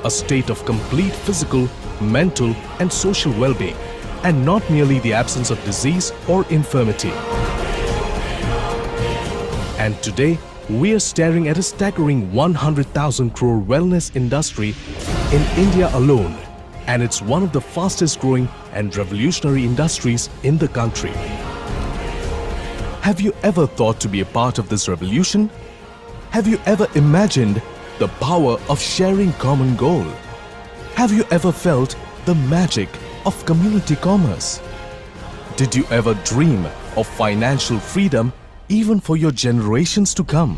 a state of complete physical, mental, and social well-being, and not merely the absence of disease or infirmity. And today, we are staring at a staggering 100,000 crore wellness industry in India alone, and it's one of the fastest growing and revolutionary industries in the country. Have you ever thought to be a part of this revolution? Have you ever imagined the power of sharing common goal? Have you ever felt the magic of community commerce? Did you ever dream of financial freedom even for your generations to come?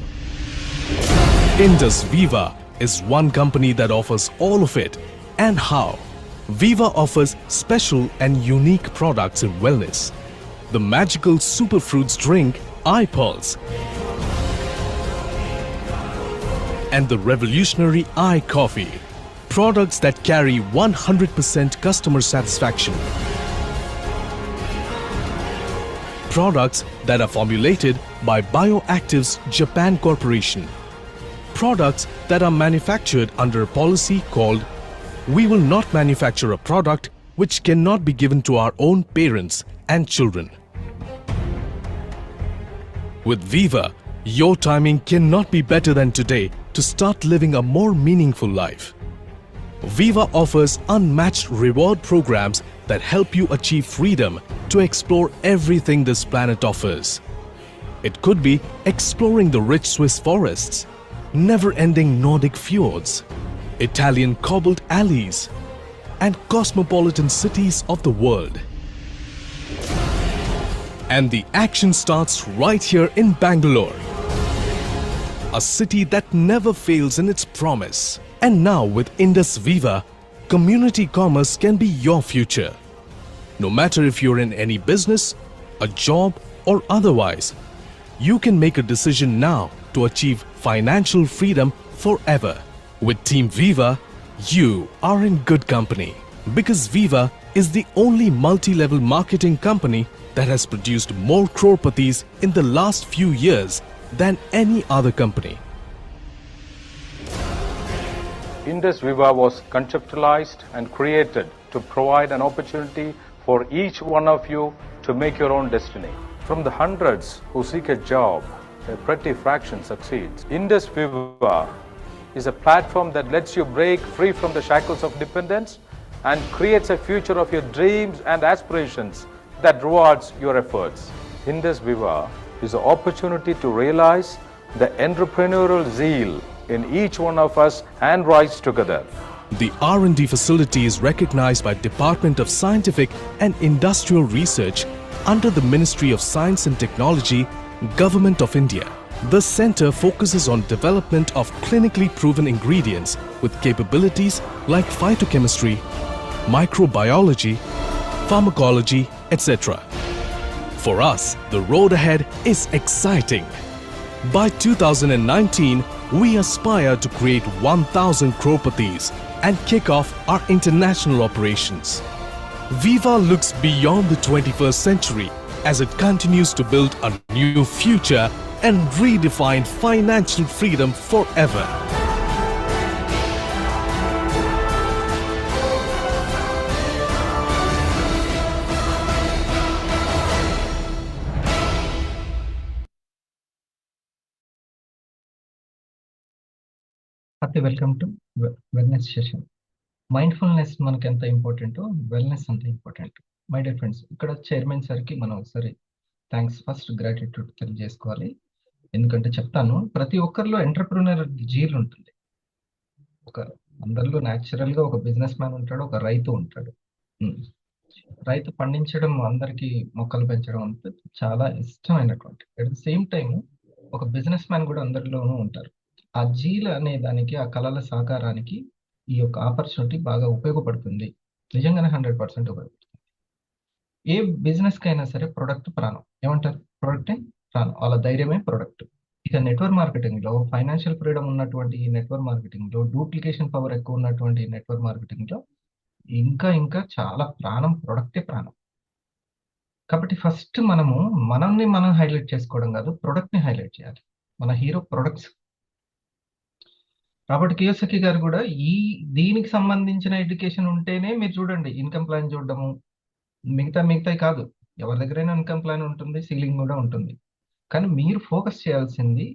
Indus Viva is one company that offers all of it. And how? Viva offers special and unique products in wellness. The magical superfruits drink iPulse and the revolutionary iCoffee, products that carry 100% customer satisfaction. Products that are formulated by Bioactives Japan Corporation. Products that are manufactured under a policy called "We will not manufacture a product which cannot be given to our own parents and children." With Viva, your timing cannot be better than today to start living a more meaningful life. Viva offers unmatched reward programs that help you achieve freedom to explore everything this planet offers. It could be exploring the rich Swiss forests, never-ending Nordic fjords, Italian cobbled alleys, and cosmopolitan cities of the world. And the action starts right here in Bangalore, a city that never fails in its promise. And now with Indus Viva, community commerce can be your future. No matter if you're in any business, a job, or otherwise, you can make a decision now to achieve financial freedom forever. With Team Viva, you are in good company, because Viva is the only multi-level marketing company that has produced more crorepathies in the last few years than any other company. Indus Viva was conceptualized and created to provide an opportunity for each one of you to make your own destiny. From the hundreds who seek a job, a petty fraction succeeds. Indus Viva is a platform that lets you break free from the shackles of dependence and creates a future of your dreams and aspirations that rewards your efforts. Indus Viva is an opportunity to realize the entrepreneurial zeal in each one of us and rise together. The R&D facility is recognized by Department of Scientific and Industrial Research under the Ministry of Science and Technology, Government of India. The center focuses on development of clinically proven ingredients with capabilities like phytochemistry, microbiology, pharmacology, etc. For us, the road ahead is exciting. By 2019, we aspire to create 1,000 crorepathies and kick off our international operations. Viva looks beyond the 21st century as it continues to build a new future and redefine financial freedom forever. Welcome to wellness session. Mindfulness మనకి ఎంత ఇంపార్టెంటో wellness అంత important. My dear friends, ఇక్కడ chairman సార్కి మనం ఒకసారి thanks, first gratitude తెలియజేసుకోవాలి. ఎందుకంటే చెప్తాను, ప్రతి ఒక్కరిలో ఎంటర్ప్రినర్ జీల్ ఉంటుంది. అందరిలో న్యాచురల్గా ఒక బిజినెస్ మ్యాన్ ఉంటాడు, ఒక రైతు ఉంటాడు. రైతు పండించడం, అందరికీ మొక్కలు పెంచడం అంతా చాలా ఇష్టమైనటువంటి. అట్ ద సేమ్ టైం ఒక బిజినెస్ మ్యాన్ కూడా అందరిలోనూ ఉంటారు. ఆ జీల్ అనే దానికి, ఆ కళల సాకారానికి ఈ యొక్క ఆపర్చునిటీ బాగా ఉపయోగపడుతుంది. నిజంగానే 100% ఉపయోగపడుతుంది. ఏ బిజినెస్ కైనా సరే ప్రొడక్ట్ ప్రాణం. ఏమంటారు? ప్రొడక్టే ప్రాణం. వాళ్ళ ధైర్యమే ప్రొడక్ట్. ఇక నెట్వర్క్ మార్కెటింగ్ లో, ఫైనాన్షియల్ ఫ్రీడమ్ ఉన్నటువంటి ఈ నెట్వర్క్ మార్కెటింగ్ లో, డూప్లికేషన్ పవర్ ఎక్కువ ఉన్నటువంటి నెట్వర్క్ మార్కెటింగ్ లో ఇంకా చాలా ప్రాణం, ప్రొడక్టే ప్రాణం. కాబట్టి ఫస్ట్ మనల్ని మనం హైలైట్ చేసుకోవడం కాదు, ప్రొడక్ట్ ని హైలైట్ చేయాలి. మన హీరో ప్రొడక్ట్స్. రాబర్ట్ కియోసకి గారు కూడా దీనికి సంబంధించిన ఎడ్యుకేషన్ ఉంటేనే మీరు చూడండి ఇన్కమ్ ప్లాన్ చూడడము, మిగతాయి కాదు. ఎవరి దగ్గరైనా ఇన్కమ్ ప్లాన్ ఉంటుంది, సీలింగ్ కూడా ఉంటుంది. కానీ మీరు ఫోకస్ చేయాల్సింది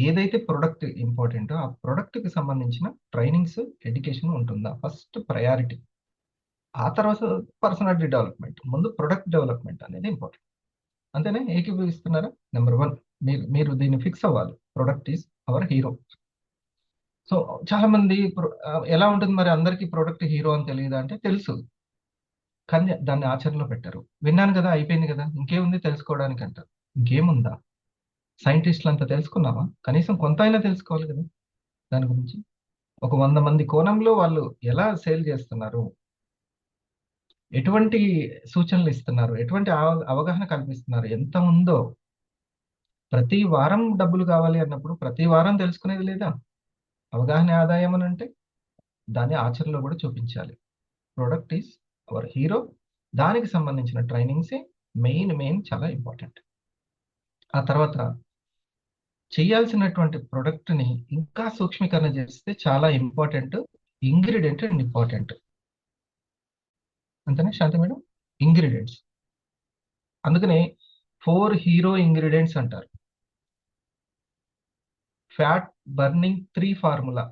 ఏదైతే ప్రొడక్ట్ ఇంపార్టెంటో ఆ ప్రొడక్ట్కి సంబంధించిన ట్రైనింగ్స్, ఎడ్యుకేషన్ ఉంటుందా ఫస్ట్ ప్రయారిటీ. ఆ తర్వాత పర్సనాలిటీ డెవలప్మెంట్, ముందు ప్రొడక్ట్ డెవలప్మెంట్ అనేది ఇంపార్టెంట్. అంతేనే, ఏకీభవిస్తున్నారా? నెంబర్ 1 మీరు దీన్ని ఫిక్స్ అవ్వాలి. Product is our hero. So చాలా మంది ఎలా ఉంటుంది మరి, అందరికీ ప్రొడక్ట్ హీరో అని తెలియదా అంటే తెలుసు, కానీ దాన్ని ఆచరణలో పెట్టారు. విన్నాను కదా, అయిపోయింది కదా, ఇంకేముంది తెలుసుకోవడానికి అంటారు. ఇంకేముందా? సైంటిస్టులు అంతా తెలుసుకున్నావా? కనీసం కొంత అయినా తెలుసుకోవాలి కదా దాని గురించి. ఒక 100 మంది కోణంలో వాళ్ళు ఎలా సేల్ చేస్తున్నారు, ఎటువంటి సూచనలు ఇస్తున్నారు, ఎటువంటి అవగాహన కల్పిస్తున్నారు, ఎంత ఉందో. ప్రతి వారం డబ్బులు కావాలి అన్నప్పుడు ప్రతి వారం తెలుసుకునేది లేదా? అవగాహన ఆదాయం అని అంటే దాన్ని ఆచరణలో కూడా చూపించాలి. Product is our hero. దానికి సంబంధించిన ట్రైనింగ్సే మెయిన్ చాలా ఇంపార్టెంట్. ఆ తర్వాత చేయాల్సినటువంటి ప్రొడక్ట్ని ఇంకా సూక్ష్మీకరణ చేస్తే చాలా ఇంపార్టెంట్ ఇంగ్రీడియంట్ అండ్ ఇంపార్టెంట్. అంతేనా శాంతి మేడం? ఇంగ్రీడియంట్స్. అందుకనే 4 హీరో ఇంగ్రీడియంట్స్ అంటారు. ఫ్యాట్ బర్నింగ్ 3 ఫార్ములా,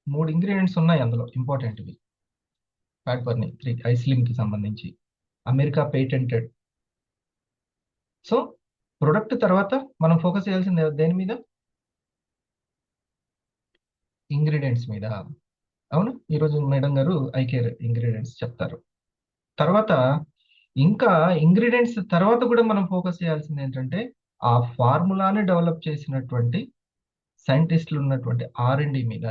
3 ఇంగ్రీడియంట్స్ ఉన్నాయి అందులో ఇంపార్టెంట్వి. ఫ్యాట్ బర్నింగ్ 3 ఐస్లిమ్ కి సంబంధించి అమెరికా పేటెంటెడ్. సో ప్రొడక్ట్ తర్వాత మనం ఫోకస్ చేయాల్సింది దేని మీద? ఇంగ్రీడియంట్స్ మీద. అవును, ఈరోజు మేడం గారు ఐకేర్ ఇంగ్రీడియంట్స్ చెప్తారు. తర్వాత ఇంకా ఇంగ్రీడియంట్స్ తర్వాత కూడా మనం ఫోకస్ చేయాల్సింది ఏంటంటే ఆ ఫార్ములాని డెవలప్ చేసినటువంటి సైంటిస్టులు ఉన్నటువంటి R&D మీద,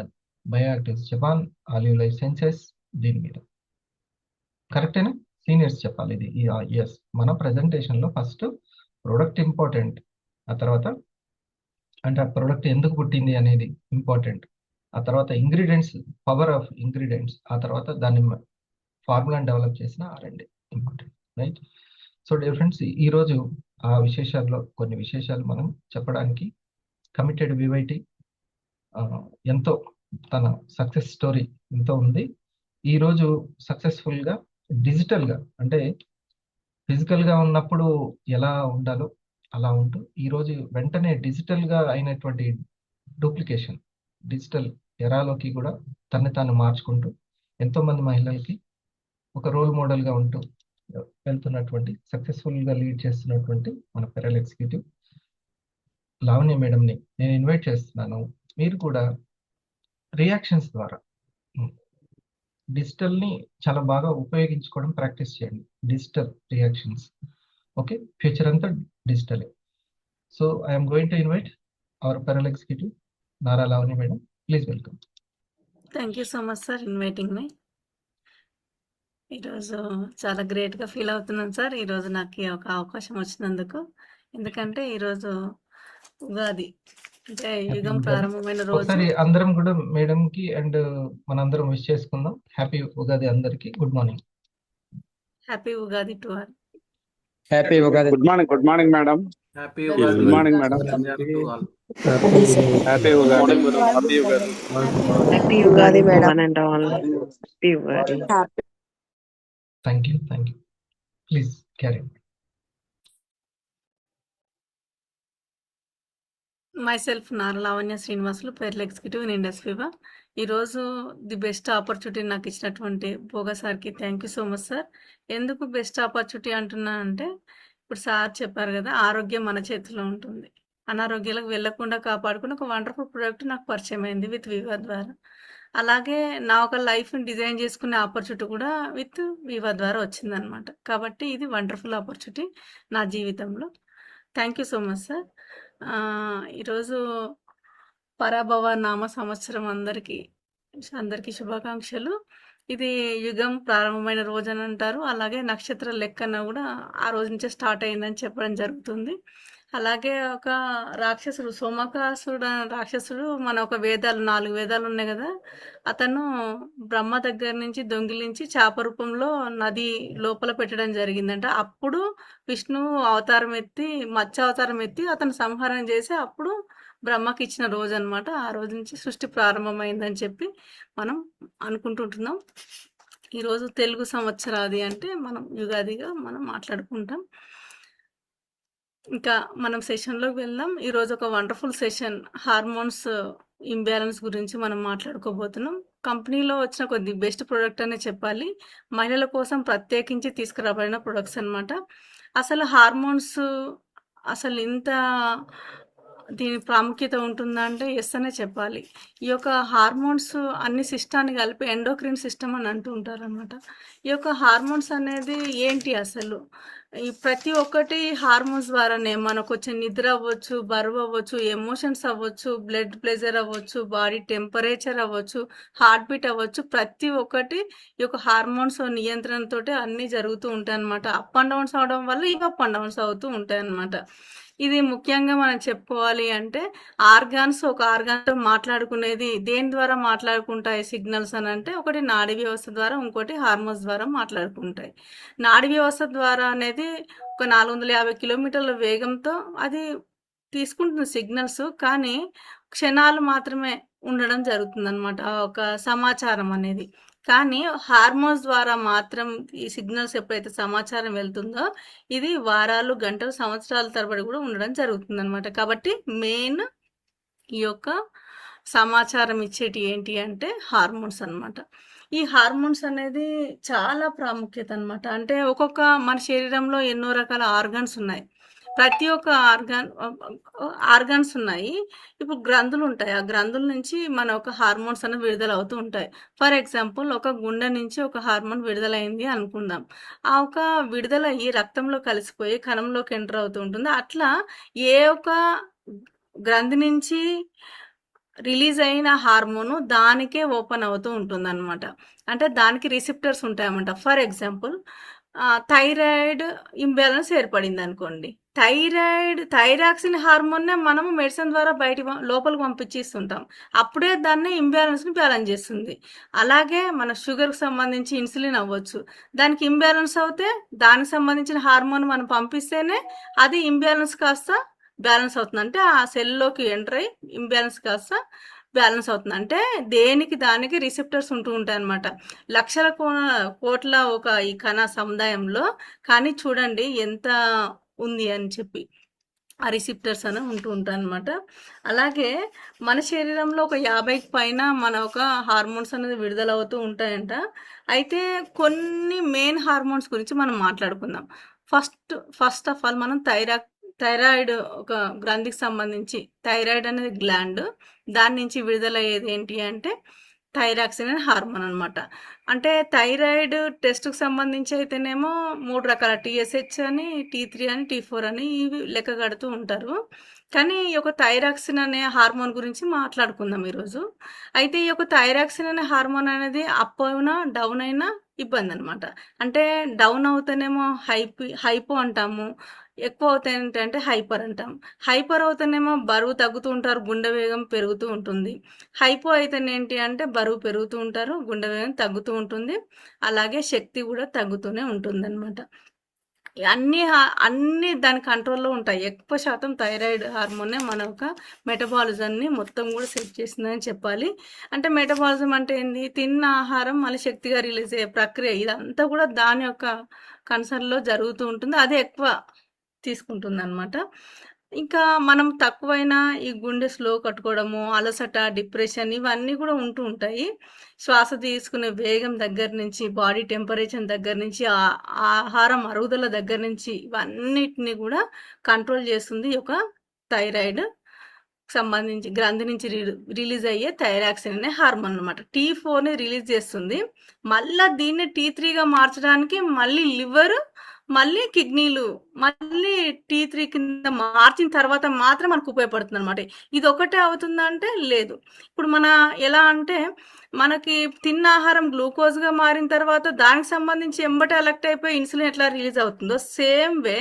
బయోయాక్టివ్స్, జపాన్ ఆలివ్ లైఫ్ సైన్సెస్, దీని మీద. కరెక్టేనా? సీనియర్స్ చెప్పాలి ఇది. ఎస్, మన ప్రెజెంటేషన్లో ఫస్ట్ ప్రొడక్ట్ ఇంపార్టెంట్, ఆ తర్వాత అంటే ఆ ప్రొడక్ట్ ఎందుకు పుట్టింది అనేది ఇంపార్టెంట్, ఆ తర్వాత ఇంగ్రీడియంట్స్, పవర్ ఆఫ్ ఇంగ్రీడియంట్స్, ఆ తర్వాత దాన్ని ఫార్ములాని డెవలప్ చేసిన R&D important. Right? So dear friends, ఈరోజు ఆ విశేషాల్లో కొన్ని విశేషాలు మనం చెప్పడానికి కమిటెడ్ వివైటీ ఎంతో, తన సక్సెస్ స్టోరీ ఎంతో ఉంది. ఈరోజు సక్సెస్ఫుల్గా డిజిటల్గా, అంటే ఫిజికల్గా ఉన్నప్పుడు ఎలా ఉండాలో అలా ఉంటూ ఈరోజు వెంటనే డిజిటల్గా అయినటువంటి డూప్లికేషన్, డిజిటల్ ఎరాలోకి కూడా తన్ని తాను మార్చుకుంటూ ఎంతోమంది మహిళలకి ఒక రోల్ మోడల్గా ఉంటూ వెళ్తున్నటువంటి, సక్సెస్ఫుల్గా లీడ్ చేస్తున్నటువంటి మన పెరల్ ఎగ్జిక్యూటివ్ లావణ్య మేడంని నేను ఇన్వైట్ చేస్తున్నాను. మీరు కూడా రియాక్షన్స్ ద్వారా డిజిటల్ని చాలా బాగా ఉపయోగించుకోవడం ప్రాక్టీస్ చేయండి. Digital reactions. ఓకే, ఫ్యూచర్ అంతా డిజిటలే. So I'm going to invite our pearl executive Nara Lavanya madam. Please welcome. Thank you so much sir inviting me. ఈరోజు చాలా గ్రేట్గా ఫీల్ అవుతున్నాను సార్, ఈరోజు నాకు ఒక అవకాశం వచ్చినందుకు. ఎందుకంటే ఈరోజు ఉగాది, అంటే యుగం ప్రారంభమైన రోజు. ఒకసారి అందరం కూడా మేడం కి అండ్ మనందరం విష్ చేసుకుందాం. హ్యాపీ ఉగాది అందరికి. Good morning. Happy Ugadi to all. Happy Ugadi. Good morning madam. Happy good morning madam. Happy Ugadi. Happy Ugadi madam and all. Happy Ugadi. Thank you. Please carry. Myself Nara Lavanya Srinivasulu, pearl executive in Indus Viva. ఈరోజు the best opportunity నాకు ఇచ్చినటువంటి భోగా సార్కి thank you so much sir. ఎందుకు best opportunity అంటున్నా అంటే, ఇప్పుడు sir చెప్పారు కదా, ఆరోగ్యం మన చేతిలో ఉంటుంది. అనారోగ్యాలకు వెళ్లకుండా కాపాడుకుని ఒక వండర్ఫుల్ ప్రోడక్ట్ నాకు పరిచయం అయింది విత్ వివా ద్వారా. అలాగే నా ఒక లైఫ్ని డిజైన్ చేసుకునే ఆపర్చునిటీ కూడా విత్ వివా ద్వారా వచ్చిందనమాట. కాబట్టి ఇది వండర్ఫుల్ ఆపర్చునిటీ నా జీవితంలో. Thank you so much sir. ఈరోజు పరాభవ నామ సంవత్సరం అందరికీ శుభాకాంక్షలు. ఇది యుగం ప్రారంభమైన రోజు అని అంటారు. అలాగే నక్షత్ర లెక్కన కూడా ఆ రోజు నుంచే స్టార్ట్ అయిందని చెప్పడం జరుగుతుంది. అలాగే ఒక రాక్షసుడు, సోమకాసుడు రాక్షసుడు, మన ఒక 4 వేదాలు ఉన్నాయి కదా, అతను బ్రహ్మ దగ్గర నుంచి దొంగిలించి చేప రూపంలో నది లోపల పెట్టడం జరిగిందంట. అప్పుడు విష్ణువు అవతారం ఎత్తి, మత్స్య అవతారం ఎత్తి అతను సంహారం చేసి అప్పుడు బ్రహ్మకి ఇచ్చిన రోజు అనమాట. ఆ రోజు నుంచి సృష్టి ప్రారంభమైందని చెప్పి మనం అనుకుంటుంటున్నాం. ఈరోజు తెలుగు సంవత్సరాది అంటే మనం యుగాదిగా మనం మాట్లాడుకుంటాం. ఇంకా మనం సెషన్లోకి వెళ్దాం. ఈరోజు ఒక వండర్ఫుల్ సెషన్ హార్మోన్స్ ఇంబ్యాలెన్స్ గురించి మనం మాట్లాడుకోబోతున్నాం. కంపెనీలో వచ్చిన కొద్ది బెస్ట్ ప్రోడక్ట్ అనే చెప్పాలి. మహిళల కోసం ప్రత్యేకించి తీసుకురాబడిన ప్రొడక్ట్స్ అన్నమాట. అసలు హార్మోన్స్ అసలు ఇంత దీని ప్రాముఖ్యత ఉంటుందా అంటే ఎస్ అనే చెప్పాలి. ఈ యొక్క హార్మోన్స్ అన్ని సిస్టాన్ని కలిపి ఎండోక్రిన్ సిస్టమ్ అని అంటూ ఉంటారనమాట. ఈ యొక్క హార్మోన్స్ అనేది ఏంటి అసలు? ఈ ప్రతి ఒక్కటి హార్మోన్స్ ద్వారానే మనకు వచ్చే నిద్ర అవ్వచ్చు, బరువు అవ్వచ్చు, ఎమోషన్స్ అవ్వచ్చు, బ్లడ్ ప్రెషర్ అవ్వచ్చు, బాడీ టెంపరేచర్ అవ్వచ్చు, హార్ట్ బీట్ అవ్వచ్చు, ప్రతి ఒక్కటి ఈ యొక్క హార్మోన్స్ నియంత్రణతోటి అన్నీ జరుగుతూ ఉంటాయి అనమాట. అప్ అండ్ డౌన్స్ అవడం వల్ల ఇక అప్ అండ్ డౌన్స్ అవుతూ ఉంటాయి అనమాట. ఇది ముఖ్యంగా మనం చెప్పుకోవాలి అంటే ఆర్గాన్స్ ఒక ఆర్గాన్తో మాట్లాడుకునేది దేని ద్వారా మాట్లాడుకుంటాయి సిగ్నల్స్ అని అంటే ఒకటి నాడీ వ్యవస్థ ద్వారా, ఇంకోటి హార్మోన్స్ ద్వారా మాట్లాడుకుంటాయి. నాడీ వ్యవస్థ ద్వారా అనేది ఒక 450 కిలోమీటర్ల వేగంతో అది తీసుకుంటున్న సిగ్నల్స్, కానీ క్షణాలు మాత్రమే ఉండడం జరుగుతుందన్నమాట ఆ ఒక సమాచారం అనేది. కానీ హార్మోన్స్ ద్వారా మాత్రం ఈ సిగ్నల్స్ ఎప్పుడైతే సమాచారం వెళ్తుందో ఇది వారాలు, గంటలు, సంవత్సరాల తరబడి కూడా ఉండడం జరుగుతుందన్నమాట. కాబట్టి మెయిన్ ఈ యొక్క సమాచారం ఇచ్చేటి ఏంటి అంటే హార్మోన్స్ అన్నమాట. ఈ హార్మోన్స్ అనేది చాలా ప్రాముఖ్యత అన్నమాట. అంటే ఒక్కొక్క మన శరీరంలో ఎన్నో రకాల ఆర్గాన్స్ ఉన్నాయి. ప్రతి ఒక్క ఆర్గాన్స్ ఉన్నాయి. ఇప్పుడు గ్రంథులు ఉంటాయి. ఆ గ్రంథుల నుంచి మన ఒక హార్మోన్స్ అనేవి విడుదల అవుతూ ఉంటాయి. ఫర్ ఎగ్జాంపుల్ ఒక గుండె నుంచి ఒక హార్మోన్ విడుదలైంది అనుకుందాం. ఆ ఒక విడుదలయ్యి రక్తంలో కలిసిపోయి కణంలోకి ఎంటర్ అవుతూ ఉంటుంది. అట్లా ఏ ఒక్క గ్రంథి నుంచి రిలీజ్ అయిన హార్మోను దానికే ఓపెన్ అవుతూ ఉంటుందన్నమాట. అంటే దానికి రిసెప్టర్స్ ఉంటాయన్నమాట. ఫర్ ఎగ్జాంపుల్ థైరాయిడ్ ఇంబ్యాలెన్స్ ఏర్పడింది అనుకోండి. థైరాక్సిన్ హార్మోన్నే మనము మెడిసిన్ ద్వారా లోపలికి పంపించేస్తుంటాం. అప్పుడే దాన్ని ఇంబ్యాలెన్స్ని బ్యాలెన్స్ చేస్తుంది. అలాగే మన షుగర్కి సంబంధించి ఇన్సులిన్ అవ్వచ్చు. దానికి ఇంబ్యాలెన్స్ అవుతే దానికి సంబంధించిన హార్మోన్ మనం పంపిస్తేనే అది ఇంబ్యాలెన్స్ కాస్త బ్యాలెన్స్ అవుతుంది. అంటే ఆ సెల్లోకి ఎంటర్ అయ్యి ఇంబ్యాలెన్స్ కాస్త బ్యాలెన్స్ అవుతుంది. అంటే దేనికి దానికి రిసెప్టర్స్ ఉంటూ ఉంటాయి అన్నమాట. లక్షల కోట్ల ఒక ఈ కణ సముదాయంలో కానీ చూడండి ఎంత ఉంది అని చెప్పి ఆ రిసెప్టర్స్ అని ఉంటూ ఉంటాయి అన్నమాట. అలాగే మన శరీరంలో ఒక 50కి పైన మన ఒక హార్మోన్స్ అనేది విడుదలవుతూ ఉంటాయంట. అయితే కొన్ని మెయిన్ హార్మోన్స్ గురించి మనం మాట్లాడుకుందాం. ఫస్ట్ ఆఫ్ ఆల్ మనం థైరాయిడ్ ఒక గ్రంథికి సంబంధించి థైరాయిడ్ అనేది గ్లాండ్, దాని నుంచి విడుదలయ్యేది ఏంటి అంటే థైరాక్సిన్ అనే హార్మోన్ అనమాట. అంటే థైరాయిడ్ టెస్ట్కి సంబంధించి అయితేనేమో 3 రకాల TSH అని, T3 అని, T4 అని ఇవి లెక్క కడుతూ ఉంటారు. కానీ ఈ యొక్క థైరాక్సిన్ అనే హార్మోన్ గురించి మాట్లాడుకుందాం ఈరోజు. అయితే ఈ యొక్క థైరాక్సిన్ అనే హార్మోన్ అనేది అప్ అయినా డౌన్ అయినా ఇబ్బంది అనమాట. అంటే డౌన్ అవుతేనేమో హైపో అంటాము, ఎక్కువ అవుతాయి ఏంటంటే హైపర్ అంటాం. హైపర్ అవుతేనేమో బరువు తగ్గుతూ ఉంటారు, గుండె వేగం పెరుగుతూ ఉంటుంది. హైపో అయితేనేంటి అంటే బరువు పెరుగుతూ ఉంటారు, గుండె వేగం తగ్గుతూ ఉంటుంది. అలాగే శక్తి కూడా తగ్గుతూనే ఉంటుంది అనమాట. అన్నీ దాని కంట్రోల్లో ఉంటాయి. ఎక్కువ శాతం థైరాయిడ్ హార్మోనే మన యొక్క మెటబాలిజంని మొత్తం కూడా సెట్ చేసిందని చెప్పాలి. అంటే మెటబాలిజం అంటే ఏంది? తిన్న ఆహారం మళ్ళీ శక్తిగా రిలీజ్ అయ్యే ప్రక్రియ. ఇదంతా కూడా దాని యొక్క కన్సర్న్లో జరుగుతూ ఉంటుంది. అదే ఎక్కువ తీసుకుంటుంది అనమాట. ఇంకా మనం తక్కువైనా ఈ గుండె స్లో కట్టుకోవడము, అలసట, డిప్రెషన్ ఇవన్నీ కూడా ఉంటూ ఉంటాయి. శ్వాస తీసుకునే వేగం దగ్గర నుంచి, బాడీ టెంపరేచర్ దగ్గర నుంచి, ఆహారం అరుగుదల దగ్గర నుంచి ఇవన్నిటిని కూడా కంట్రోల్ చేస్తుంది ఈ యొక్క థైరాయిడ్ సంబంధించి గ్రంథి నుంచి రిలీజ్ అయ్యే థైరాక్సిన్ అనే హార్మోన్ అనమాట. T4ని రిలీజ్ చేస్తుంది. మళ్ళీ దీన్ని T3గా మార్చడానికి మళ్ళీ లివర్, మళ్ళీ కిడ్నీలు, మళ్ళీ T3 కింద మార్చిన తర్వాత మాత్రం మనకు ఉపయోగపడుతుంది అనమాట. ఇది ఒకటే అవుతుందంటే లేదు. ఇప్పుడు ఎలా అంటే మనకి తిన్న ఆహారం గ్లూకోజ్గా మారిన తర్వాత దానికి సంబంధించి ఎంబటే అలెక్ట్ అయిపోయి ఇన్సులిన్ ఎట్లా రిలీజ్ అవుతుందో సేమ్ వే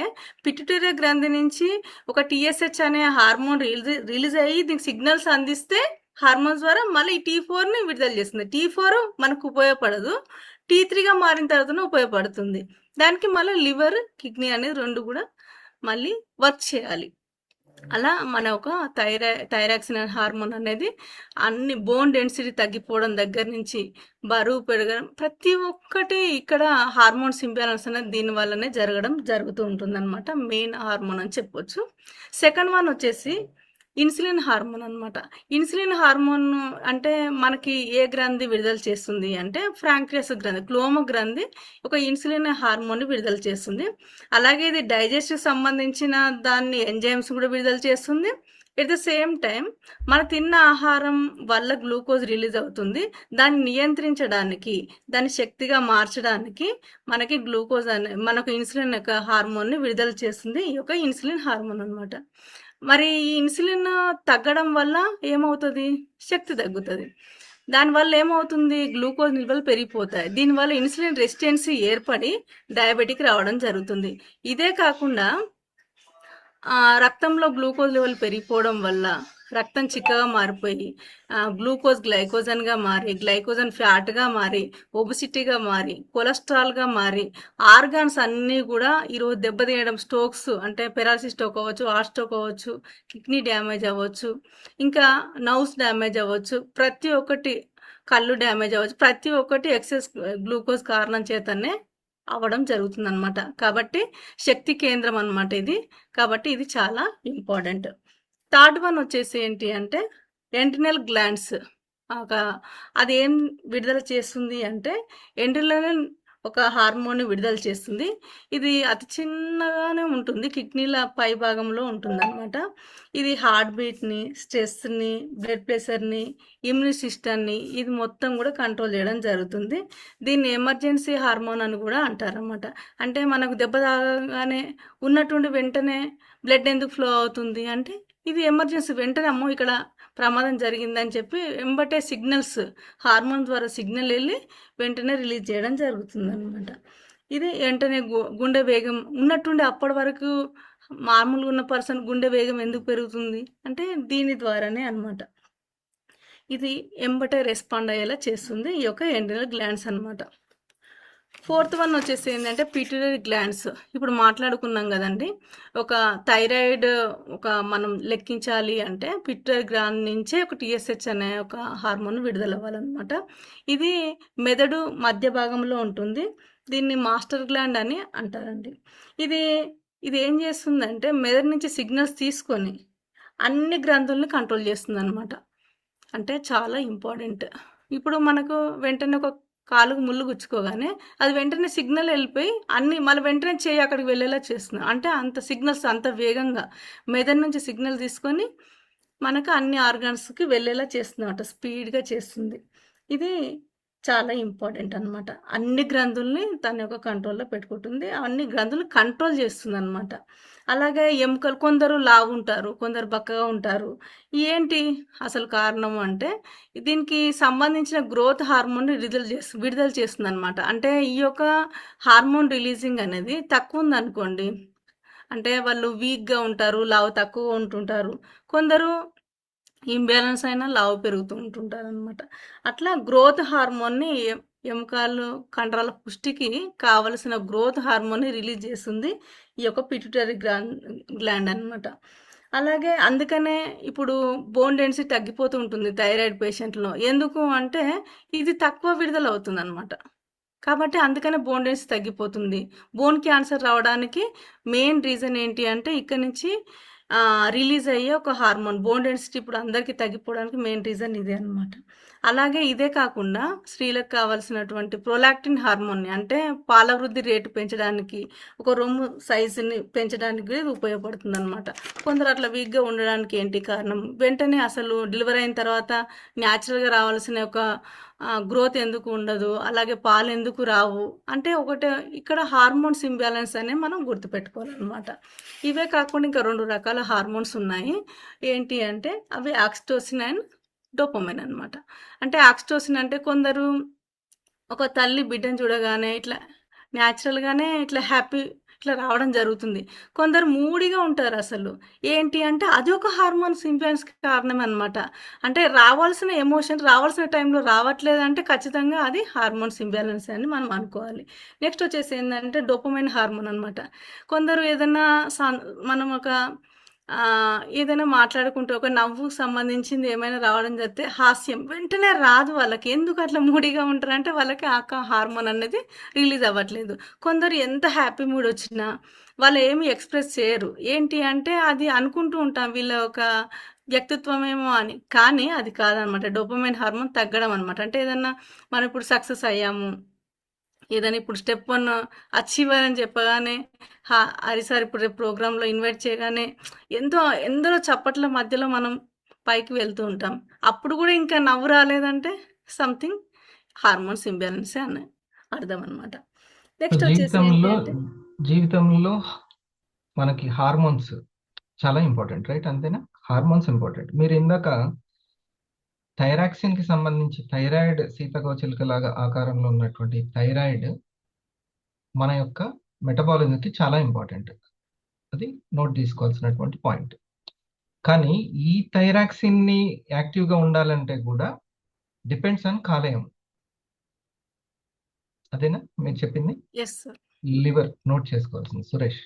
పిట్యూటరీ గ్రంథి నుంచి ఒక TSH అనే హార్మోన్ రిలీజ్ అయ్యి దీనికి సిగ్నల్స్ అందిస్తే హార్మోన్స్ ద్వారా మళ్ళీ ఈ T4ని విడుదల చేస్తుంది. T4 మనకు ఉపయోగపడదు, T3గా మారిన తర్వాతనే ఉపయోగపడుతుంది. దానికి మళ్ళీ లివర్, కిడ్నీ అనేది రెండు కూడా మళ్ళీ వర్క్ చేయాలి. అలా మన ఒక థైరాక్సిన్ హార్మోన్ అనేది అన్ని బోన్ డెన్సిటీ తగ్గిపోవడం దగ్గర నుంచి బరువు పెరగడం ప్రతి ఒక్కటి ఇక్కడ హార్మోన్స్ ఇంబ్యాలెన్స్ అనేది దీని వల్లనే జరుగుతూ ఉంటుంది. మెయిన్ హార్మోన్ అని చెప్పొచ్చు. సెకండ్ వన్ వచ్చేసి ఇన్సులిన్ హార్మోన్ అనమాట. ఇన్సులిన్ హార్మోన్ అంటే మనకి ఏ గ్రంథి విడుదల చేస్తుంది అంటే ఫ్రాంక్రియాస్ గ్రంథి, క్లోమ గ్రంథి ఒక ఇన్సులిన్ హార్మోన్ విడుదల చేస్తుంది. అలాగే ఇది డైజెస్టివ్ సంబంధించిన దాన్ని ఎంజైమ్స్ కూడా విడుదల చేస్తుంది. ఎట్ ద సేమ్ టైం మన తిన్న ఆహారం వల్ల గ్లూకోజ్ రిలీజ్ అవుతుంది. దాన్ని నియంత్రించడానికి, దాన్ని శక్తిగా మార్చడానికి మనకి గ్లూకోజ్ మనకు ఇన్సులిన్ యొక్క హార్మోన్ని విడుదల చేస్తుంది ఈ యొక్క ఇన్సులిన్ హార్మోన్ అనమాట. మరి ఈ ఇన్సులిన్ తగ్గడం వల్ల ఏమవుతుంది? శక్తి తగ్గుతుంది. దానివల్ల ఏమవుతుంది? గ్లూకోజ్ నిల్వలు పెరిగిపోతాయి. దీనివల్ల ఇన్సులిన్ రెసిస్టెన్సీ ఏర్పడి డయాబెటిక్ రావడం జరుగుతుంది. ఇదే కాకుండా రక్తంలో గ్లూకోజ్ లెవెల్ పెరిగిపోవడం వల్ల రక్తం చిక్కగా మారిపోయి గ్లూకోజ్ గ్లైకోజన్గా మారి, గ్లైకోజన్ ఫ్యాట్గా మారి, ఒబిసిటీగా మారి, కొలెస్ట్రాల్గా మారి ఆర్గాన్స్ అన్నీ కూడా ఈరోజు దెబ్బతీయడం, స్ట్రోక్స్ అంటే పెరాలసిస్ స్ట్రోక్ అవ్వచ్చు, హార్ట్ స్ట్రోక్ అవ్వచ్చు, కిడ్నీ డ్యామేజ్ అవ్వచ్చు, ఇంకా నర్వ్స్ డ్యామేజ్ అవ్వచ్చు, ప్రతి ఒక్కటి కళ్ళు డ్యామేజ్ అవ్వచ్చు, ప్రతి ఒక్కటి ఎక్సెస్ గ్లూకోజ్ కారణం చేతనే అవ్వడం జరుగుతుంది అనమాట. కాబట్టి శక్తి కేంద్రం అనమాట ఇది. కాబట్టి ఇది చాలా ఇంపార్టెంట్. థర్డ్ వన్ వచ్చేసి ఏంటి అంటే ఎంట్రినల్ గ్లాండ్స్. అది ఏం విడుదల చేస్తుంది అంటే ఎంట్రినల్ ఒక హార్మోన్ విడుదల చేస్తుంది. ఇది అతి చిన్నగానే ఉంటుంది, కిడ్నీల పై భాగంలో ఉంటుంది అనమాట. ఇది హార్ట్ బీట్ని, స్ట్రెస్ని, బ్లడ్ ప్రెషర్ని, ఇమ్యూన్ సిస్టమ్ని ఇది మొత్తం కూడా కంట్రోల్ చేయడం జరుగుతుంది. దీన్ని ఎమర్జెన్సీ హార్మోన్ అని కూడా అంటారన్నమాట. అంటే మనకు దెబ్బ తాగగానే ఉన్నటువంటి వెంటనే బ్లడ్ ఎందుకు ఫ్లో అవుతుంది అంటే ఇది ఎమర్జెన్సీ, వెంటనే అమ్మో ఇక్కడ ప్రమాదం జరిగిందని చెప్పి వెంబటే సిగ్నల్స్, హార్మోన్ ద్వారా సిగ్నల్ వెళ్ళి వెంటనే రిలీజ్ చేయడం జరుగుతుంది అనమాట. ఇది వెంటనే గుండె వేగం ఉన్నట్టుండి అప్పటి వరకు మామూలుగా ఉన్న పర్సన్ గుండె వేగం ఎందుకు పెరుగుతుంది అంటే దీని ద్వారానే అనమాట. ఇది వెంబటే రెస్పాండ్ అయ్యేలా చేస్తుంది ఈ యొక్క ఎంట్రినల్ గ్లాండ్స్ అనమాట. ఫోర్త్ వన్ వచ్చేసి ఏంటంటే పిట్యూటరీ గ్లాండ్స్. ఇప్పుడు మాట్లాడుకున్నాం కదండి, ఒక థైరాయిడ్ మనం లెక్కించాలి అంటే పిట్యూటరీ గ్లాండ్ నుంచే ఒక TSH అనే ఒక హార్మోన్ విడుదలవ్వాలన్నమాట. ఇది మెదడు మధ్య భాగంలో ఉంటుంది. దీన్ని మాస్టర్ గ్లాండ్ అని అంటారండి. ఇది ఏం చేస్తుందంటే మెదడు నుంచి సిగ్నల్స్ తీసుకొని అన్ని గ్రంథుల్ని కంట్రోల్ చేస్తుంది అనమాట. అంటే చాలా ఇంపార్టెంట్. ఇప్పుడు మనకు వెంటనే ఒక కాలుకు ముళ్ళు గుచ్చుకోగానే అది వెంటనే సిగ్నల్ వెళ్ళిపోయి మళ్ళీ వెంటనే చేయి అక్కడికి వెళ్ళేలా చేస్తుంది. అంటే అంత సిగ్నల్స్ అంత వేగంగా మెదడు నుంచి సిగ్నల్ తీసుకొని మనకు అన్ని ఆర్గాన్స్కి వెళ్ళేలా చేస్తుంది అనమాట, స్పీడ్గా చేస్తుంది. ఇది చాలా ఇంపార్టెంట్ అనమాట. అన్ని గ్రంథుల్ని తన యొక్క కంట్రోల్లో పెట్టుకుంటుంది, అన్ని గ్రంథులు కంట్రోల్ చేస్తుంది అనమాట. అలాగే ఎముకలు, కొందరు లావు ఉంటారు, కొందరు బక్కగా ఉంటారు. ఏంటి అసలు కారణం అంటే దీనికి సంబంధించిన గ్రోత్ హార్మోన్ విడుదల చేస్తుంది అనమాట. అంటే ఈ యొక్క హార్మోన్ రిలీజింగ్ అనేది తక్కువ ఉందనుకోండి, అంటే వాళ్ళు వీక్గా ఉంటారు, లావు తక్కువ ఉంటుంటారు. కొందరు ఇంబ్యాలెన్స్ అయినా లావు పెరుగుతూ ఉంటుంటారు అనమాట. అట్లా గ్రోత్ హార్మోన్ని ఎముకలు కండరాల పుష్టికి కావలసిన గ్రోత్ హార్మోన్ని రిలీజ్ చేస్తుంది ఈ యొక్క పిట్యూటరీ గ్లాండ్ అనమాట. అలాగే అందుకనే ఇప్పుడు బోన్ డెన్సిటీ తగ్గిపోతూ ఉంటుంది థైరాయిడ్ పేషెంట్లో. ఎందుకు అంటే ఇది తక్కువ విడుదల అవుతుంది అనమాట. కాబట్టి అందుకనే బోన్ డెన్సిటీ తగ్గిపోతుంది. బోన్ క్యాన్సర్ రావడానికి మెయిన్ రీజన్ ఏంటి అంటే ఇక్కడ నుంచి రిలీజ్ అయ్యే ఒక హార్మోన్ బోన్ డెన్సిటీ ఇప్పుడు అందరికీ తగ్గిపోవడానికి మెయిన్ రీజన్ ఇదే అనమాట. అలాగే ఇదే కాకుండా స్త్రీలకు కావాల్సినటువంటి ప్రొలాక్టిన్ హార్మోన్ని, అంటే పాల వృద్ధి రేటు పెంచడానికి, ఒక రొమ్ము సైజుని పెంచడానికి ఇది ఉపయోగపడుతుంది అనమాట. కొందరు అట్లా వీక్గా ఉండడానికి ఏంటి కారణం, వెంటనే అసలు డెలివరీ అయిన తర్వాత న్యాచురల్గా రావాల్సిన ఒక గ్రోత్ ఎందుకు ఉండదు, అలాగే పాలు ఎందుకు రావు అంటే ఒకటే ఇక్కడ హార్మోన్స్ ఇంబ్యాలెన్స్ అనే మనం గుర్తుపెట్టుకోవాలన్నమాట. ఇవే కాకుండా ఇంకా 2 రకాల హార్మోన్స్ ఉన్నాయి. ఏంటి అంటే అవి ఆక్సిటోసిన్ అండ్ డోపమైన్ అనమాట. అంటే ఆక్సిటోసిన్ అంటే కొందరు ఒక తల్లి బిడ్డను చూడగానే ఇట్లా న్యాచురల్గానే ఇట్లా హ్యాపీ ఇట్లా రావడం జరుగుతుంది. కొందరు మూడీగా ఉంటారు అసలు. ఏంటి అంటే అది ఒక హార్మోన్స్ ఇంబ్యాలెన్స్కి కారణం అనమాట. అంటే రావాల్సిన ఎమోషన్ రావాల్సిన టైంలో రావట్లేదంటే ఖచ్చితంగా అది హార్మోన్స్ ఇంబ్యాలెన్స్ అని మనం అనుకోవాలి. నెక్స్ట్ వచ్చేసి ఏంటంటే డోపమైన్ హార్మోన్ అనమాట. కొందరు ఏదైనా మనం ఒక ఏదైనా మాట్లాడుకుంటే ఒక నవ్వుకు సంబంధించింది ఏమైనా రావడం జరిగితే హాస్యం వెంటనే రాదు వాళ్ళకి. ఎందుకు అట్లా మూడీగా ఉంటారంటే వాళ్ళకి ఆ హార్మోన్ అనేది రిలీజ్ అవ్వట్లేదు. కొందరు ఎంత హ్యాపీ మూడ్ వచ్చినా వాళ్ళు ఏమి ఎక్స్‌ప్రెస్ చేయరు. ఏంటి అంటే అది అనుకుంటూ ఉంటాం వీళ్ళ ఒక వ్యక్తిత్వమేమో అని. కానీ అది కాదనమాట. డోపమైన్ హార్మోన్ తగ్గడం అనమాట. అంటే ఏదన్నా మనం ఇప్పుడు సక్సెస్ అయ్యాము. ఏదైనా ఇప్పుడు స్టెప్ 1 అచీవర్ అని చెప్పగానే హరి సార్ ఇప్పుడు రేపు ప్రోగ్రాంలో ఇన్వైట్ చేయగానే ఎందరో చప్పట్ల మధ్యలో మనం పైకి వెళ్తూ ఉంటాం. అప్పుడు కూడా ఇంకా నవ్వు రాలేదంటే సంథింగ్ హార్మోన్స్ ఇంబ్యాలెన్సే అని అర్థం అనమాట. నెక్స్ట్ వచ్చేసి ఏంటి జీవితంలో అంటే జీవితంలో మనకి హార్మోన్స్ చాలా ఇంపార్టెంట్, రైట్? అంతేనా? Hormones important. మీరు ఇందాక థైరాక్సిన్ కి సంబంధించి థైరాయిడ్ సీతకోచిలుక లాగా ఆకారంలో ఉన్నటువంటి థైరాయిడ్ మన యొక్క మెటబాలిజంకి చాలా ఇంపార్టెంట్. అది నోట్ తీసుకోవాల్సినటువంటి పాయింట్. కానీ ఈ థైరాక్సిన్ ని యాక్టివ్ గా ఉండాలంటే కూడా డిపెండ్స్ ఆన్ కాలేయం. అదేనా మీరు చెప్పింది? Yes sir. లివర్ నోట్ చేసుకోవాల్సింది సురేష్.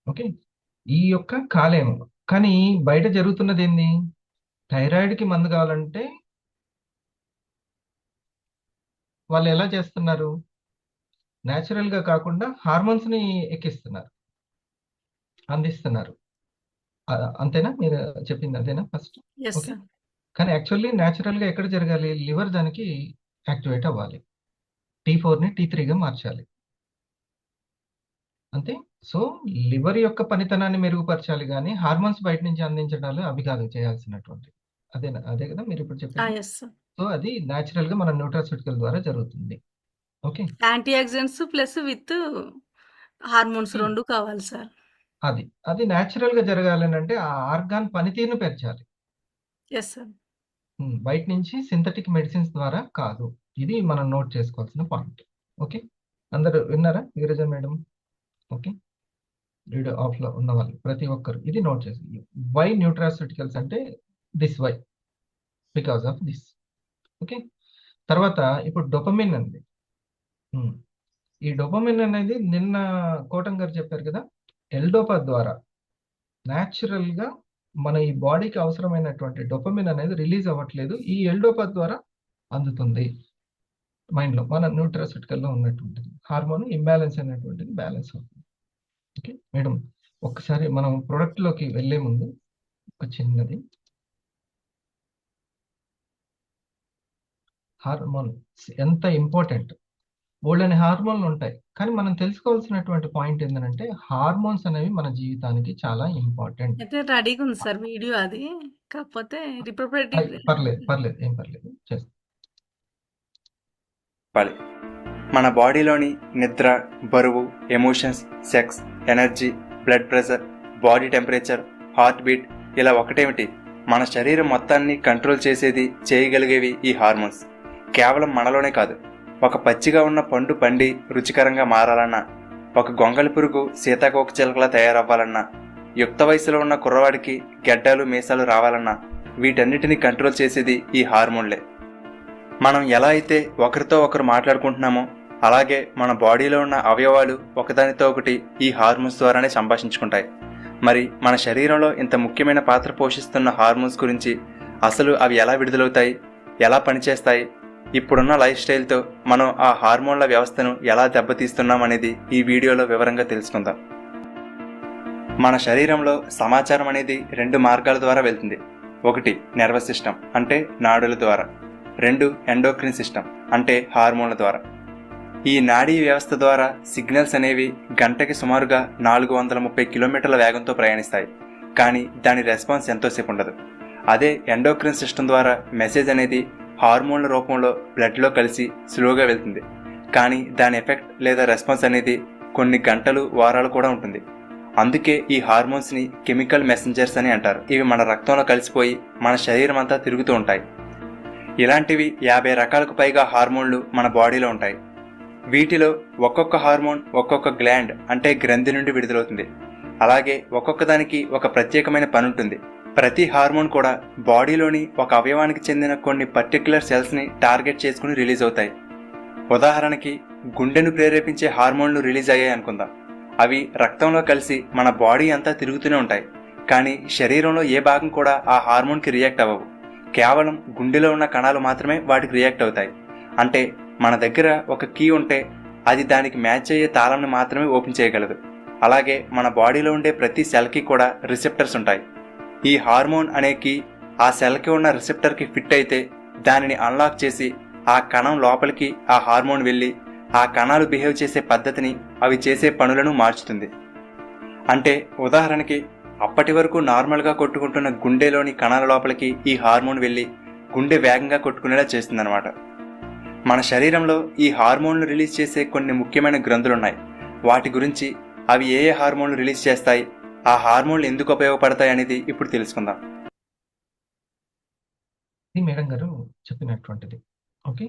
ఓకే, ఈ యొక్క కాలేయం. కానీ బయట జరుగుతున్నది ఏంది? థైరాయిడ్ కి మందు కావాలంటే వాళ్ళు ఎలా చేస్తున్నారు? న్యాచురల్ గా కాకుండా హార్మోన్స్ ని ఎక్కిస్తున్నారు, అందిస్తున్నారు. అంతేనా మీరు చెప్పింది? అదేనా ఫస్ట్? Yes okay. సార్. కానీ యాక్చువల్లీ న్యాచురల్ గా ఎక్కడ జరగాలి? లివర్ దానికి యాక్టివేట్ అవ్వాలి, T4 ని T3 గా మార్చాలి. అంతే. సో లివర్ యొక్క పనితనాన్ని మెరుగుపరచాలి, కానీ హార్మోన్స్ బయట నుంచి అందించడాలు అవి కాదు చేయాల్సినటువంటి. అదేనా? అదే కదా మీరు ఇప్పుడు చెప్పింది? Yes sir. సో అది న్యాచురల్ గా మన న్యూట్రాస్యూటికల్ ద్వారా జరుగుతుంది. Okay, antioxidants plus with hormones 2 కావాలి సార్. అది న్యాచురల్ గా జరగాలని అంటే ఆ ఆర్గాన్ పనితీరును పెంచాలి. Yes sir. బయట నుంచి సింథటిక్ మెడిసిన్స్ ద్వారా కాదు. ఇది మనం నోట్ చేసుకోవాల్సిన పాయింట్. ఓకే, అందరూ విన్నారా? Veeraja madam. Okay, video off లో ఉన్న వాళ్ళు ప్రతి ఒక్కరు ఇది నోట్ చేసి, వై న్యూట్రాస్యూటికల్స్ అంటే this why, because of this. Okay, తర్వాత ఇప్పుడు డోపమిన్ అండి. ఈ డోపమిన్ అనేది నిన్న కోటం గారు చెప్పారు కదా, ఎల్డోపా ద్వారా న్యాచురల్ గా మన ఈ బాడీకి అవసరమైనటువంటి డోపమిన్ అనేది రిలీజ్ అవ్వట్లేదు, ఈ ఎల్డోపా ద్వారా అందుతుంది మైండ్ లో. మన న్యూట్రాస్యూటికల్ లో ఉన్నటువంటిది హార్మోన్ ఇంబ్యాలెన్స్ అనేటువంటిది బ్యాలెన్స్ అవుతుంది. ఓకే మేడం, ఒక్కసారి మనం ప్రొడక్ట్ లోకి వెళ్లే ముందు ఒక చిన్నది, హార్మోన్ ఎంత ఇంపార్టెంట్. బోల్డని హార్మోన్లు ఉంటాయి, కానీ మనం తెలుసుకోవాల్సినటువంటి పాయింట్ ఏంటంటే హార్మోన్స్ అనేవి మన జీవితానికి చాలా ఇంపార్టెంట్. అయితే రెడీగా ఉంది సార్ వీడియో అది. కాకపోతే రిప్రజెంటేటివ్ పర్లేదు, ఏం పర్లేదు, చేస్తాం. మన బాడీలోని నిద్ర, బరువు, emotions, sex, energy, blood pressure, body temperature, heart beat, ఇలా ఒకటేమిటి మన శరీరం మొత్తాన్ని కంట్రోల్ చేసేది, చేయగలిగేవి ఈ హార్మోన్స్. కేవలం మనలోనే కాదు, ఒక పచ్చిగా ఉన్న పండు పండి రుచికరంగా మారాలన్నా, ఒక గొంగళి పురుగు సీతాకోక చిలకలా తయారవ్వాలన్నా, యుక్త వయసులో ఉన్న కుర్రవాడికి గెడ్డలు మీసాలు రావాలన్నా వీటన్నిటిని కంట్రోల్ చేసేది ఈ హార్మోన్లే. మనం ఎలా అయితే ఒకరితో ఒకరు మాట్లాడుకుంటున్నామో అలాగే మన బాడీలో ఉన్న అవయవాలు ఒకదానితో ఒకటి ఈ హార్మోన్స్ ద్వారానే సంభాషించుకుంటాయి. మరి మన శరీరంలో ఇంత ముఖ్యమైన పాత్ర పోషిస్తున్న హార్మోన్స్ గురించి, అసలు అవి ఎలా విడుదలవుతాయి, ఎలా పనిచేస్తాయి, ఇప్పుడున్న లైఫ్ స్టైల్తో మనం ఆ హార్మోన్ల వ్యవస్థను ఎలా దెబ్బతీస్తున్నాం అనేది ఈ వీడియోలో వివరంగా తెలుసుకుందాం. మన శరీరంలో సమాచారం అనేది 2 మార్గాల ద్వారా వెళ్తుంది. 1 నర్వస్ సిస్టమ్ అంటే నాడుల ద్వారా, 2 ఎండోక్రిన్ సిస్టమ్ అంటే హార్మోన్ల ద్వారా. ఈ నాడీ వ్యవస్థ ద్వారా సిగ్నల్స్ అనేవి గంటకి సుమారుగా 430 కిలోమీటర్ల వేగంతో ప్రయాణిస్తాయి, కానీ దాని రెస్పాన్స్ ఎంతోసేపు ఉండదు. అదే ఎండోక్రిన్ సిస్టమ్ ద్వారా మెసేజ్ అనేది హార్మోన్ల రూపంలో బ్లడ్లో కలిసి స్లోగా వెళ్తుంది, కానీ దాని ఎఫెక్ట్ లేదా రెస్పాన్స్ అనేది కొన్ని గంటలు, వారాలు కూడా ఉంటుంది. అందుకే ఈ హార్మోన్స్ని కెమికల్ మెసెంజర్స్ అని అంటారు. ఇవి మన రక్తంలో కలిసిపోయి మన శరీరం అంతా తిరుగుతూ ఉంటాయి. ఇలాంటివి 50 రకాలకు పైగా హార్మోన్లు మన బాడీలో ఉంటాయి. వీటిలో ఒక్కొక్క హార్మోన్ ఒక్కొక్క గ్లాండ్ అంటే గ్రంథి నుండి విడుదలవుతుంది. అలాగే ఒక్కొక్క దానికి ఒక ప్రత్యేకమైన పని ఉంటుంది. ప్రతి హార్మోన్ కూడా బాడీలోని ఒక అవయవానికి చెందిన కొన్ని పర్టిక్యులర్ సెల్స్ని టార్గెట్ చేసుకుని రిలీజ్ అవుతాయి. ఉదాహరణకి గుండెను ప్రేరేపించే హార్మోన్లు రిలీజ్ అయ్యాయి అనుకుందాం. అవి రక్తంలో కలిసి మన బాడీ అంతా తిరుగుతూనే ఉంటాయి. కానీ శరీరంలో ఏ భాగం కూడా ఆ హార్మోన్కి రియాక్ట్ అవ్వవు. కేవలం గుండెలో ఉన్న కణాలు మాత్రమే వాటికి రియాక్ట్ అవుతాయి. అంటే మన దగ్గర ఒక కీ ఉంటే అది దానికి మ్యాచ్ అయ్యే తాళంని మాత్రమే ఓపెన్ చేయగలదు. అలాగే మన బాడీలో ఉండే ప్రతి సెల్కి కూడా రిసెప్టర్స్ ఉంటాయి. ఈ హార్మోన్ అనే కీ ఆ సెల్కి ఉన్న రిసెప్టర్కి ఫిట్ అయితే దానిని అన్లాక్ చేసి ఆ కణం లోపలికి ఆ హార్మోన్ వెళ్ళి ఆ కణాలు బిహేవ్ చేసే పద్ధతిని, అవి చేసే పనులను మార్చుతుంది. అంటే ఉదాహరణకి అప్పటి వరకు నార్మల్గా కొట్టుకుంటున్న గుండెలోని కణాల లోపలికి ఈ హార్మోన్ వెళ్ళి గుండె వేగంగా కొట్టుకునేలా చేస్తుందన్నమాట. మన శరీరంలో ఈ హార్మోన్లు రిలీజ్ చేసే కొన్ని ముఖ్యమైన గ్రంథులున్నాయి. వాటి గురించి, అవి ఏ హార్మోన్లు రిలీజ్ చేస్తాయి, ఆ హార్మోన్లు ఎందుకు ఉపయోగపడతాయి అనేది ఇప్పుడు తెలుసుకుందాం. ఇది మేడం గారు చెప్పినటువంటిది. ఓకే,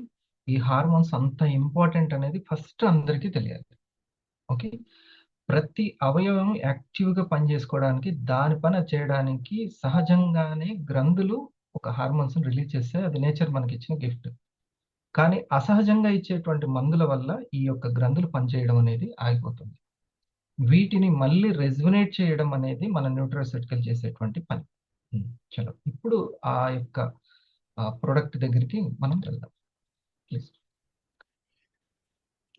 ఈ హార్మోన్స్ అంత ఇంపార్టెంట్ అనేది ఫస్ట్ అందరికీ తెలియాలి. ఓకే, ప్రతి అవయవం యాక్టివ్గా పనిచేసుకోవడానికి, దాని పని చేయడానికి సహజంగానే గ్రంథులు ఒక హార్మోన్స్ రిలీజ్ చేస్తే అది నేచర్ మనకి ఇచ్చిన గిఫ్ట్. కానీ అసహజంగా ఇచ్చేటువంటి మందుల వల్ల ఈ యొక్క గ్రంథులు పనిచేయడం అనేది ఆగిపోతుంది. వీటిని మళ్ళీ రెజ్యునేట్ చేయడం అనేది మన న్యూట్రాసెటికల్ చేసేటువంటి పని. చలో ఇప్పుడు ఆ యొక్క ప్రొడక్ట్ దగ్గరికి మనం వెళ్దాం ప్లీజ్.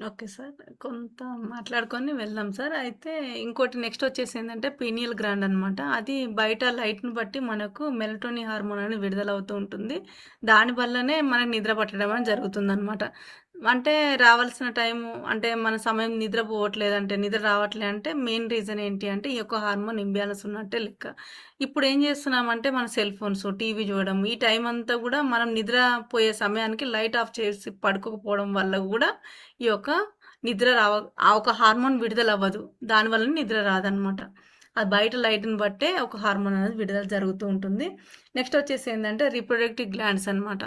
Okay sir. కొంత మాట్లాడుకొని వెళ్దాం సార్. అయితే ఇంకోటి నెక్స్ట్ వచ్చేసి ఏంటంటే పీనియల్ గ్లాండ్ అనమాట. అది బయట లైట్‌ని బట్టి మనకు మెలటోనిన్ హార్మోన్ అనేది విడుదలవుతూ ఉంటుంది. దానివల్లనే మనకు నిద్ర పట్టడం అనేది జరుగుతుందనమాట. అంటే రావాల్సిన టైము, అంటే మన సమయం నిద్రపోవట్లేదంటే, నిద్ర రావట్లే అంటే మెయిన్ రీజన్ ఏంటి అంటే ఈ యొక్క హార్మోన్ ఇంబ్యాలెన్స్ ఉన్నట్టే లెక్క. ఇప్పుడు ఏం చేస్తున్నామంటే మన సెల్ ఫోన్స్, టీవీ చూడడం, ఈ టైం అంతా కూడా మనం నిద్రపోయే సమయానికి లైట్ ఆఫ్ చేసి పడుకోకపోవడం వల్ల కూడా ఈ యొక్క నిద్ర ఆ ఒక హార్మోన్ విడుదల అవ్వదు. దానివల్ల నిద్ర రాదనమాట. అది బయట లైట్ని బట్టే ఒక హార్మోన్ అనేది విడుదల జరుగుతూ ఉంటుంది. నెక్స్ట్ వచ్చేసి ఏంటంటే రీప్రొడక్టివ్ గ్లాండ్స్ అనమాట.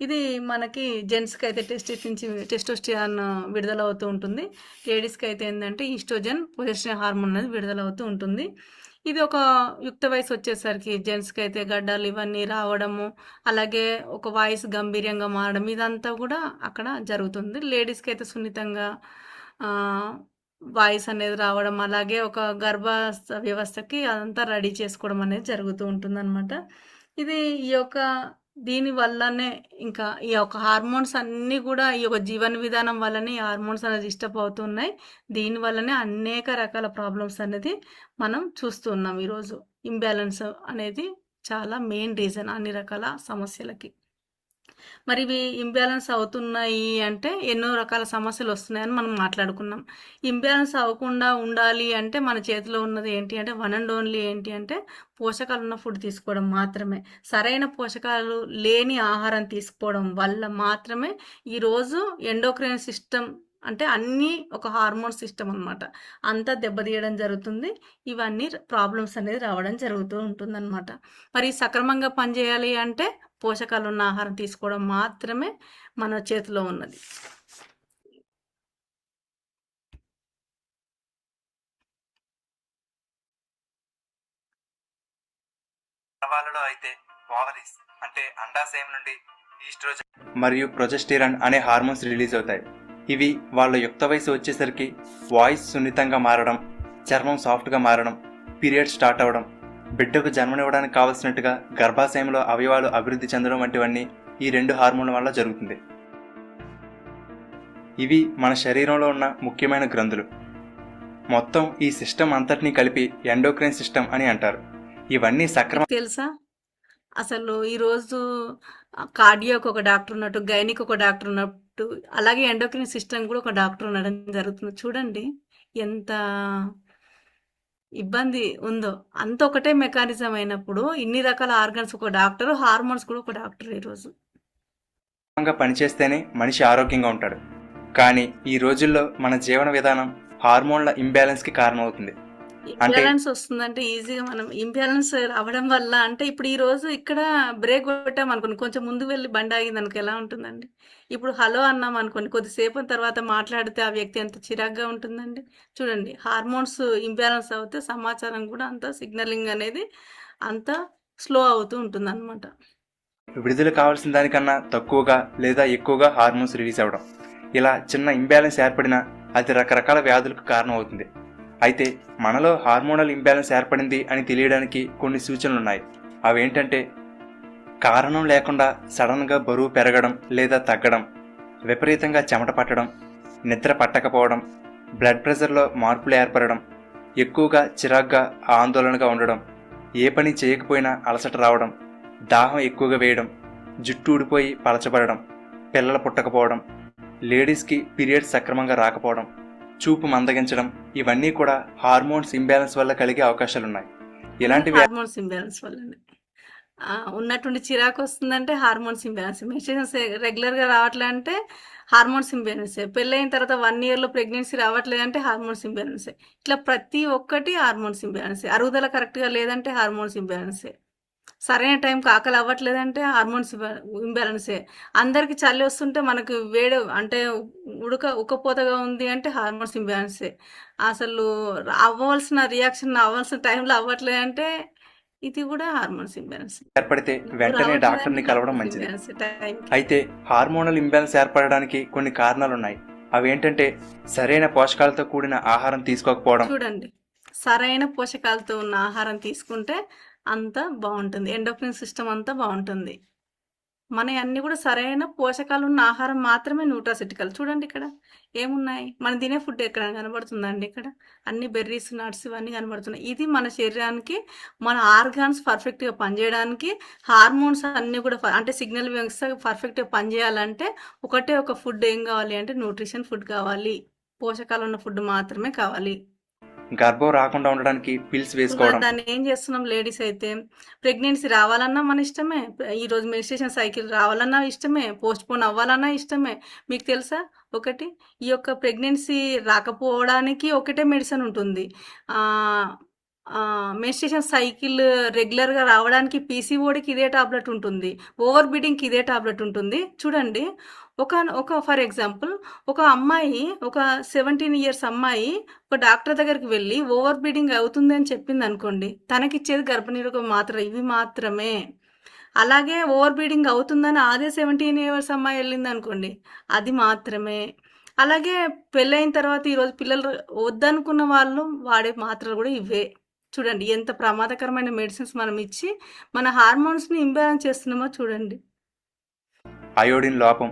ఇది మనకి జెంట్స్కి అయితే టెస్టోస్టిరాన్ విడుదల అవుతూ ఉంటుంది. లేడీస్కి అయితే ఏంటంటే ఈస్ట్రోజన్, ప్రొజెస్టెరాన్ హార్మోన్ అనేది విడుదల అవుతూ ఉంటుంది. ఇది ఒక యుక్త వయసు వచ్చేసరికి జెంట్స్కి అయితే గడ్డాలు ఇవన్నీ రావడము, అలాగే ఒక వాయిస్ గంభీర్యంగా మారడం, ఇదంతా కూడా అక్కడ జరుగుతుంది. లేడీస్కి అయితే సున్నితంగా వాయిస్ అనేది రావడం, అలాగే ఒక గర్భ వ్యవస్థకి అదంతా రెడీ చేసుకోవడం అనేది జరుగుతూ ఉంటుందన్నమాట. ఇది ఈ యొక్క దీని వల్లనే ఇంకా ఈ యొక్క హార్మోన్స్ అన్నీ కూడా ఈ యొక్క జీవన విధానం వల్లనే ఈ హార్మోన్స్ అనేది డిస్టర్బ్ అవుతున్నాయి. దీని వల్లనే అనేక రకాల ప్రాబ్లమ్స్ అనేది మనం చూస్తున్నాం ఈరోజు. ఇంబ్యాలెన్స్ అనేది చాలా మెయిన్ రీజన్ అన్ని రకాల సమస్యలకి. మరి ఇవి ఇంబ్యాలెన్స్ అవుతున్నాయి అంటే ఎన్నో రకాల సమస్యలు వస్తున్నాయని మనం మాట్లాడుకున్నాం. ఇంబ్యాలెన్స్ అవ్వకుండా ఉండాలి అంటే మన చేతిలో ఉన్నది ఏంటి అంటే వన్ అండ్ ఓన్లీ ఏంటి అంటే పోషకాలు ఉన్న ఫుడ్ తీసుకోవడం మాత్రమే. సరైన పోషకాలు లేని ఆహారం తీసుకోవడం వల్ల మాత్రమే ఈరోజు ఎండోక్రైన్ సిస్టమ్ అంటే అన్నీ ఒక హార్మోన్ సిస్టమ్ అనమాట, అంతా దెబ్బతీయడం జరుగుతుంది. ఇవన్నీ ప్రాబ్లమ్స్ అనేది రావడం జరుగుతూ ఉంటుందన్నమాట. మరి సక్రమంగా పనిచేయాలి అంటే పోషకాలు ఉన్న ఆహారం తీసుకోవడం మాత్రమే మన చేతిలో ఉన్నది. వాళ్ళలో అయితే ఓవరీస్ అంటే అండాశయం నుండి ఈస్ట్రోజన్ మరియు ప్రొజెస్టెరాన్ అనే హార్మోన్స్ రిలీజ్ అవుతాయి. ఇవి వాళ్ళ యుక్త వయసు వచ్చేసరికి వాయిస్ సున్నితంగా మారడం, చర్మం సాఫ్ట్గా మారడం, పీరియడ్ స్టార్ట్ అవ్వడం, బిడ్డకు జన్మనివ్వడానికి కావలసినట్టుగా గర్భాశయంలో అవయవాలు అభివృద్ధి చెందడం వంటివన్నీ ఈ 2 హార్మోన్ల వల్ల జరుగుతుంది. ఇవి మన శరీరంలో ఉన్న ముఖ్యమైన గ్రంథులు. మొత్తం ఈ సిస్టమ్ అంతటినీ కలిపి ఎండోక్రైన్ సిస్టమ్ అని అంటారు. ఇవన్నీ తెలుసా అసలు ఈరోజు కార్డియోకి ఒక డాక్టర్ ఉన్నట్టు, గైనిక్ ఒక డాక్టర్ ఉన్నట్టు, అలాగే ఎండోక్రైన్ సిస్టమ్ కూడా ఒక డాక్టర్ ఉండడం జరుగుతుంది. చూడండి ఎంత ఇబ్బంది ఉందో. అంత ఒకటే మెకానిజం అయినప్పుడు ఇన్ని రకాల ఆర్గన్స్ ఒక డాక్టర్, హార్మోన్స్ కూడా ఒక డాక్టర్. ఈరోజు పనిచేస్తేనే మనిషి ఆరోగ్యంగా ఉంటాడు. కానీ ఈ రోజుల్లో మన జీవన విధానం హార్మోన్ల ఇంబ్యాలెన్స్ కి కారణమవుతుంది. ఇంబ్యాలెన్స్ వస్తుందంటే ఈజీగా మనం ఇంబ్యాలెన్స్ రావడం వల్ల అంటే ఇప్పుడు ఈ రోజు ఇక్కడ బ్రేక్ కొట్టాం అనుకోండి, కొంచెం ముందు వెళ్ళి బండి ఆగింది అనుకో ఎలా ఉంటుందండి. ఇప్పుడు హలో అన్నాం అనుకోండి, కొద్దిసేపు తర్వాత మాట్లాడితే ఆ వ్యక్తి ఎంత చిరాగ్గా ఉంటుందండి. చూడండి, హార్మోన్స్ ఇంబ్యాలెన్స్ అవుతే సమాచారం కూడా అంత సిగ్నలింగ్ అనేది అంత స్లో అవుతూ ఉంటుంది అనమాట. విడుదల కావాల్సిన దానికన్నా తక్కువగా లేదా ఎక్కువగా హార్మోన్స్ రిలీజ్ అవ్వడం, ఇలా చిన్న ఇంబ్యాలెన్స్ ఏర్పడినా అది రకరకాల వ్యాధులకు కారణం అవుతుంది. అయితే మనలో హార్మోనల్ ఇంబ్యాలెన్స్ ఏర్పడింది అని తెలియడానికి కొన్ని సూచనలు ఉన్నాయి. అవేంటంటే కారణం లేకుండా సడన్గా బరువు పెరగడం లేదా తగ్గడం, విపరీతంగా చెమట పట్టడం, నిద్ర పట్టకపోవడం, బ్లడ్ ప్రెషర్లో మార్పులు ఏర్పడడం, ఎక్కువగా చిరాగ్గా ఆందోళనగా ఉండడం, ఏ పని చేయకపోయినా అలసట రావడం, దాహం ఎక్కువగా వేయడం, జుట్టు ఊడిపోయి పలచబడడం, పిల్లలు పుట్టకపోవడం, లేడీస్కి పీరియడ్స్ సక్రమంగా రాకపోవడం, చూపు మందగించడం, ఇవన్నీ కూడా హార్మోన్స్ ఇంబ్యాలెన్స్ వల్ల కలిగే అవకాశాలున్నాయి. ఇలాంటివి హార్మోన్స్ ఇంబ్యాలెన్స్ వల్లనే ఉన్నటువంటి చిరాకు వస్తుందంటే హార్మోన్స్ ఇంబ్యాలెన్స్, మెన్స్ట్రుయేషన్స్ రెగ్యులర్గా రావట్లే అంటే హార్మోన్స్ ఇంబ్యాలెన్సే, పెళ్ళైన తర్వాత 1 ఇయర్లో ప్రెగ్నెన్సీ రావట్లేదంటే హార్మోన్స్ ఇంబ్యాలెన్సే. ఇట్లా ప్రతి ఒక్కటి హార్మోన్స్ ఇంబ్యాలెన్సే. అరుగుదల కరెక్ట్గా లేదంటే హార్మోన్స్ ఇంబ్యాలెన్సే. సరైన టైంకి ఆకలి అవ్వట్లేదంటే హార్మోన్స్ ఇంబ్యాలెన్సే. అందరికి చలి వస్తుంటే మనకు వేడి అంటే ఉక్కపోతగా ఉంది అంటే హార్మోన్స్ ఇంబ్యాలెన్సే. అసలు అవ్వాల్సిన రియాక్షన్ అవ్వాల్సిన టైంలో అవ్వట్లేదంటే ఇది కూడా హార్మోన్స్ ఇంబ్యాలెన్స్. ఏర్పడితే వెంటనే డాక్టర్ని కలవడం మంచిది. అయితే హార్మోనల్ ఇంబ్యాలెన్స్ ఏర్పడడానికి కొన్ని కారణాలున్నాయి. అవేంటంటే సరైన పోషకాలతో కూడిన ఆహారం తీసుకోకపోవడం. చూడండి, సరైన పోషకాలతో ఉన్న ఆహారం తీసుకుంటే అంతా బాగుంటుంది, ఎండోక్రిన్ సిస్టమ్ అంతా బాగుంటుంది. మన అన్ని కూడా సరైన పోషకాలు ఉన్న ఆహారం మాత్రమే న్యూట్రాసిటికల్. చూడండి ఇక్కడ ఏమున్నాయి, మనం తినే ఫుడ్ ఎక్కడ కనబడుతుందండి? ఇక్కడ అన్ని బెర్రీస్, నట్స్ ఇవన్నీ కనబడుతున్నాయి. ఇది మన శరీరానికి, మన ఆర్గాన్స్ పర్ఫెక్ట్గా పనిచేయడానికి, హార్మోన్స్ అన్నీ కూడా అంటే సిగ్నల్ వ్యవస్థ పర్ఫెక్ట్గా పనిచేయాలంటే ఒకటే ఒక ఫుడ్ ఏం కావాలి అంటే న్యూట్రిషన్ ఫుడ్ కావాలి, పోషకాలు ఉన్న ఫుడ్ మాత్రమే కావాలి. గర్భం రాకుండా ఉండడానికి పిల్స్ వేసుకోవడం. దాన్ని ఏం చేస్తున్నాం లేడీస్ అయితే, ప్రెగ్నెన్సీ రావాలన్నా మన ఇష్టమే, ఈరోజు మెన్స్ట్రుయేషన్ సైకిల్ రావాలన్నా ఇష్టమే, పోస్ట్ పోన్ అవ్వాలన్నా ఇష్టమే. మీకు తెలుసా ఒకటి, ఈ యొక్క ప్రెగ్నెన్సీ రాకపోవడానికి ఒకటే మెడిసిన్ ఉంటుంది. మెన్స్ట్రుయేషన్ సైకిల్ రెగ్యులర్గా రావడానికి పీసీఓడికి ఇదే టాబ్లెట్ ఉంటుంది, ఓవర్ బీడింగ్కి ఇదే టాబ్లెట్ ఉంటుంది. చూడండి, ఒక ఫర్ ఎగ్జాంపుల్ ఒక అమ్మాయి, ఒక 17 ఇయర్స్ అమ్మాయి ఒక డాక్టర్ దగ్గరికి వెళ్ళి ఓవర్ బ్లీడింగ్ అవుతుంది అని చెప్పింది అనుకోండి, తనకిచ్చేది గర్భనిరోధక మాత్ర ఇవి మాత్రమే. అలాగే ఓవర్ బ్లీడింగ్ అవుతుందని అదే 17 ఇయర్స్ అమ్మాయి వెళ్ళింది అనుకోండి, అది మాత్రమే. అలాగే పెళ్ళైన తర్వాత ఈరోజు పిల్లలు వద్దనుకున్న వాళ్ళు వాడే మాత్రలు కూడా ఇవే. చూడండి ఎంత ప్రమాదకరమైన మెడిసిన్స్ మనం ఇచ్చి మన హార్మోన్స్ని ఇంబ్యాలెన్స్ చేస్తున్నామో చూడండి. అయోడిన్ లోపం,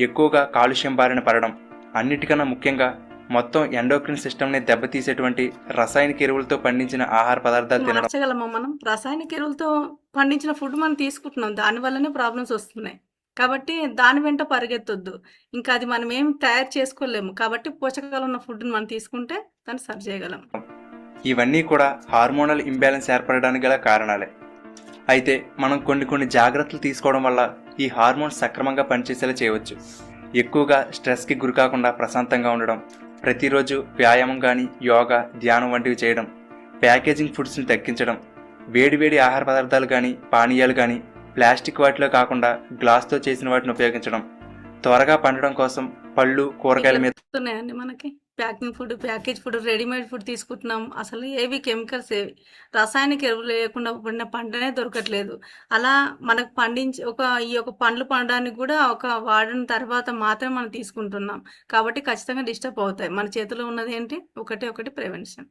ఎక్కువగా కాలుష్యం బారిన పడడం, అన్నిటికన్నా ముఖ్యంగా మొత్తం ఎండోక్రిన్ సిస్టమ్ని దెబ్బతీసేటువంటి రసాయనిక ఎరువులతో పండించిన ఆహార పదార్థాలు తినడం. మార్చగలమా మనం? రసాయనిక ఎరువులతో పండించిన ఫుడ్ మనం తీసుకుంటున్నాం, దానివల్లనే ప్రాబ్లమ్స్ వస్తున్నాయి. కాబట్టి దాని వెంట పరిగెత్తొద్దు, ఇంకా అది మనం ఏం తయారు చేసుకోలేము. కాబట్టి పోషకాలు ఉన్న ఫుడ్ని మనం తీసుకుంటే దాన్ని సరి చేయగలం. ఇవన్నీ కూడా హార్మోనల్ ఇంబ్యాలెన్స్ ఏర్పడడానికి గల కారణాలే. అయితే మనం కొన్ని జాగ్రత్తలు తీసుకోవడం వల్ల ఈ హార్మోన్స్ సక్రమంగా పనిచేసేలా చేయవచ్చు. ఎక్కువగా స్ట్రెస్కి గురికాకుండా ప్రశాంతంగా ఉండడం, ప్రతిరోజు వ్యాయామం కానీ, యోగా, ధ్యానం వంటివి చేయడం, ప్యాకేజింగ్ ఫుడ్స్ని తగ్గించడం, వేడివేడి ఆహార పదార్థాలు కానీ, పానీయాలు కానీ ప్లాస్టిక్ వాటిలో కాకుండా గ్లాస్తో చేసిన వాటిని ఉపయోగించడం, త్వరగా పండడం కోసం పళ్ళు, కూరగాయల మీద ఉన్నాయండి మనకి ప్యాకేజ్ ఫుడ్, రెడీమేడ్ ఫుడ్ తీసుకుంటున్నాం. అసలు ఏవి కెమికల్స్, ఏవి రసాయనిక ఎరువులు లేకుండా పడిన పంటనే దొరకట్లేదు. అలా మనకు ఈ యొక్క పండ్లు పండడానికి కూడా ఒక వాడిన తర్వాత మాత్రమే మనం తీసుకుంటున్నాం. కాబట్టి ఖచ్చితంగా డిస్టర్బ్ అవుతాయి. మన చేతిలో ఉన్నది ఏంటి, ఒకటి ప్రివెన్షన్.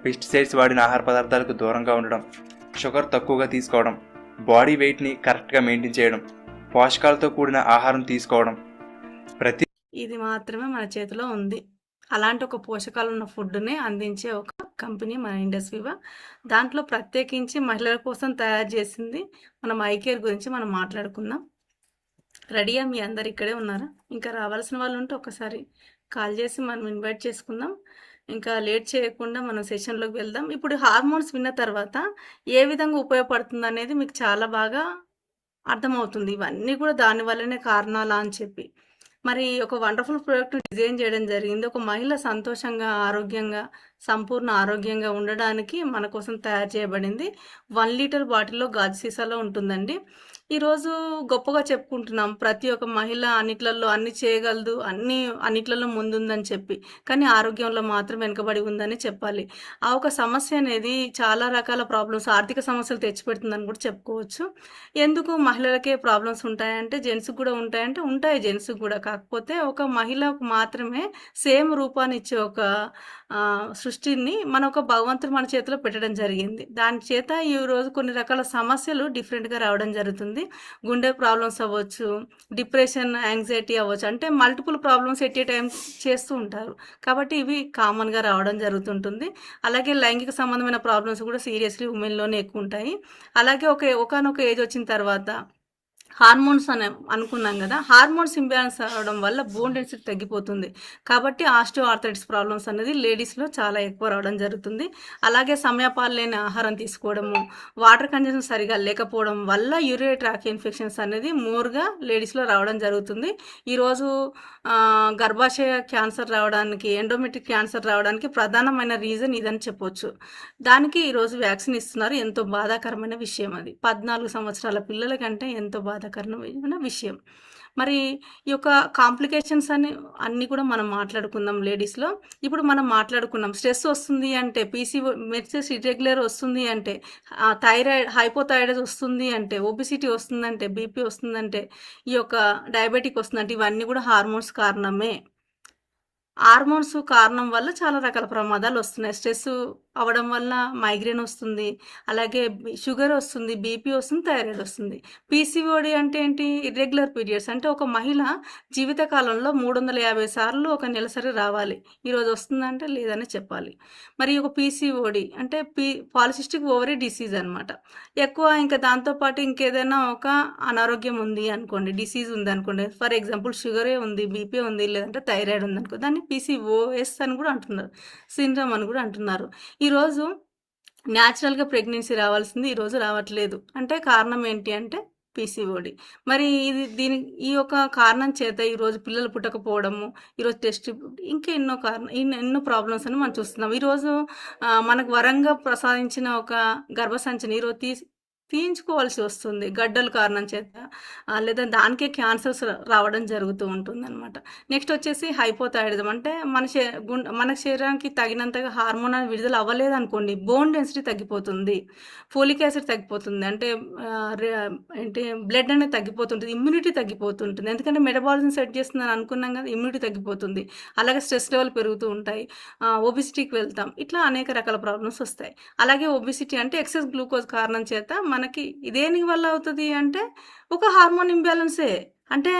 పెస్టిసైడ్స్ వాడిన ఆహార పదార్థాలకు దూరంగా ఉండడం, షుగర్ తక్కువగా తీసుకోవడం, బాడీ వెయిట్ని కరెక్ట్గా మెయింటైన్ చేయడం, పోషకాలతో కూడిన ఆహారం తీసుకోవడం, ఇది మాత్రమే మన చేతిలో ఉంది. అలాంటి ఒక పోషకాలు ఉన్న ఫుడ్ని అందించే ఒక కంపెనీ మన ఇండస్వివా. దాంట్లో ప్రత్యేకించి మహిళల కోసం తయారు చేసింది మనం ఐకేర్ గురించి మనం మాట్లాడుకుందాం. రెడీయా? మీ అందరు ఇక్కడే ఉన్నారా? ఇంకా రావాల్సిన వాళ్ళు ఉంటే ఒకసారి కాల్ చేసి మనం ఇన్వైట్ చేసుకుందాం. ఇంకా లేట్ చేయకుండా మనం సెషన్లోకి వెళ్దాం. ఇప్పుడు హార్మోన్స్ విన్న తర్వాత ఏ విధంగా ఉపయోగపడుతుంది అనేది మీకు చాలా బాగా అర్థమవుతుంది. ఇవన్నీ కూడా దానివల్లనే కారణాలా అని చెప్పి. మరి ఒక వండర్ఫుల్ ప్రోడక్ట్ డిజైన్ చేయడం జరిగింది. ఒక మహిళ సంతోషంగా, ఆరోగ్యంగా, సంపూర్ణ ఆరోగ్యంగా ఉండడానికి మన కోసం తయారు చేయబడింది. 1 లీటర్ బాటిల్లో గాజు సీసాలో ఉంటుందండి. ఈరోజు గొప్పగా చెప్పుకుంటున్నాం, ప్రతి ఒక్క మహిళ అన్నిట్లలో అన్ని చేయగలదు, అన్నిట్లలో ముందుందని చెప్పి. కానీ ఆరోగ్యంలో మాత్రం వెనుకబడి ఉందని చెప్పాలి. ఆ ఒక సమస్య అనేది చాలా రకాల ప్రాబ్లమ్స్, ఆర్థిక సమస్యలు తెచ్చిపెడుతుందని కూడా చెప్పుకోవచ్చు. ఎందుకు మహిళలకే ప్రాబ్లమ్స్ ఉంటాయంటే జెంట్స్కి కూడా ఉంటాయంటే ఉంటాయి, జెంట్స్కి కూడా. కాకపోతే ఒక మహిళకు మాత్రమే సేమ్ రూపాన్ని ఇచ్చే ఒక సృష్టిని మన ఒక భగవంతుడు మన చేతిలో పెట్టడం జరిగింది. దాని చేత ఈరోజు కొన్ని రకాల సమస్యలు డిఫరెంట్గా రావడం జరుగుతుంది. గుండె ప్రాబ్లమ్స్ అవ్వచ్చు, డిప్రెషన్, యాంగ్జైటీ అవ్వచ్చు, అంటే multiple problems at a time చేస్తూ ఉంటారు. కాబట్టి ఇవి కామన్గా రావడం జరుగుతుంటుంది. అలాగే లైంగిక సంబంధమైన ప్రాబ్లమ్స్ కూడా సీరియస్లీ ఉమెన్లోనే ఎక్కువ ఉంటాయి. అలాగే ఒకనొక ఏజ్ వచ్చిన తర్వాత హార్మోన్స్ అని అనుకున్నాం కదా, హార్మోన్స్ ఇంబ్యాలెన్స్ అవ్వడం వల్ల బోన్ డెన్సిటీ తగ్గిపోతుంది. కాబట్టి ఆస్టియో ఆర్థరైటిస్ ప్రాబ్లమ్స్ అనేది లేడీస్లో చాలా ఎక్కువ రావడం జరుగుతుంది. అలాగే సమయపాలు లేని ఆహారం తీసుకోవడము, వాటర్ కన్జంప్షన్ సరిగా లేకపోవడం వల్ల యూరినరీ ట్రాక్ ఇన్ఫెక్షన్స్ అనేది మోర్గా లేడీస్లో రావడం జరుగుతుంది. ఈరోజు గర్భాశయ క్యాన్సర్ రావడానికి, ఎండోమెట్రిక్ క్యాన్సర్ రావడానికి ప్రధానమైన రీజన్ ఇదని చెప్పొచ్చు. దానికి ఈరోజు వ్యాక్సిన్ ఇస్తున్నారు. ఎంతో బాధాకరమైన విషయం అది. 14 సంవత్సరాల పిల్లల కంటే ఎంతో బాధాకరమైన విషయం. మరి ఈ యొక్క కాంప్లికేషన్స్ అన్నీ కూడా మనం మాట్లాడుకుందాం లేడీస్లో. ఇప్పుడు మనం మాట్లాడుకున్నాం స్ట్రెస్ వస్తుంది అంటే, మెన్సెస్ ఇర్రెగ్యులర్ వస్తుంది అంటే, థైరాయిడ్ హైపోథైరాయిడ్ వస్తుంది అంటే, ఒబిసిటీ వస్తుందంటే, బీపీ వస్తుందంటే, ఈ యొక్క డయాబెటిక్ వస్తుందంటే, ఇవన్నీ కూడా హార్మోన్స్ కారణమే. హార్మోన్స్ కారణం వల్ల చాలా రకాల ప్రమాదాలు వస్తున్నాయి. స్ట్రెస్ అవ్వడం వల్ల మైగ్రేన్ వస్తుంది, అలాగే షుగర్ వస్తుంది, బీపీ వస్తుంది, థైరాయిడ్ వస్తుంది. పీసీఓడి అంటే ఏంటి? Irregular periods. అంటే ఒక మహిళ జీవితకాలంలో 350 సార్లు ఒక నెలసరి రావాలి. ఈరోజు వస్తుందంటే లేదని చెప్పాలి. మరి ఒక పీసీఓడి అంటే పాలిసిస్టిక్ ఓవరీ డిసీజ్ అనమాట. ఎక్కువ ఇంకా దాంతోపాటు ఇంకేదైనా ఒక అనారోగ్యం ఉంది అనుకోండి, డిసీజ్ ఉంది అనుకోండి, ఫర్ ఎగ్జాంపుల్ షుగరే ఉంది, బీపీ ఉంది, లేదంటే థైరాయిడ్ ఉంది అనుకో, దాన్ని పీసీఓఎస్ అని కూడా అంటున్నారు, సిండ్రోమ్ అని కూడా అంటున్నారు. ఈరోజు న్యాచురల్గా ప్రెగ్నెన్సీ రావాల్సింది ఈరోజు రావట్లేదు. అంటే కారణం ఏంటి అంటే పీసీఓడి. మరి ఈ యొక్క కారణం చేత ఈరోజు పిల్లలు పుట్టకపోవడము, ఈరోజు టెస్ట్, ఇంకా ఎన్నో ప్రాబ్లమ్స్ అని మనం చూస్తున్నాం. ఈరోజు మనకు వరంగా ప్రసాదించిన ఒక గర్భసంచిని ఈరోజు తీయించుకోవాల్సి వస్తుంది గడ్డల కారణం చేత, లేదా దానికే క్యాన్సర్స్ రావడం జరుగుతూ ఉంటుంది అనమాట. నెక్స్ట్ వచ్చేసి హైపోథైరాయిడిజం. అంటే మన శరీరానికి తగినంతగా హార్మోన్ విడుదల అవ్వలేదు అనుకోండి, బోన్ డెన్సిటీ తగ్గిపోతుంది, ఫోలిక్ యాసిడ్ తగ్గిపోతుంది, అంటే ఏంటి బ్లడ్ అనేది తగ్గిపోతుంటుంది, ఇమ్యూనిటీ తగ్గిపోతుంటుంది. ఎందుకంటే మెటబాలిజం సెట్ చేస్తుందని అనుకున్నాం కదా, ఇమ్యూనిటీ తగ్గిపోతుంది. అలాగే స్ట్రెస్ లెవెల్ పెరుగుతూ ఉంటాయి, ఒబిసిటీకి వెళ్తాం, ఇట్లా అనేక రకాల ప్రాబ్లమ్స్ వస్తాయి. అలాగే ఒబిసిటీ అంటే ఎక్సెస్ గ్లూకోజ్ కారణం చేత మనకి దేని వల్ల అవుతుంది అంటే ఒక హార్మోన్ ఇంబ్యాలెన్సే. అంటే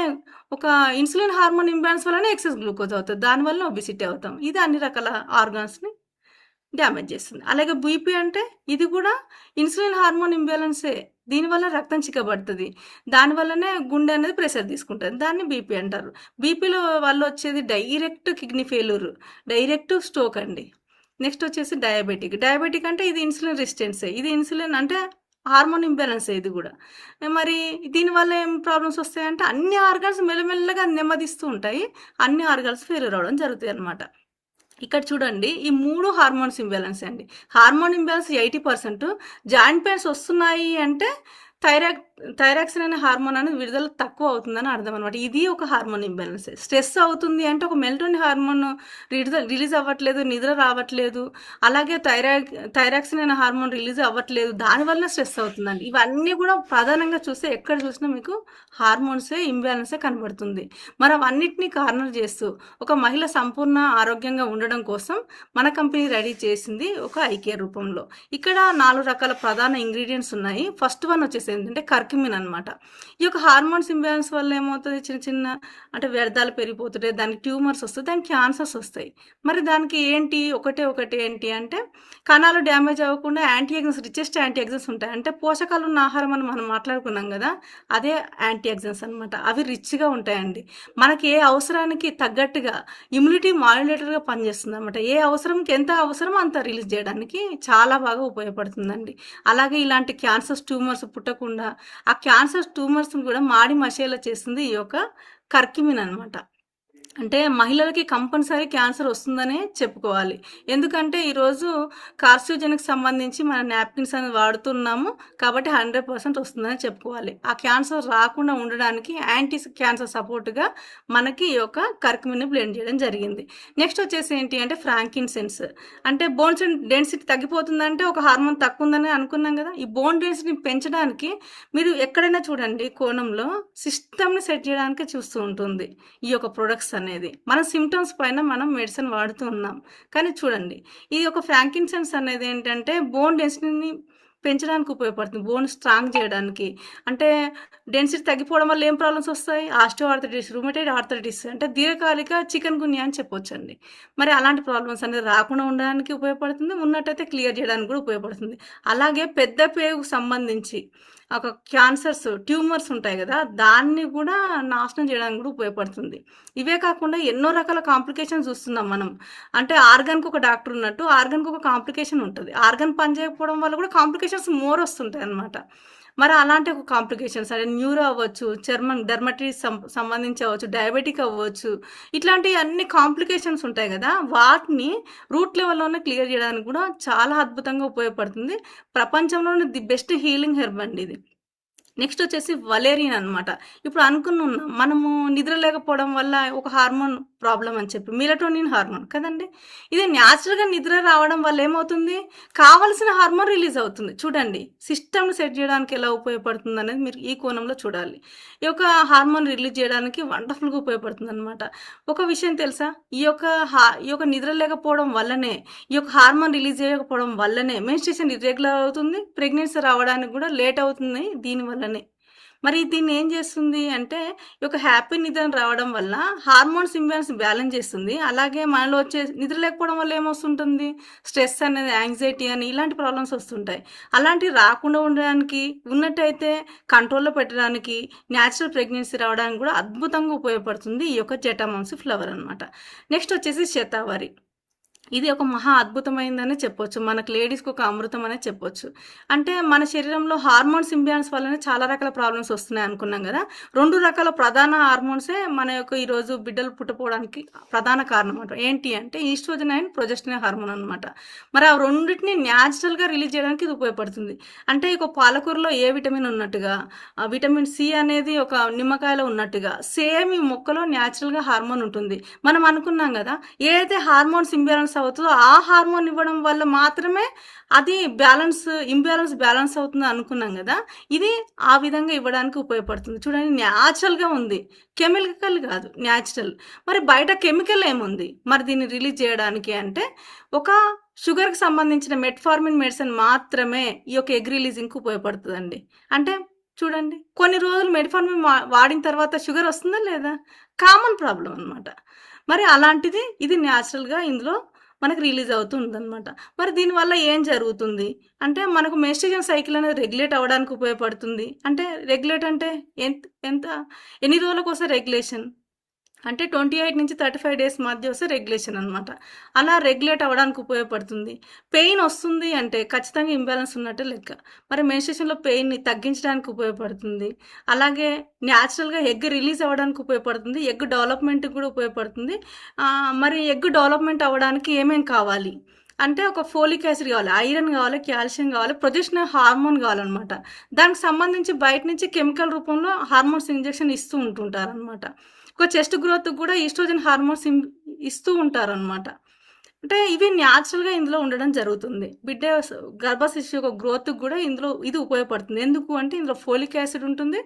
ఒక ఇన్సులిన్ హార్మోన్ ఇంబ్యాలెన్స్ వల్లనే ఎక్సెస్ గ్లూకోజ్ అవుతుంది, దానివల్ల ఒబిసిటీ అవుతాం. ఇది అన్ని రకాల ఆర్గాన్స్ని డ్యామేజ్ చేస్తుంది. అలాగే బీపీ అంటే ఇది కూడా ఇన్సులిన్ హార్మోన్ ఇంబ్యాలెన్సే, దీనివల్ల రక్తం చిక్కబడుతుంది, దానివల్లనే గుండె అనేది ప్రెషర్ తీసుకుంటుంది, దాన్ని బీపీ అంటారు. బీపీలో వల్ల వచ్చేది direct kidney failure, direct stroke అండి. నెక్స్ట్ వచ్చేసి డయాబెటిక్ అంటే ఇది ఇన్సులిన్ రెసిస్టెన్సే, ఇది ఇన్సులిన్ అంటే హార్మోన్ ఇంబ్యాలెన్స్ ఇది కూడా. మరి దీనివల్ల ఏం ప్రాబ్లమ్స్ వస్తాయంటే అన్ని ఆర్గాన్స్ మెల్లమెల్లగా నెమ్మదిస్తూ ఉంటాయి, అన్ని ఆర్గాన్స్ ఫెయిల్యూర్ అవడం జరుగుతాయి అనమాట. ఇక్కడ చూడండి, ఈ 3 హార్మోన్స్ ఇంబ్యాలెన్స్ అండి. Hormone imbalance 80%. జాయింట్ పెయిన్స్ వస్తున్నాయి అంటే థైరాక్సిన్ అనే హార్మోన్ అనేది విడుదల తక్కువ అవుతుందని అర్థం అనమాట. ఇది ఒక హార్మోన్ ఇంబ్యాలెన్స్. స్ట్రెస్ అవుతుంది అంటే ఒక మెల్టోనిన్ హార్మోన్ రిలీజ్ అవ్వట్లేదు, నిద్ర రావట్లేదు, అలాగే థైరాక్సిన్ అనే హార్మోన్ రిలీజ్ అవ్వట్లేదు, దానివల్ల స్ట్రెస్ అవుతుందండి. ఇవన్నీ కూడా ప్రధానంగా చూస్తే ఎక్కడ చూసినా మీకు హార్మోన్సే ఇంబ్యాలెన్సే కనబడుతుంది. మరి అవన్నిటినీ కార్నర్ చేస్తూ ఒక మహిళ సంపూర్ణ ఆరోగ్యంగా ఉండడం కోసం మన కంపెనీ రెడీ చేసింది ఒక ఐకేర్ రూపంలో. ఇక్కడ 4 రకాల ప్రధాన ఇంగ్రీడియంట్స్ ఉన్నాయి. ఫస్ట్ వన్ వచ్చేసి ఏంటంటే కర్క్యూమిన్ అనమాట. ఈ యొక్క హార్మోన్స్ ఇంబ్యాలెన్స్ వల్ల ఏమవుతుంది, చిన్న అంటే వ్యర్థాలు పెరిగిపోతుంటాయి, దానికి ట్యూమర్స్ వస్తాయి, దానికి క్యాన్సర్స్ వస్తాయి. మరి దానికి ఏంటి ఒకటి ఏంటి అంటే కణాలు డ్యామేజ్ అవ్వకుండా రిచెస్ట్ యాంటీ ఆక్సిడెంట్స్ ఉంటాయి. అంటే పోషకాలు ఉన్న ఆహారం అని మనం మాట్లాడుకున్నాం కదా, అదే యాంటీ ఆక్సిడెంట్స్ అనమాట. అవి రిచ్గా ఉంటాయండి. మనకి ఏ అవసరానికి తగ్గట్టుగా ఇమ్యూనిటీ మాడ్యులేటర్గా పనిచేస్తుంది అనమాట. ఏ అవసరంకి ఎంత అవసరమో అంత రిలీజ్ చేయడానికి చాలా బాగా ఉపయోగపడుతుందండి. అలాగే ఇలాంటి క్యాన్సర్స్ ట్యూమర్స్ పుట్టకుండా ఆ క్యాన్సర్ ట్యూమర్స్ కూడా మాడి మసేలా చేస్తుంది ఈ యొక్క కర్క్యూమిన్ అనమాట. అంటే మహిళలకి కంపల్సరీ క్యాన్సర్ వస్తుందనే చెప్పుకోవాలి. ఎందుకంటే ఈరోజు కార్సినోజెనిక్ సంబంధించి మన నాప్కిన్స్ అనేది వాడుతున్నాము కాబట్టి 100% వస్తుందని చెప్పుకోవాలి. ఆ క్యాన్సర్ రాకుండా ఉండడానికి యాంటీ క్యాన్సర్ సపోర్ట్గా మనకి ఈ యొక్క కర్క్యూమిన్ బ్లెండ్ చేయడం జరిగింది. నెక్స్ట్ వచ్చేసి ఏంటి అంటే ఫ్రాంకిన్సెన్స్. అంటే బోన్స్ డెన్సిటీ తగ్గిపోతుందంటే ఒక హార్మోన్ తక్కువ ఉందని అనుకున్నాం కదా, ఈ బోన్ డెన్సిటీ పెంచడానికి మీరు ఎక్కడైనా చూడండి కోణంలో సిస్టమ్ని సెట్ చేయడానికి చూస్తూ ఉంటుంది ఈ యొక్క ప్రొడక్ట్స్ అనేది మన సిమ్టమ్స్ పైన మనం మెడిసిన్ వాడుతూ ఉన్నాం. కానీ చూడండి, ఇది ఒక ఫ్రాంకిన్సెన్స్ అనేది ఏంటంటే బోన్ డెన్సిటీని పెంచడానికి ఉపయోగపడుతుంది, బోన్ స్ట్రాంగ్ చేయడానికి. అంటే డెన్సిటీ తగ్గిపోవడం వల్ల ఏం ప్రాబ్లమ్స్ వస్తాయి? ఆస్టియోఆర్థరైటిస్, రుమటైడ్ ఆర్థరైటిస్, అంటే దీర్ఘకాలిక చికెన్ గున్యా అని చెప్పొచ్చండి. మరి అలాంటి ప్రాబ్లమ్స్ అనేది రాకుండా ఉండడానికి ఉపయోగపడుతుంది, ఉన్నట్టయితే క్లియర్ చేయడానికి కూడా ఉపయోగపడుతుంది. అలాగే పెద్ద పేగుకు సంబంధించి ఒక క్యాన్సర్స్, ట్యూమర్స్ ఉంటాయి కదా, దాన్ని కూడా నాశనం చేయడానికి కూడా ఉపయోగపడుతుంది. ఇవే కాకుండా ఎన్నో రకాల కాంప్లికేషన్స్ చూస్తున్నాం మనం. అంటే ఆర్గాన్కి ఒక డాక్టర్ ఉన్నట్టు ఆర్గాన్కి ఒక కాంప్లికేషన్ ఉంటుంది. ఆర్గాన్ పనిచేయకపోవడం వల్ల కూడా కాంప్లికేషన్స్ మోర్ వస్తుంటాయి అన్నమాట. మరి అలాంటి ఒక కాంప్లికేషన్స్ అంటే న్యూరో అవ్వచ్చు, చర్మం డెర్మటిస్ సంబంధించి అవ్వచ్చు, డయాబెటిక్ అవ్వచ్చు, ఇట్లాంటి అన్ని కాంప్లికేషన్స్ ఉంటాయి కదా, వాటిని రూట్ లెవెల్లోనే క్లియర్ చేయడానికి కూడా చాలా అద్భుతంగా ఉపయోగపడుతుంది. ప్రపంచంలోనే ది బెస్ట్ హీలింగ్ హెర్బ్ అండి ఇది. నెక్స్ట్ వచ్చేసి వలేరియన్ అనమాట. ఇప్పుడు అనుకున్నాం మనము నిద్ర లేకపోవడం వల్ల ఒక హార్మోన్ ప్రాబ్లం అని చెప్పి, మిలటోనిన్ హార్మోన్ కదండి. ఇది న్యాచురల్గా నిద్ర రావడం వల్ల ఏమవుతుంది? కావలసిన హార్మోన్ రిలీజ్ అవుతుంది. చూడండి, సిస్టమ్ని సెట్ చేయడానికి ఎలా ఉపయోగపడుతుంది అనేది మీరు ఈ కోణంలో చూడాలి. ఈ యొక్క హార్మోన్ రిలీజ్ చేయడానికి వండర్ఫుల్గా ఉపయోగపడుతుంది అనమాట. ఒక విషయం తెలుసా, ఈ యొక్క నిద్ర లేకపోవడం వల్లనే, ఈ యొక్క హార్మోన్ రిలీజ్ చేయకపోవడం వల్లనే మెన్స్ట్రుయేషన్ ఇర్రెగ్యులర్ అవుతుంది, ప్రెగ్నెన్సీ రావడానికి కూడా లేట్ అవుతుంది దీనివల్లనే. మరి దీన్ని ఏం చేస్తుంది అంటే, ఈ యొక్క హ్యాపీ నిద్ర రావడం వల్ల హార్మోన్స్ ఇంబ్యాలెన్స్ బ్యాలెన్స్ చేస్తుంది. అలాగే మనలో వచ్చే నిద్ర లేకపోవడం వల్ల ఏమొస్తుంటుంది? స్ట్రెస్ అనేది, యాంగ్జైటీ అని ఇలాంటి ప్రాబ్లమ్స్ వస్తుంటాయి. అలాంటివి రాకుండా ఉండడానికి, ఉన్నట్టయితే కంట్రోల్లో పెట్టడానికి, న్యాచురల్ ప్రెగ్నెన్సీ రావడానికి కూడా అద్భుతంగా ఉపయోగపడుతుంది ఈ యొక్క జటామాంసి ఫ్లవర్ అనమాట. నెక్స్ట్ వచ్చేసి శతావరి. ఇది ఒక మహా అద్భుతమైందనే చెప్పొచ్చు, మనకు లేడీస్కి ఒక అమృతం అనే చెప్పొచ్చు. అంటే మన శరీరంలో హార్మోన్స్ ఇంబ్యాలెన్స్ వల్లనే చాలా రకాల ప్రాబ్లమ్స్ వస్తున్నాయి అనుకున్నాం కదా. 2 రకాల ప్రధాన హార్మోన్సే మన యొక్క ఈరోజు బిడ్డలు పుట్టపోవడానికి ప్రధాన కారణం అనమాట. ఏంటి అంటే ఈస్ట్రోజన్ అండ్ ప్రొజెస్టెరాన్ హార్మోన్ అనమాట. మరి ఆ రెండింటిని న్యాచురల్గా రిలీజ్ చేయడానికి ఇది ఉపయోగపడుతుంది. అంటే ఇక పాలకూరలో ఏ విటమిన్ ఉన్నట్టుగా, విటమిన్ సి అనేది ఒక నిమ్మకాయలో ఉన్నట్టుగా, సేమ్ ఈ మొక్కలో న్యాచురల్గా హార్మోన్ ఉంటుంది. మనం అనుకున్నాం కదా, ఏదైతే హార్మోన్స్ ఇంబ్యాలెన్స్ అవుతుందో ఆ హార్మోన్ ఇవ్వడం వల్ల మాత్రమే అది ఇంబ్యాలెన్స్ బ్యాలెన్స్ అవుతుంది అనుకున్నాం కదా. ఇది ఆ విధంగా ఇవ్వడానికి ఉపయోగపడుతుంది. చూడండి, న్యాచురల్గా ఉంది, కెమికల్ కాదు, న్యాచురల్. మరి బయట కెమికల్ ఏముంది మరి దీన్ని రిలీజ్ చేయడానికి అంటే, ఒక షుగర్కి సంబంధించిన మెట్ఫార్మిన్ మెడిసిన్ మాత్రమే ఈ యొక్క ఎగ్ రిలీజింగ్కి ఉపయోగపడుతుందండి. అంటే చూడండి, కొన్ని రోజులు మెట్ఫార్మిన్ వాడిన తర్వాత షుగర్ వస్తుందా లేదా? కామన్ ప్రాబ్లం అనమాట. మరి అలాంటిది ఇది న్యాచురల్గా ఇందులో మనకు రిలీజ్ అవుతూ ఉందన్నమాట. మరి దీనివల్ల ఏం జరుగుతుంది అంటే, మనకు మెన్స్ట్రుయేషన్ సైకిల్ అనేది రెగ్యులేట్ అవ్వడానికి ఉపయోగపడుతుంది. అంటే రెగ్యులేట్ అంటే ఎన్ని రోజులకు వస్తే రెగ్యులేషన్ అంటే 28 నుంచి 35 డేస్ మధ్య వస్తే రెగ్యులేషన్ అనమాట. అలా రెగ్యులేట్ అవ్వడానికి ఉపయోగపడుతుంది. పెయిన్ వస్తుంది అంటే ఖచ్చితంగా ఇంబ్యాలెన్స్ ఉన్నట్టే లెక్క. మరి మెన్స్ట్రుయేషన్లో పెయిన్ని తగ్గించడానికి ఉపయోగపడుతుంది. అలాగే న్యాచురల్గా ఎగ్ రిలీజ్ అవ్వడానికి ఉపయోగపడుతుంది, ఎగ్ డెవలప్మెంట్కి కూడా ఉపయోగపడుతుంది. మరి ఎగ్ డెవలప్మెంట్ అవ్వడానికి ఏమేం కావాలి అంటే, ఒక ఫోలిక్ యాసిడ్ కావాలి, ఐరన్ కావాలి, కాల్షియం కావాలి, ప్రొజెస్టెరాన్ హార్మోన్ కావాలన్నమాట. దానికి సంబంధించి బయట నుంచి కెమికల్ రూపంలో హార్మోన్స్ ఇంజెక్షన్ ఇస్తూ ఉంటుంటారనమాట. ఒక చెస్ట్ గ్రోత్ కూడా ఈస్ట్రోజన్ హార్మోన్స్ ఇస్తూ ఉంటారనమాట. అంటే ఇవి న్యాచురల్గా ఇందులో ఉండడం జరుగుతుంది. బిడ్డ గర్భశిశు యొక్క గ్రోత్కి కూడా ఇందులో ఇది ఉపయోగపడుతుంది. ఎందుకు అంటే ఇందులో ఫోలిక్ యాసిడ్ ఉంటుంది,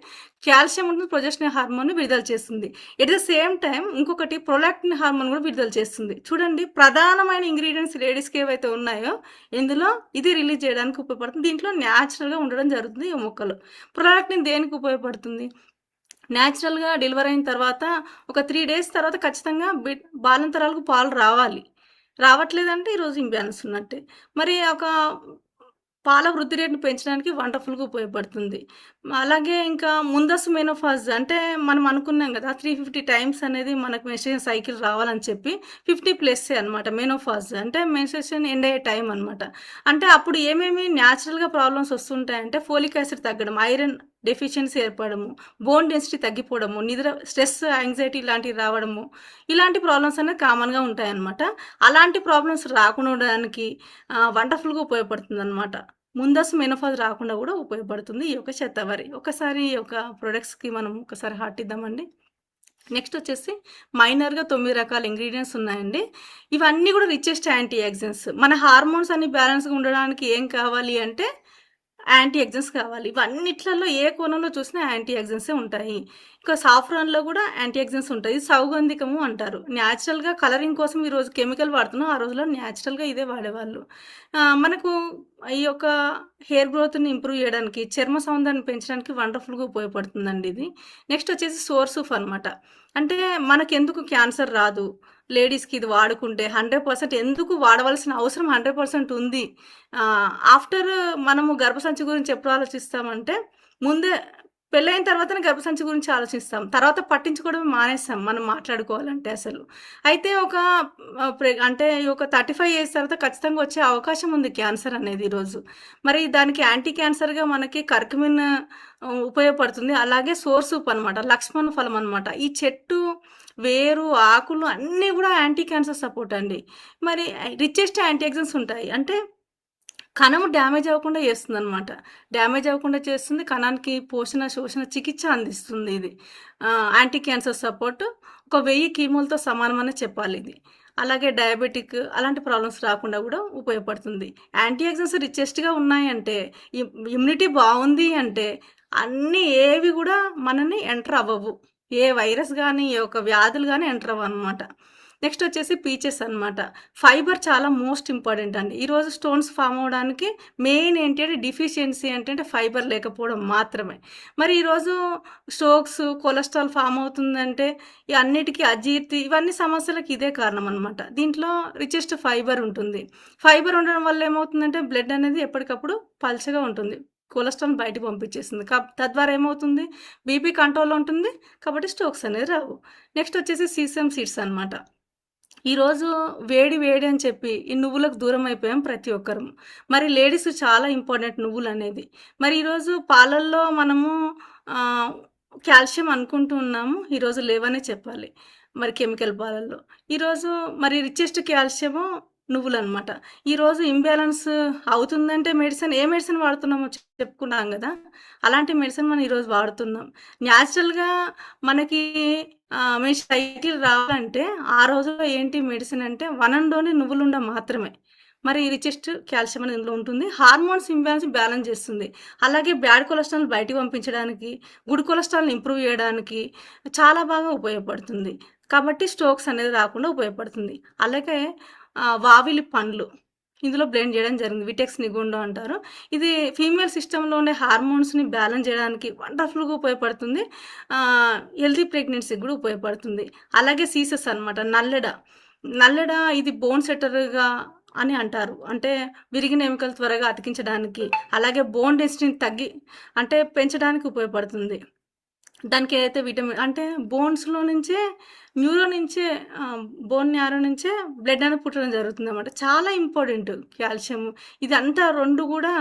కాల్షియం ఉంటుంది, ప్రొజెస్టెరాన్ హార్మోన్ విడుదల చేస్తుంది. ఎట్ ద సేమ్ టైం ఇంకొకటి ప్రొలాక్టిన్ హార్మోన్ కూడా విడుదల చేస్తుంది. చూడండి, ప్రధానమైన ఇంగ్రీడియంట్స్ లేడీస్కి ఏవైతే ఉన్నాయో ఇందులో ఇది రిలీజ్ చేయడానికి ఉపయోగపడుతుంది. దీంట్లో న్యాచురల్గా ఉండడం జరుగుతుంది ఈ మొక్కలు. ప్రొలాక్టిన్ దేనికి ఉపయోగపడుతుంది? న్యాచురల్గా డెలివరీ అయిన తర్వాత ఒక 3 డేస్ తర్వాత ఖచ్చితంగా బాలంతరాలకు పాలు రావట్లేదంటే ఈరోజు ఇంబ్యాలెన్స్ ఉన్నట్టే. మరి ఒక పాల వృద్ధి రేటును పెంచడానికి వండర్ఫుల్గా ఉపయోగపడుతుంది. అలాగే ఇంకా ముందస్తు మెనోపాజ్ అంటే మనం అనుకున్నాం కదా, 350 టైమ్స్ అనేది మనకు మెన్స్ట్రుయేషన్ సైకిల్ రావాలని చెప్పి 50+ అనమాట మెనోపాజ్ అంటే మెన్స్ట్రుయేషన్ ఎండ్ అయ్యే టైం అనమాట. అంటే అప్పుడు ఏమేమి న్యాచురల్గా ప్రాబ్లమ్స్ వస్తుంటాయంటే, ఫోలిక్ యాసిడ్ తగ్గడం, ఐరన్ డెఫిషియన్సీ ఏర్పడము, బోన్ డెన్సిటీ తగ్గిపోవడము, నిద్ర, స్ట్రెస్, యాంగ్జైటీ ఇలాంటివి రావడము, ఇలాంటి ప్రాబ్లమ్స్ అనేది కామన్గా ఉంటాయన్నమాట. అలాంటి ప్రాబ్లమ్స్ రాకుండా ఉండడానికి వండర్ఫుల్గా ఉపయోగపడుతుంది అనమాట. ముందస్తు మెనోపాజ్ రాకుండా కూడా ఉపయోగపడుతుంది ఈ యొక్క శతావరి. ఒకసారి ఈ యొక్క ప్రొడక్ట్స్కి మనం ఒకసారి హార్ట్ ఇద్దామండి. నెక్స్ట్ వచ్చేసి మైనర్గా 9 రకాల ఇంగ్రీడియంట్స్ ఉన్నాయండి. ఇవన్నీ కూడా రిచెస్ట్ యాంటీ ఆక్సిడెంట్స్. మన హార్మోన్స్ అన్ని బ్యాలెన్స్గా ఉండడానికి ఏం కావాలి అంటే యాంటీ ఎగ్జన్స్ కావాలి. ఇవన్నిట్లలో ఏ కోణంలో చూసినా యాంటీ ఎగ్జన్సే ఉంటాయి. ఇక సాఫ్రాన్‌లో కూడా యాంటీ ఎగ్జన్స్ ఉంటాయి. ఇది సౌగంధికము అంటారు. న్యాచురల్‌గా కలరింగ్ కోసం ఈరోజు కెమికల్ వాడుతున్నాం. ఆ రోజుల్లో న్యాచురల్‌గా ఇదే వాడేవాళ్ళు. మనకు ఈ యొక్క హెయిర్ గ్రోత్‌ని ఇంప్రూవ్ చేయడానికి, చర్మ సౌందర్యాన్ని పెంచడానికి వండర్‌ఫుల్‌గా ఉపయోగపడుతుందండి ఇది. నెక్స్ట్ వచ్చేసి సోర్సూఫ్ అనమాట. అంటే మనకెందుకు క్యాన్సర్ రాదు? లేడీస్‌కి ఇది వాడుకుంటే 100% ఎందుకు వాడవలసిన అవసరం 100% ఉంది. ఆఫ్టర్ మనము గర్భసంచి గురించి ఎప్పుడు ఆలోచిస్తామంటే, ముందే పెళ్ళైన తర్వాతనే గర్భసంచి గురించి ఆలోచిస్తాం. తర్వాత పట్టించుకోవడమే మానేస్తాం మనం మాట్లాడుకోవాలంటే అసలు. అయితే ఒక అంటే ఒక 35 ఏజ్ తర్వాత ఖచ్చితంగా వచ్చే అవకాశం ఉంది క్యాన్సర్ అనేది ఈరోజు. మరి దానికి యాంటీ క్యాన్సర్‌గా మనకి కర్కుమిన్ ఉపయోగపడుతుంది. అలాగే సోర్సూప్ అనమాట. లక్ష్మణ ఫలం అనమాట. ఈ చెట్టు వేరు, ఆకులు అన్నీ కూడా యాంటీ క్యాన్సర్ సపోర్ట్ అండి. మరి రిచెస్ట్ యాంటీ ఆక్సిడెంట్స్ ఉంటాయి. అంటే కణము డ్యామేజ్ అవ్వకుండా చేస్తుందనమాట. డ్యామేజ్ అవ్వకుండా చేస్తుంది. కణానికి పోషణ, శోషణ, చికిత్స అందిస్తుంది ఇది. యాంటీ క్యాన్సర్ సపోర్ట్ ఒక 1000 కీమోలతో సమానమనే చెప్పాలి ఇది. అలాగే డయాబెటిక్ అలాంటి ప్రాబ్లమ్స్ రాకుండా కూడా ఉపయోగపడుతుంది. యాంటీ ఆక్సిడెంట్స్ రిచెస్ట్‌గా ఉన్నాయంటే, ఇమ్యూనిటీ బావుంది అంటే అన్నీ ఏవి కూడా మనని ఎంటర్ అవ్వవు. ఏ వైరస్ గానీ, ఏ ఒక వ్యాధులు గానీ ఎంటర్ అవ్వనమాట. నెక్స్ట్ వచ్చేసి పీచెస్ అనమాట. ఫైబర్ చాలా మోస్ట్ ఇంపార్టెంట్ అండి. ఈరోజు స్టోన్స్ ఫామ్ అవ్వడానికి మెయిన్ ఏంటి అంటే డిఫిషియన్సీ అంటే ఫైబర్ లేకపోవడం మాత్రమే. మరి ఈరోజు స్ట్రోక్స్, కొలెస్ట్రాల్ ఫామ్ అవుతుందంటే ఈ అన్నిటికీ అజీర్తి ఇవన్నీ సమస్యలకు ఇదే కారణం అనమాట. దీంట్లో రిచెస్ట్ ఫైబర్ ఉంటుంది. ఫైబర్ ఉండడం వల్ల ఏమవుతుందంటే బ్లడ్ అనేది ఎప్పటికప్పుడు పల్చగా ఉంటుంది. కొలెస్ట్రాల్ బయటికి పంపించేస్తుంది. తద్వారా ఏమవుతుంది? బీపీ కంట్రోల్‌లో ఉంటుంది. కాబట్టి స్ట్రోక్స్ అనేది రావు. నెక్స్ట్ వచ్చేసి సీసమ్ సీడ్స్ అనమాట. ఈరోజు వేడి వేడి అని చెప్పి ఈ నువ్వులకు దూరం అయిపోయాం ప్రతి ఒక్కరం. మరి లేడీస్ చాలా ఇంపార్టెంట్ నువ్వులు అనేది. మరి ఈరోజు పాలల్లో మనము కాల్షియం అనుకుంటూ ఉన్నాము. ఈరోజు లేవనే చెప్పాలి. మరి కెమికల్ పాలల్లో. ఈరోజు మరి రిచెస్ట్ కాల్షియము నువ్వులనమాట. ఈరోజు ఇంబ్యాలెన్స్ అవుతుందంటే ఏ మెడిసిన్ వాడుతున్నామో చెప్పుకున్నాం కదా! అలాంటి మెడిసిన్ మనం ఈరోజు వాడుతున్నాం. న్యాచురల్‌గా మనకి సైకిల్ రావాలంటే ఆ రోజుల్లో ఏంటి మెడిసిన్ అంటే వన్ అండ్ ఓన్లీ నువ్వులుండ మాత్రమే. మరి రిచెస్ట్ కాల్షియం అనేది ఇందులో ఉంటుంది. హార్మోన్స్ ఇంబాలెన్స్ బ్యాలెన్స్ చేస్తుంది. అలాగే బ్యాడ్ కొలెస్ట్రాల్ బయటికి పంపించడానికి, గుడ్ కొలెస్ట్రాల్‌ని ఇంప్రూవ్ చేయడానికి చాలా బాగా ఉపయోగపడుతుంది. కాబట్టి స్ట్రోక్స్ అనేది రాకుండా ఉపయోగపడుతుంది. అలాగే వావిలి పండ్లు ఇందులో బ్లెండ్ చేయడం జరిగింది. విటెక్స్ నిగుండో అంటారు. ఇది ఫీమేల్ సిస్టంలో ఉండే హార్మోన్స్‌ని బ్యాలెన్స్ చేయడానికి వండర్‌ఫుల్‌గా ఉపయోగపడుతుంది. హెల్తీ ప్రెగ్నెన్సీకి కూడా ఉపయోగపడుతుంది. అలాగే సీసెస్ అనమాట. నల్లెడ ఇది బోన్ సెట్టర్‌గా అని అంటారు. అంటే విరిగిన ఎముకలు త్వరగా అతికించడానికి, అలాగే బోన్ డెన్సిటీని పెంచడానికి ఉపయోగపడుతుంది. దానికి ఏదైతే విటమిన్ అంటే బోన్స్‌లో నుంచే న్యూరో నుంచే బోన్ న్యారో నుంచే బ్లడ్ అనేది పుట్టడం జరుగుతుందన్నమాట. చాలా ఇంపార్టెంట్ కాల్షియం. ఇదంతా 2 కూడా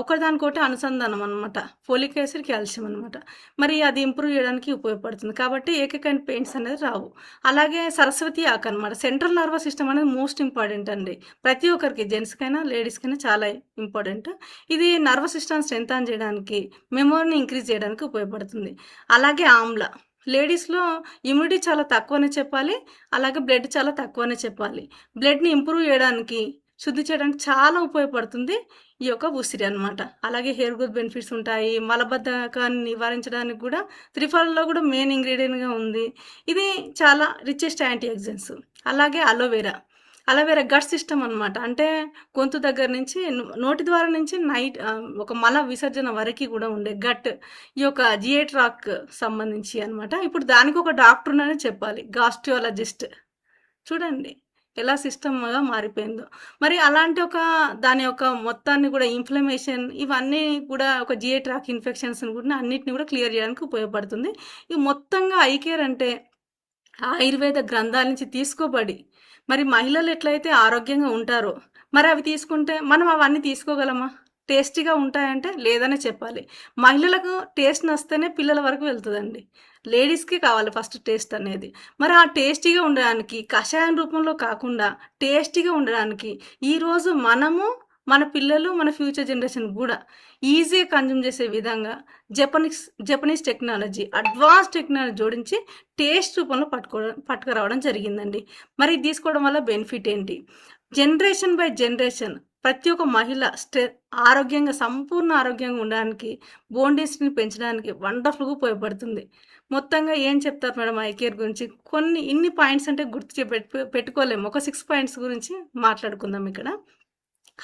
ఒకదానికొకటి అనుసంధానం అనమాట. ఫోలిక్ యాసిడ్, కాల్షియం అనమాట. మరి అది ఇంప్రూవ్ చేయడానికి ఉపయోగపడుతుంది. కాబట్టి ఏకకైన పెయిన్స్ అనేది రావు. అలాగే సరస్వతి ఆకు అనమాట. సెంట్రల్ నర్వస్ సిస్టమ్ అనేది మోస్ట్ ఇంపార్టెంట్ అండి. ప్రతి ఒక్కరికి జెంట్స్‌కైనా, లేడీస్‌కైనా చాలా ఇంపార్టెంట్. ఇది నర్వస్ సిస్టమ్ స్ట్రెంథెన్ చేయడానికి, మెమరీని ఇంక్రీజ్ చేయడానికి ఉపయోగపడుతుంది. అలాగే ఆమ్ల. లేడీస్‌లో ఇమ్యూనిటీ చాలా తక్కువనే చెప్పాలి. అలాగే బ్లడ్ చాలా తక్కువనే చెప్పాలి. బ్లడ్‌ని ఇంప్రూవ్ చేయడానికి, శుద్ధి చేయడానికి చాలా ఉపయోగపడుతుంది ఈ యొక్క ఉసిరి అనమాట. అలాగే హెయిర్ గ్రోత్ బెనిఫిట్స్ ఉంటాయి. మలబద్ధకాన్ని నివారించడానికి కూడా త్రిఫలలో కూడా మెయిన్ ఇంగ్రీడియంట్‌గా ఉంది. ఇది చాలా రిచెస్ట్ యాంటీ ఆక్సిడెంట్స్. అలాగే అలోవెరా గట్ సిస్టమ్ అనమాట. అంటే గొంతు దగ్గర నుంచి నోటి ద్వారా నుంచి ఒక మల విసర్జన వరకు కూడా ఉండే గట్ ఈ యొక్క జిఐ ట్రాక్ సంబంధించి అనమాట. ఇప్పుడు దానికి ఒక డాక్టర్ ఉన్నారని చెప్పాలి. గాస్ట్రాలజిస్ట్. చూడండి ఎలా సిస్టమ్‌గా మారిపోయిందో. మరి అలాంటి దాని యొక్క మొత్తాన్ని కూడా ఇన్ఫ్లమేషన్ ఇవన్నీ కూడా ఒక జిఐ ట్రాక్ ఇన్ఫెక్షన్స్‌ని కూడా అన్నిటిని కూడా క్లియర్ చేయడానికి ఉపయోగపడుతుంది. ఈ మొత్తంగా ఐ కేర్ అంటే ఆయుర్వేద గ్రంథాల నుంచి తీసుకోబడి మరి మహిళలు ఎట్లయితే ఆరోగ్యంగా ఉంటారో మరి అవి తీసుకుంటే మనం అవన్నీ తీసుకోగలమా? టేస్టీగా ఉంటాయంటే లేదనే చెప్పాలి. మహిళలకు టేస్ట్ నచ్చితేనే పిల్లల వరకు వెళ్తుందండి. లేడీస్‌కి కావాలి ఫస్ట్ టేస్ట్ అనేది. మరి ఆ టేస్టీగా ఉండడానికి కషాయం రూపంలో కాకుండా టేస్టీగా ఉండడానికి ఈరోజు మనము, మన పిల్లలు, మన ఫ్యూచర్ జనరేషన్ కూడా ఈజీగా కన్జ్యూమ్ చేసే విధంగా జపనీస్ టెక్నాలజీ, అడ్వాన్స్ టెక్నాలజీ జోడించి టేస్ట్ రూపంలో పట్టుకురావడం జరిగిందండి. మరి ఇది తీసుకోవడం వల్ల బెనిఫిట్ ఏంటి? జనరేషన్ బై జనరేషన్ ప్రతి ఒక్క మహిళ ఆరోగ్యంగా సంపూర్ణ ఆరోగ్యంగా ఉండడానికి, బోన్ డెన్సిటీని పెంచడానికి వండర్ఫుల్గా ఉపయోగపడుతుంది. మొత్తంగా ఏం చెప్తారు మేడం ఐ కేర్ గురించి? ఇన్ని పాయింట్స్ అంటే పెట్టుకోలేము. ఒక 6 పాయింట్స్ గురించి మాట్లాడుకుందాం ఇక్కడ.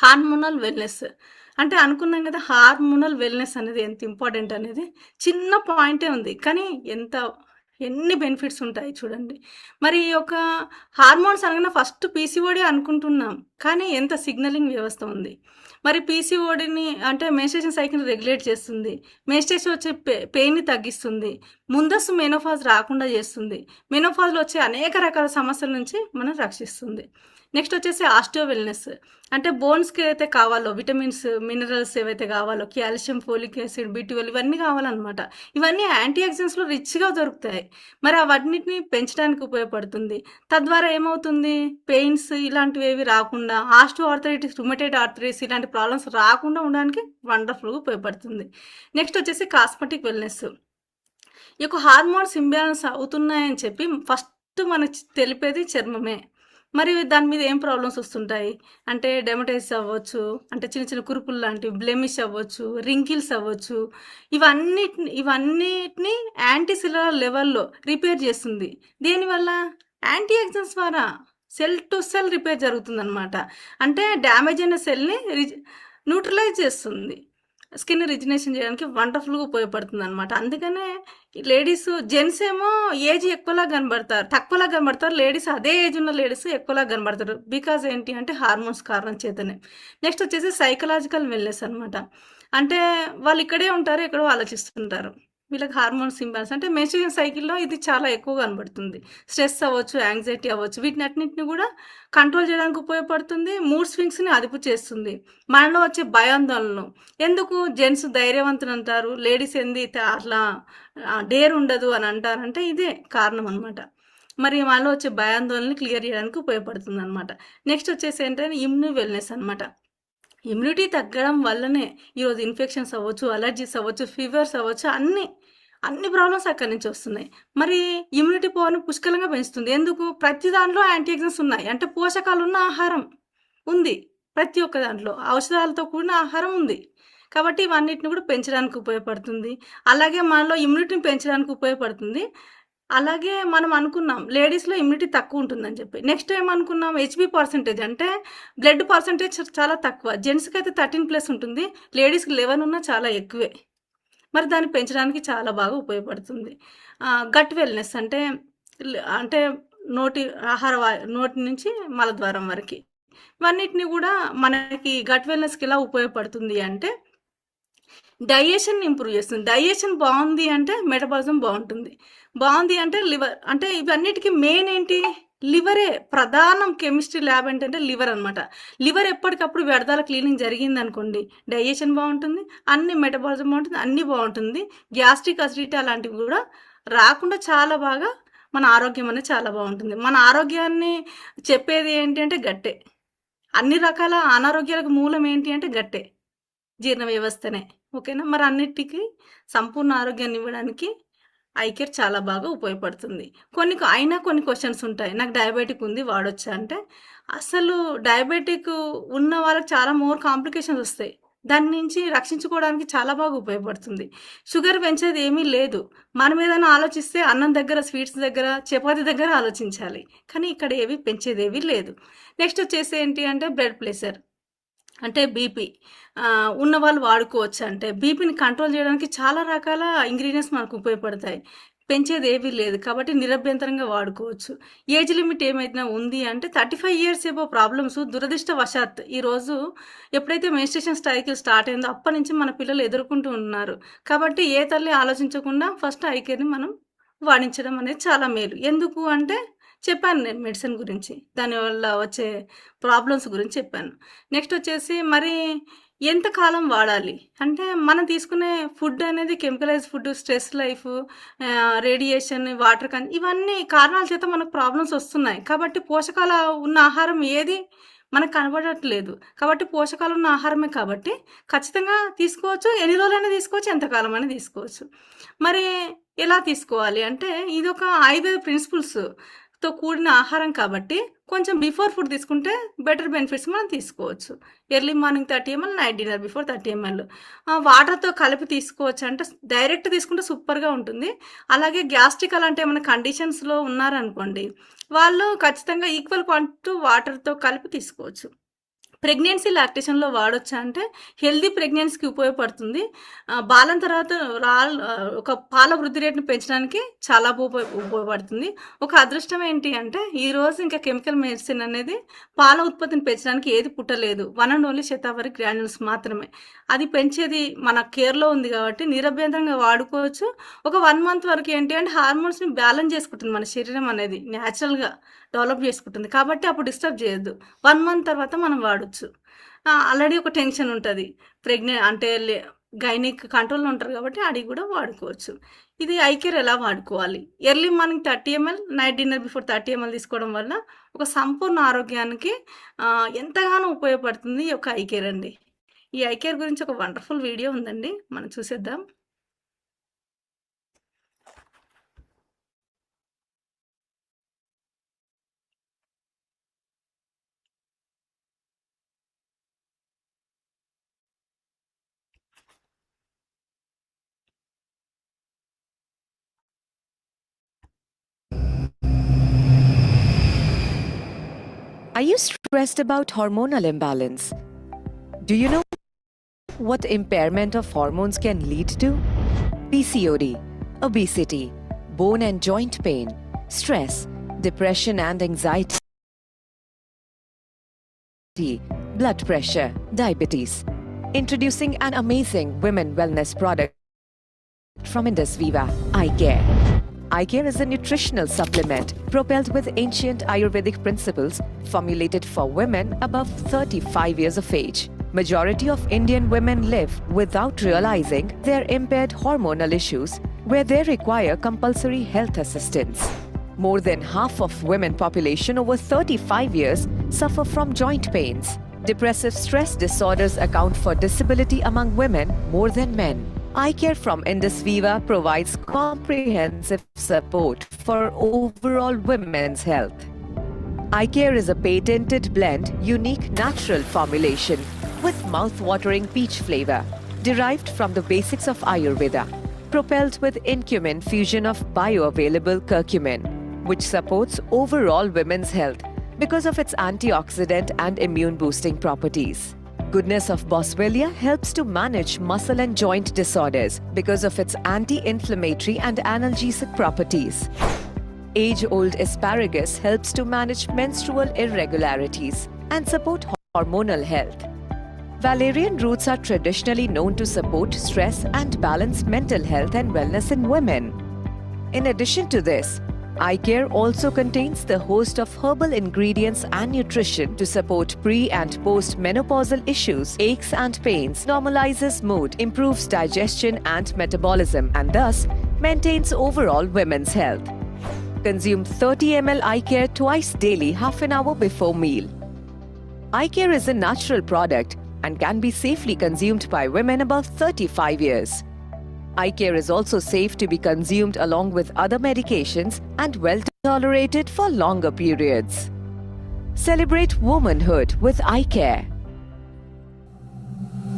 హార్మోనల్ వెల్నెస్ అంటే అనుకున్నాం కదా, హార్మోనల్ వెల్నెస్ అనేది ఎంత ఇంపార్టెంట్ అనేది. చిన్న పాయింటే ఉంది కానీ ఎన్ని బెనిఫిట్స్ ఉంటాయి చూడండి. మరి ఈ యొక్క హార్మోన్స్ అనగానే ఫస్ట్ పీసీఓడి అనుకుంటున్నాం కానీ ఎంత సిగ్నలింగ్ వ్యవస్థ ఉంది. మరి పీసీఓడిని అంటే మెన్స్ట్రుయేషన్ సైకిల్ రెగ్యులేట్ చేస్తుంది, మెన్స్ట్రుయేషన్ వచ్చే పెయిన్ని తగ్గిస్తుంది, ముందస్తు మెనోఫాజ్ రాకుండా చేస్తుంది, మెనోఫాజ్లో వచ్చే అనేక రకాల సమస్యల నుంచి మనం రక్షిస్తుంది. నెక్స్ట్ వచ్చేసి ఆస్టియో వెల్నెస్ అంటే బోన్స్కి ఏదైతే కావాలో విటమిన్స్, మినరల్స్ ఏవైతే కావాలో, కాల్షియం, ఫోలిక్ యాసిడ్, B12 ఇవన్నీ కావాలన్నమాట. ఇవన్నీ యాంటీ ఆక్సిడెంట్స్లో రిచ్గా దొరుకుతాయి. మరి అవన్నిటిని పెంచడానికి ఉపయోగపడుతుంది. తద్వారా ఏమవుతుంది, పెయిన్స్ ఇలాంటివి ఏవి రాకుండా, ఆస్టియో ఆర్థరైటిస్, రుమటైడ్ ఆర్థరైటిస్ ఇలాంటి ప్రాబ్లమ్స్ రాకుండా ఉండడానికి వండర్ఫుల్గా ఉపయోగపడుతుంది. నెక్స్ట్ వచ్చేసి కాస్మెటిక్ వెల్నెస్. ఈ యొక్క హార్మోన్స్ ఇంబ్యాలెన్స్ అవుతున్నాయని చెప్పి ఫస్ట్ మనకు తెలిపేది చర్మమే. మరి దాని మీద ఏం ప్రాబ్లమ్స్ వస్తుంటాయి అంటే డెమటైటిస్ అవ్వచ్చు, అంటే చిన్న చిన్న కురుపులు లాంటివి, బ్లెమిష్ అవ్వచ్చు, రింకిల్స్ అవ్వచ్చు. ఇవన్నిటిని యాంటీసెల్యులర్ లెవెల్లో రిపేర్ చేస్తుంది. దేనివల్ల? యాంటీ ఆక్సిడెంట్స్ ద్వారా సెల్ టు సెల్ రిపేర్ జరుగుతుందన్నమాట. అంటే డ్యామేజ్ అయిన సెల్ని న్యూట్రలైజ్ చేస్తుంది. స్కిన్ రిజినేషన్ చేయడానికి వండర్ఫుల్గా ఉపయోగపడుతుంది అనమాట. అందుకనే జెంట్స్ ఏమో ఏజ్ ఎక్కువలా కనబడతారు, తక్కువలా కనబడతారు. లేడీస్ అదే ఏజ్ ఉన్న లేడీస్ ఎక్కువలా కనబడతారు. బికాజ్ ఏంటి అంటే హార్మోన్స్ కారణం చేతనే. నెక్స్ట్ వచ్చేసి సైకలాజికల్ వెల్నెస్ అనమాట. అంటే వాళ్ళు ఇక్కడే ఉంటారు, ఎక్కడో ఆలోచిస్తుంటారు. వీళ్ళకి హార్మోన్స్ ఇంబ్యాలెన్స్ అంటే మెన్స్ట్రుయేషన్ సైకిల్లో ఇది చాలా ఎక్కువగా కనబడుతుంది. స్ట్రెస్ అవ్వచ్చు, యాంగ్జైటీ అవ్వచ్చు, వీటిని అన్నింటిని కూడా కంట్రోల్ చేయడానికి ఉపయోగపడుతుంది. మూడ్ స్వింగ్స్ని అదుపు చేస్తుంది. మనలో వచ్చే భయాందోళనలు ఎందుకు జెంట్స్ ధైర్యవంతులు అంటారు, లేడీస్ అట్లా డేర్ ఉండదు అని అంటారంటే ఇదే కారణం అనమాట. మరి మనలో వచ్చే భయాందోళనని క్లియర్ చేయడానికి ఉపయోగపడుతుంది అనమాట. నెక్స్ట్ వచ్చేసి ఏంటంటే ఇమ్యూని వెల్నెస్ అనమాట. ఇమ్యూనిటీ తగ్గడం వల్లనే ఈరోజు ఇన్ఫెక్షన్స్ అవ్వచ్చు, అలర్జీస్ అవ్వచ్చు, ఫీవర్స్ అవ్వచ్చు, అన్ని ప్రాబ్లమ్స్ అక్కడి నుంచి వస్తున్నాయి. మరి ఇమ్యూనిటీ పవర్ని పుష్కలంగా పెంచుతుంది. ఎందుకు? ప్రతి దాంట్లో యాంటీ ఆక్సిడెంట్స్ ఉన్నాయి. అంటే పోషకాలు ఉన్న ఆహారం ఉంది, ప్రతి ఒక్క దాంట్లో ఔషధాలతో కూడిన ఆహారం ఉంది. కాబట్టి ఇవన్నిటిని కూడా పెంచడానికి ఉపయోగపడుతుంది. అలాగే మనలో ఇమ్యూనిటీని పెంచడానికి ఉపయోగపడుతుంది. అలాగే మనం అనుకున్నాం లేడీస్లో ఇమ్యూనిటీ తక్కువ ఉంటుందని చెప్పి. నెక్స్ట్ ఏమనుకున్నాం, HB పర్సెంటేజ్ అంటే బ్లడ్ పర్సెంటేజ్ చాలా తక్కువ. జెంట్స్కి అయితే 13+ ఉంటుంది, లేడీస్కి 11 ఉన్నా చాలా ఎక్కువే. మరి దాన్ని పెంచడానికి చాలా బాగా ఉపయోగపడుతుంది. గట్ వెల్నెస్ అంటే నోటి నుంచి మలద్వారం వరకు ఇవన్నిటిని కూడా మనకి గట్ వెల్నెస్కి ఎలా ఉపయోగపడుతుంది అంటే డైజెషన్ ఇంప్రూవ్ చేస్తుంది. డైజెషన్ బాగుంది అంటే మెటబాలిజం బాగుంది అంటే లివర్. అంటే ఇవన్నిటికీ మెయిన్ ఏంటి? లివరే ప్రధానం. కెమిస్ట్రీ ల్యాబ్ ఏంటంటే లివర్ అనమాట. లివర్ ఎప్పటికప్పుడు వ్యర్థాల క్లీనింగ్ జరిగింది అనుకోండి, డైజెషన్ బాగుంటుంది, అన్ని మెటబాలిజం బాగుంటుంది, అన్నీ బాగుంటుంది. గ్యాస్ట్రిక్ అసిడిటీ అలాంటివి కూడా రాకుండా చాలా బాగా మన ఆరోగ్యం అనేది చాలా బాగుంటుంది. మన ఆరోగ్యాన్ని చెప్పేది ఏంటి అంటే గట్టే. అన్ని రకాల అనారోగ్యాలకు మూలం ఏంటి అంటే గట్టే, జీర్ణ వ్యవస్థనే. ఓకేనా? మరి అన్నిటికీ సంపూర్ణ ఆరోగ్యాన్ని ఇవ్వడానికి ఐ కేర్ చాలా బాగా ఉపయోగపడుతుంది. కొన్ని క్వశ్చన్స్ ఉంటాయి, నాకు డయాబెటిక్ ఉంది వాడొచ్చా అంటే, అసలు డయాబెటిక్ ఉన్న వాళ్ళకి చాలా మోర్ కాంప్లికేషన్స్ వస్తాయి. దాని నుంచి రక్షించుకోవడానికి చాలా బాగా ఉపయోగపడుతుంది. షుగర్ పెంచేది ఏమీ లేదు. మనం ఏదైనా ఆలోచిస్తే అన్నం దగ్గర, స్వీట్స్ దగ్గర, చపాతీ దగ్గర ఆలోచించాలి. కానీ ఇక్కడ ఏవి పెంచేది ఏవి లేదు. నెక్స్ట్ వచ్చేసి ఏంటి అంటే బ్లడ్ ప్రెషర్ అంటే బీపీ ఉన్నవాళ్ళు వాడుకోవచ్చు. అంటే బీపీని కంట్రోల్ చేయడానికి చాలా రకాల ఇంగ్రీడియంట్స్ మనకు ఉపయోగపడతాయి. పెంచేది ఏవీ లేదు కాబట్టి నిరభ్యంతరంగా వాడుకోవచ్చు. ఏజ్ లిమిట్ ఏమైనా ఉంది అంటే 35 years ఏవో ప్రాబ్లమ్స్ దురదృష్టవశాత్ ఈరోజు ఎప్పుడైతే మెన్స్ట్రుయేషన్ సైకిల్ స్టార్ట్ అయిందో అప్పటి నుంచి మన పిల్లలు ఎదుర్కొంటూ ఉన్నారు. కాబట్టి ఏ తల్లి ఆలోచించకుండా ఫస్ట్ ఐ కేర్ని మనం వాడించడం అనేది చాలా మేలు. ఎందుకు అంటే చెప్పాను నేను మెడిసిన్ గురించి, దానివల్ల వచ్చే ప్రాబ్లమ్స్ గురించి చెప్పాను. నెక్స్ట్ వచ్చేసి మరి ఎంతకాలం వాడాలి అంటే మనం తీసుకునే ఫుడ్ అనేది chemicalise food, stress life, radiation, water ఇవన్నీ కారణాల చేత మనకు ప్రాబ్లమ్స్ వస్తున్నాయి. కాబట్టి పోషకాలు ఉన్న ఆహారం ఏది మనకు కనబడట్లేదు. కాబట్టి పోషకాలు ఉన్న ఆహారమే కాబట్టి ఖచ్చితంగా తీసుకోవచ్చు. ఎన్ని రోజులైనా తీసుకోవచ్చు, ఎంతకాలం అయినా తీసుకోవచ్చు. మరి ఎలా తీసుకోవాలి అంటే ఇది ఒక 5 ప్రిన్సిపల్స్. తో కూడిన ఆహారం కాబట్టి కొంచెం బిఫోర్ ఫుడ్ తీసుకుంటే బెటర్ బెనిఫిట్స్ మనం తీసుకోవచ్చు. Early morning 30 ml, night dinner before 30 ml. వాటర్‌తో కలిపి తీసుకోవచ్చు అంటే డైరెక్ట్ తీసుకుంటే సూపర్‌గా ఉంటుంది. అలాగే గ్యాస్ట్రిక్ అలాంటి ఏమైనా కండిషన్స్‌లో ఉన్నారనుకోండి, వాళ్ళు ఖచ్చితంగా ఈక్వల్ క్వాంటిటీ వాటర్‌తో కలిపి తీసుకోవచ్చు. ప్రెగ్నెన్సీ లాక్టేషన్‌లో వాడొచ్చా అంటే, హెల్తీ ప్రెగ్నెన్సీకి ఉపయోగపడుతుంది. బాలన తర్వాత ఒక పాల వృద్ధి రేటుని పెంచడానికి చాలా ఉపయోగపడుతుంది. ఒక అదృష్టం ఏంటి అంటే, ఈరోజు ఇంకా కెమికల్ మెడిసిన్ అనేది పాల ఉత్పత్తిని పెంచడానికి ఏది పుట్టలేదు. One and only shatavari granules మాత్రమే. అది పెంచేది మన కేర్‌లో ఉంది కాబట్టి నిరభ్యంతరంగా వాడుకోవచ్చు. ఒక 1 మంత్ వరకు ఏంటి అంటే హార్మోన్స్‌ని బ్యాలెన్స్ చేసుకుంటుంది మన శరీరం అనేది. న్యాచురల్‌గా డెవలప్ చేసుకుంటుంది. కాబట్టి అప్పుడు డిస్టర్బ్ చేయొద్దు. 1 మంత్ తర్వాత మనం వాడొచ్చు. ఆల్రెడీ ఒక టెన్షన్ ఉంటది. అంటే గైనిక్ కంట్రోల్‌లో ఉంటారు కాబట్టి అది కూడా వాడుకోవచ్చు. ఇది ఐ కేర్ ఎలా వాడుకోవాలి? Early morning 30 ml, night dinner before 30 ml తీసుకోవడం వల్ల ఒక సంపూర్ణ ఆరోగ్యానికి ఎంతగానో ఉపయోగపడుతుంది ఈ యొక్క ఐ కేర్ అండి. ఈ ఐ కేర్ గురించి ఒక వండర్‌ఫుల్ వీడియో ఉందండి. మనం చూసేద్దాం. Are you stressed about hormonal imbalance? Do you know what impairment of hormones can lead to? PCOD, obesity, bone and joint pain, stress, depression and anxiety, blood pressure, diabetes. Introducing an amazing women wellness product from Indus Viva, Eye Care. Eye Care is a nutritional supplement propelled with ancient Ayurvedic principles formulated for women above 35 years of age. Majority of Indian women live without realizing their impaired hormonal issues where they require compulsory health assistance. More than half of women population over 35 years suffer from joint pains. Depressive stress disorders account for disability among women more than men. Eye Care from Indus Viva provides comprehensive support for overall women's health. Eye Care is a patented blend, unique natural formulation with mouth-watering peach flavor, derived from the basics of Ayurveda, propelled with Incumin fusion of bioavailable curcumin, which supports overall women's health because of its antioxidant and immune-boosting properties. Goodness of Boswellia helps to manage muscle and joint disorders because of its anti-inflammatory and analgesic properties. Age-old asparagus helps to manage menstrual irregularities and support hormonal health. Valerian roots are traditionally known to support stress and balance mental health and wellness in women. In addition to this, Eye Care also contains the host of herbal ingredients and nutrition to support pre- and post-menopausal issues, aches and pains, normalizes mood, improves digestion and metabolism, and thus maintains overall women's health. Consume 30 ml Eye Care twice daily, half an hour before meal. Eye Care is a natural product and can be safely consumed by women above 35 years. Eye Care is also safe to be consumed along with other medications and well tolerated for longer periods. Celebrate womanhood with Eye Care.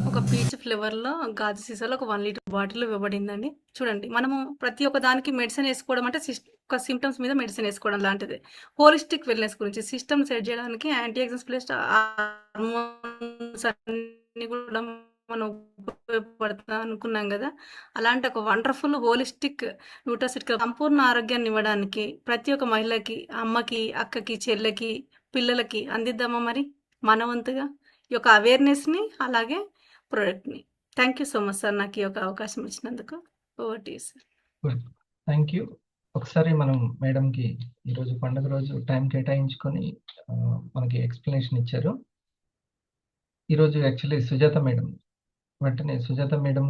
ఒక peach ఫ్లేవర్‌లో గాజు సీసాలో ఒక 1 litre bottle ఇవ్వబడిందండి. చూడండి, మనము ప్రతి ఒక్క దానికి medicine ఏసుకోవడం అంటే ఒక సింప్టమ్స్ మీద మెడిసిన్ ఏసుకోవడం లాంటిదే. హోలిస్టిక్ వెల్‌నెస్ గురించి సిస్టమ్ సెట్ చేయడానికి యాంటీ ఆక్సిడెంట్స్ ప్లస్ హార్మోన్స్ అన్నీ కూడా మనం ఉపయోగపడతా అనుకున్నాం గదా! అలాంటి ఒక వండర్‌ఫుల్ హోలిస్టిక్ న్యూట్రాసిటికల్ సంపూర్ణ ఆరోగ్యాన్ని ఇవ్వడానికి ప్రతి ఒక్క మహిళకి, అమ్మకి, అక్కకి, చెల్లెకి, పిల్లలకి అందిద్దామా మరి మన వంతుగా ఈ యొక్క అవేర్‌నెస్‌ని అలాగే ప్రొడక్ట్‌ని. Thank you so much sir నాకు ఈ యొక్క అవకాశం ఇచ్చినందుకు. Over to you sir. Good. Thank you. ఒకసారి మనం మేడంకి ఈరోజు పండుగ రోజు టైం కేటాయించుకొని మనకి ఎక్స్‌ప్లనేషన్ ఇచ్చారు. ఈరోజు యాక్చువల్లీ సుజాత మేడం, వెంటనే సుజాత మేడం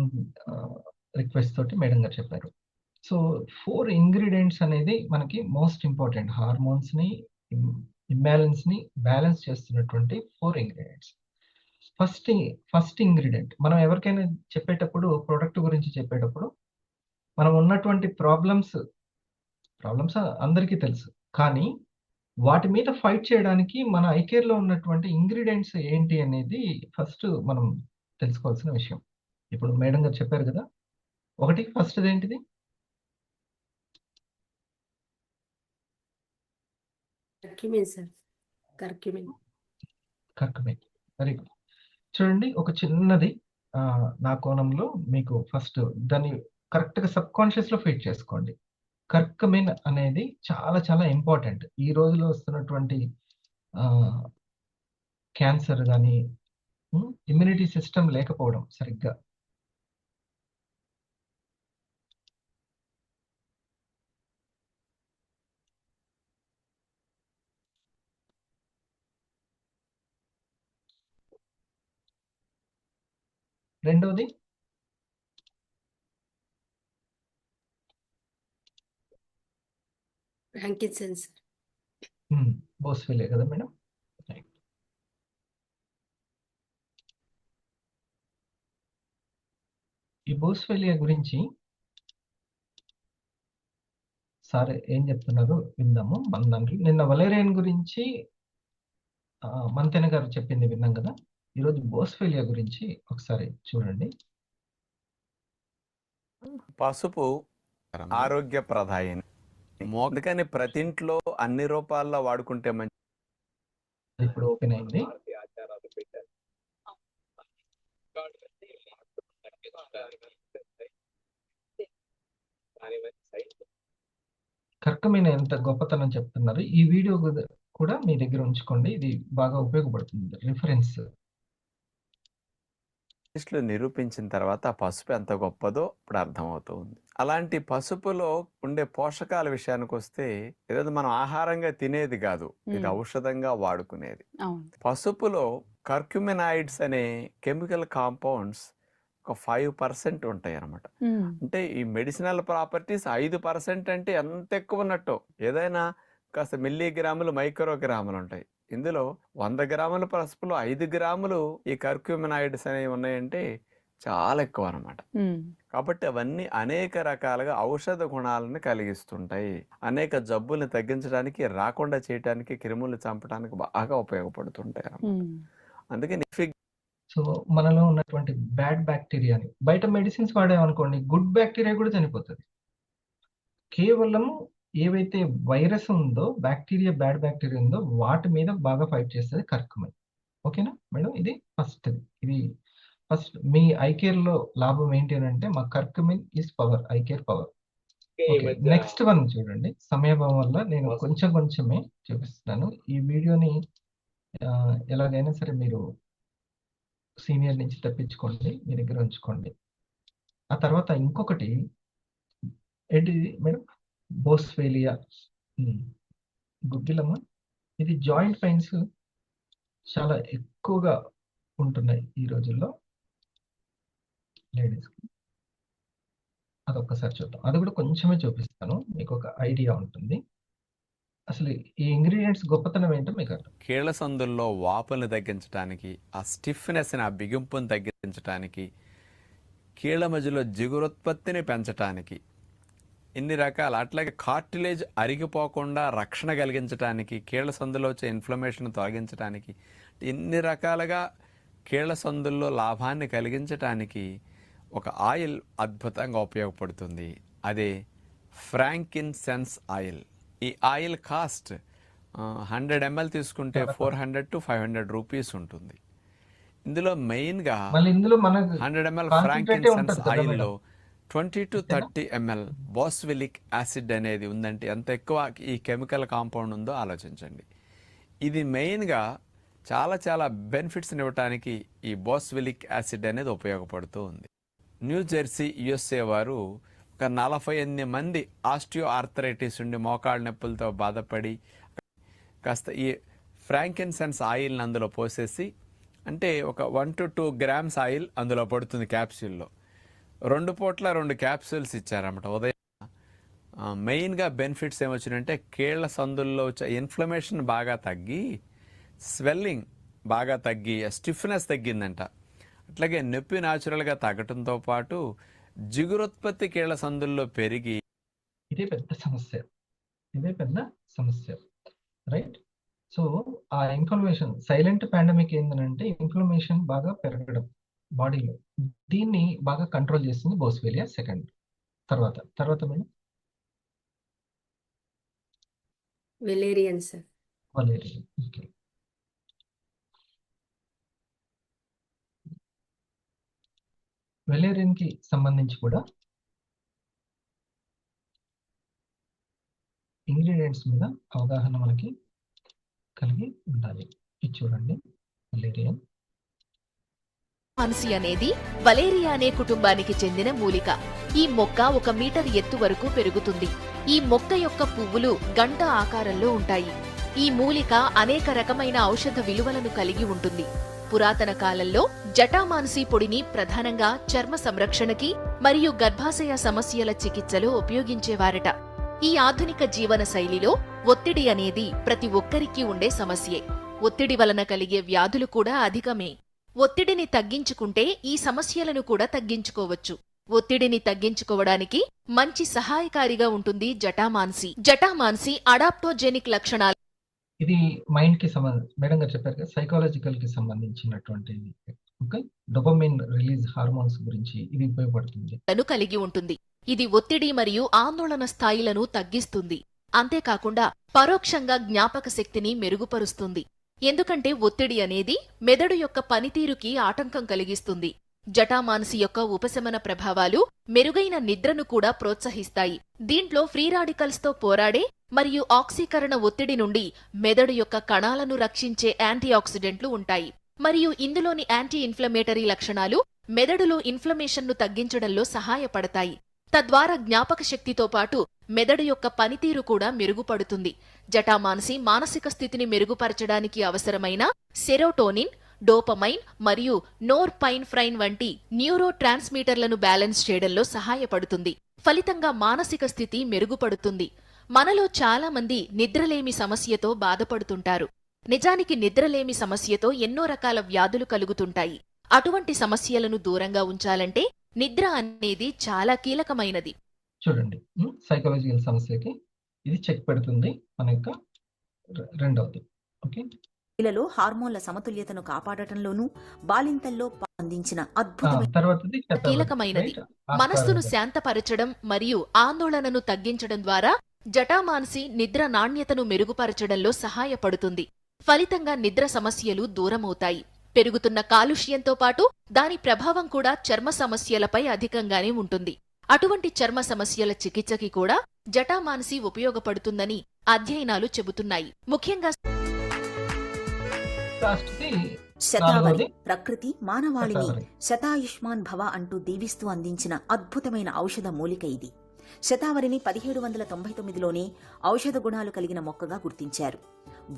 రిక్వెస్ట్ తోటి మేడం గారు చెప్పారు. సో 4 ఇంగ్రీడియెంట్స్ అనేది మనకి మోస్ట్ ఇంపార్టెంట్. హార్మోన్స్‌ని, ఇంబాలెన్స్‌ని బ్యాలెన్స్ చేస్తున్నటువంటి 4 ఇంగ్రీడియెంట్స్. ఫస్ట్ ఇంగ్రీడియెంట్ మనం ఎవరికైనా చెప్పేటప్పుడు, ప్రొడక్ట్ గురించి చెప్పేటప్పుడు మనం ఉన్నటువంటి ప్రాబ్లమ్స్ అందరికీ తెలుసు. కానీ వాటి మీద ఫైట్ చేయడానికి మన ఐకేర్‌లో ఉన్నటువంటి ఇంగ్రీడియెంట్స్ ఏంటి అనేది ఫస్ట్ మనం తెలుసుకోవాల్సిన విషయం. ఇప్పుడు మేడం గారు చెప్పారు గదా! ఒకటి ఫస్ట్‌దేంటిది? Curcumin sir. Curcumin. Curcumin. Very good. చూడండి ఒక చిన్నది నా కోణంలో మీకు ఫస్ట్ దాన్ని కరెక్ట్‌గా సబ్‌కాన్షియస్‌లో ఫీడ్ చేసుకోండి. కర్కుమిన్ అనేది చాలా చాలా ఇంపార్టెంట్. ఈ రోజుల్లో వస్తున్నటువంటి ఆహ్, క్యాన్సర్ గాని, ఇమ్యూనిటీ సిస్టమ్ లేకపోవడం సరిగ్గా. రెండోది ఫ్రాంకిన్సెన్స్. బోస్‌వెల్లే కదా మేడం? రైట్. ఈ బోస్‌వెలియా గురించి సార్ ఏం చెప్తున్నారో విందాము. మన దాంట్లో నిన్న వలేరియన్ గురించి మంతెన గారు చెప్పింది విన్నాం కదా! ఈరోజు బోస్‌వెలియా గురించి ఒకసారి చూడండి. పసుపు ఆరోగ్య ప్రదాయని అందుకని ప్రతి ఇంట్లో అన్ని రూపాల్లో వాడుకుంటే మంచి. ఇప్పుడు ఓపెన్ అయింది. కర్కమిన్ ఎంత గొప్పతనం చెప్తున్నారు. ఈ వీడియో కూడా మీ దగ్గర ఉంచుకోండి. ఇది బాగా ఉపయోగపడుతుంది. రిఫరెన్స్. సైంటిస్టులు నిరూపించిన తర్వాత ఆ పసుపు ఎంత గొప్పదో ఇప్పుడు అర్థమవుతుంది. అలాంటి పసుపులో ఉండే పోషకాల విషయానికి వస్తే ఏదో మనం ఆహారంగా తినేది కాదు, ఇది ఔషధంగా వాడుకునేది. పసుపులో కర్క్యూమినాయిడ్స్ అనే కెమికల్ కాంపౌండ్స్ ఒక 5% ఉంటాయి అన్నమాట. అంటే ఈ మెడిసినల్ ప్రాపర్టీస్ 5% అంటే ఎంత ఎక్కువ ఉన్నట్టు. ఏదైనా కాస్త మిల్లీగ్రాములు మైక్రోగ్రాములు ఉంటాయి. ఇందులో 100 గ్రాముల పసుపులో 5 గ్రాములు ఈ కర్క్యూమినాయిడ్స్ అనేవి ఉన్నాయంటే చాలా ఎక్కువ అన్నమాట. కాబట్టి అవన్నీ అనేక రకాలుగా ఔషధ గుణాలను కలిగిస్తుంటాయి. అనేక జబ్బుల్ని తగ్గించడానికి, రాకుండా చేయడానికి, క్రిములు చంపడానికి బాగా ఉపయోగపడుతుంటాయి అన్నమాట. అందుకే సో మనలో ఉన్నటువంటి బ్యాడ్ బ్యాక్టీరియాని బయట మెడిసిన్స్ వాడామనుకోండి, గుడ్ బ్యాక్టీరియా కూడా చనిపోతుంది. కేవలం ఏవైతే వైరస్ ఉందో, బ్యాక్టీరియా, బ్యాడ్ బ్యాక్టీరియా ఉందో వాటి మీద బాగా ఫైట్ చేస్తుంది కర్కుమిన్. ఓకేనా మేడం? ఇది ఫస్ట్. ఇది ఫస్ట్ మీ ఐకేర్‌లో లాభం ఏంటి అనంటే మా curcumin is power. ICare power. Okay. Next one చూడండి. సమయాభావం వల్ల నేను కొంచెమే చూపిస్తున్నాను. ఈ వీడియోని ఎలాగైనా సరే మీరు సీనియర్ నుంచి తెప్పించుకోండి. మీ దగ్గర ఉంచుకోండి. ఆ తర్వాత ఇంకొకటి ఏంటిది మేడం? బోస్‌వెలియా. గుగ్గిలము. ఇది జాయింట్ పెయిన్స్ చాలా ఎక్కువగా ఉంటున్నాయి ఈ రోజుల్లో లేడీస్‌కి. అదొక్కసారి చూద్దాం. అది కూడా కొంచెమే చూపిస్తాను. మీకు ఒక ఐడియా ఉంటుంది. అసలు ఈ ఇంగ్రీడియెంట్స్ గొప్పతనం ఏంటో మీకు అర్థం. కీళ్ల సందుల్లో వాపుల్ని తగ్గించడానికి, ఆ స్టిఫ్నెస్ ఆ బిగింపుని తగ్గించడానికి, కీళ్ల మధ్యలో జిగురుత్పత్తిని పెంచడానికి, ఇన్ని రకాల అట్లాగే కార్టిలేజ్ అరిగిపోకుండా రక్షణ కలిగించడానికి, కీళ్ల సందులో వచ్చే ఇన్ఫ్లమేషన్ తొలగించడానికి, ఇన్ని రకాలుగా కీళ్ల సందుల్లో లాభాన్ని కలిగించడానికి ఒక ఆయిల్ అద్భుతంగా ఉపయోగపడుతుంది. అదే ఫ్రాంకిన్సెన్స్ ఆయిల్. ఈ ఆయిల్ కాస్ట్ 100 ml తీసుకుంటే 400 to 500 రూపీస్ ఉంటుంది. ఇందులో మెయిన్గా 100 ml ఫ్రాంకిన్సెన్స్ ఆయిల్లో 20 to 30 ml బోస్వెలిక్ యాసిడ్ అనేది ఉందంటే ఎంత ఎక్కువ ఈ కెమికల్ కాంపౌండ్ ఉందో ఆలోచించండి. ఇది మెయిన్గా చాలా చాలా బెనిఫిట్స్ని ఇవ్వడానికి ఈ బోస్వెలిక్ యాసిడ్ అనేది ఉపయోగపడుతూ ఉంది. న్యూ జెర్సీ USA వారు ఒక 48 మంది ఆస్టియో ఆర్థరైటిస్ ఉండి మోకాళ్ళ నొప్పులతో బాధపడి కాస్త ఈ ఫ్రాంకిన్సెన్స్ ఆయిల్ని అందులో పోసేసి, అంటే ఒక 1 to 2 grams ఆయిల్ అందులో పడుతుంది క్యాప్సూల్లో. 2 పూట్ల 2 క్యాప్సూల్స్ ఇచ్చారన్నమాట ఉదయం. మెయిన్గా బెనిఫిట్స్ ఏమొచ్చినాయంటే కీళ్ల సందుల్లో వచ్చే ఇన్ఫ్లమేషన్ బాగా తగ్గి, స్వెల్లింగ్ బాగా తగ్గి, స్టిఫ్నెస్ తగ్గిందంట. అట్లాగే నొప్పి న్యాచురల్గా తగ్గటంతో పాటు జిగురుత్పత్తి కీళ్ల సందుల్లో పెరిగి, ఇదే పెద్ద సమస్య. ఇదే పెద్ద సమస్య, రైట్? సో ఆ ఇన్ఫ్లమేషన్, సైలెంట్ పాండమిక్ ఏంటంటే ఇన్ఫ్లమేషన్ బాగా పెరగడం బాడీలో, దీన్ని బాగా కంట్రోల్ చేస్తుంది బోస్వేలియా సెకండ్. తర్వాత madam Valyrian sir. Malaria. Okay, Valyrian కి సంబంధించి కూడా ఇంగ్రీడియంట్స్ మీద అవగాహన మనకి కలిగి ఉండాలి. ఇది చూడండి, మలేరియన్. మాన్సి అనేది వలేరియా అనే కుటుంబానికి చెందిన మూలిక. ఈ మొక్క 1 మీటర్ ఎత్తు వరకు పెరుగుతుంది. ఈ మొక్క యొక్క పువ్వులు గంట ఆకారంలో ఉంటాయి. ఈ మూలిక అనేక రకమైన ఔషధ విలువలను కలిగి ఉంటుంది. పురాతన కాలంలో జటామాన్సి పొడిని ప్రధానంగా చర్మ సంరక్షణకి మరియు గర్భాశయ సమస్యల చికిత్సలో ఉపయోగించేవారట. ఈ ఆధునిక జీవన శైలిలో ఒత్తిడి అనేది ప్రతి ఒక్కరికి ఉండే సమస్యే. ఒత్తిడి వలన కలిగే వ్యాధులు కూడా అధికమే. ఒత్తిడిని తగ్గించుకుంటే ఈ సమస్యలను కూడా తగ్గించుకోవచ్చు. ఒత్తిడిని తగ్గించుకోవడానికి మంచి సహాయకారిగా ఉంటుంది జటామాన్సి. జటామాన్సి అడాప్టోజెనిక్ లక్షణాలు. ఇది మైండ్ కి సంబంధించి, మేడం గారు చెప్పారు కదా, సైకాలజికల్ కి సంబంధించినటువంటి ఓకే, డోపమైన్ రిలీజ్ హార్మోన్స్ గురించి ఇది ఉపయోగపడుతుంది. కలిగి ఉంటుంది. ఇది ఒత్తిడి మరియు ఆందోళన స్థాయిలను తగ్గిస్తుంది. అంతేకాకుండా పరోక్షంగా జ్ఞాపక శక్తిని మెరుగుపరుస్తుంది. ఎందుకంటే ఒత్తిడి అనేది మెదడు యొక్క పనితీరుకి ఆటంకం కలిగిస్తుంది. జటామాన్సి యొక్క ఉపశమన ప్రభావాలు మెరుగైన నిద్రను కూడా ప్రోత్సహిస్తాయి. దీంట్లో ఫ్రీ రాడికల్స్ తో పోరాడే మరియు ఆక్సీకరణ ఒత్తిడి నుండి మెదడు యొక్క కణాలను రక్షించే యాంటీఆక్సిడెంట్లు ఉంటాయి. మరియు ఇందులోని యాంటీ ఇన్ఫ్లమేటరీ లక్షణాలు మెదడులో ఇన్ఫ్లమేషన్ను తగ్గించడంలో సహాయపడతాయి. తద్వారా జ్ఞాపక శక్తితో పాటు మెదడు యొక్క పనితీరు కూడా మెరుగుపడుతుంది. జటామాన్సి మానసిక స్థితిని మెరుగుపరచడానికి అవసరమైన సెరోటోనిన్, డోపమైన్ మరియు నోర్పైన్ఫ్రైన్ వంటి న్యూరో ట్రాన్స్మిటర్లను బ్యాలెన్స్ చేయడంలో సహాయపడుతుంది. ఫలితంగా మానసిక స్థితి మెరుగుపడుతుంది. మనలో చాలా మంది నిద్రలేమి సమస్యతో బాధపడుతుంటారు. నిజానికి నిద్రలేమి సమస్యతో ఎన్నో రకాల వ్యాధులు కలుగుతుంటాయి. అటువంటి సమస్యలను దూరంగా ఉంచాలంటే నిద్ర అనేది చాలా కీలకమైనది. చూడండి, సైకాలజికల్ సమస్యకి ఇది చెక్ పెడుతుంది మన యొక్క రెండవది. ఓకే, స్త్రీలలో హార్మోన్ల సమతుల్యతను కాపాడటంలోనూ బాలింతల్లో అందించిన అద్భుతమైన తర్వాతది కీలకమైనది. మనస్సును శాంతపరచడం మరియు ఆందోళనను తగ్గించడం ద్వారా జటామాన్సి నిద్ర నాణ్యతను మెరుగుపరచడంలో సహాయపడుతుంది. ఫలితంగా నిద్ర సమస్యలు దూరమవుతాయి. పెరుగుతున్న కాలుష్యంతో పాటు దాని ప్రభావం కూడా చర్మ సమస్యలపై అధికంగానే ఉంటుంది. అటువంటి చర్మ సమస్యల చికిత్సకి కూడా జటామాన్సి ఉపయోగపడుతుందని అధ్యయనాలు చెబుతున్నాయి. ముఖ్యంగా శతావరి ప్రకృతి మానవాళిని శతాయుష్మాన్ భవ అంటూ దీవిస్తూ అందించిన అద్భుతమైన ఔషధ మూలిక ఇది. శతావరిని 1799లోనే ఔషధ గుణాలు కలిగిన మొక్కగా గుర్తించారు.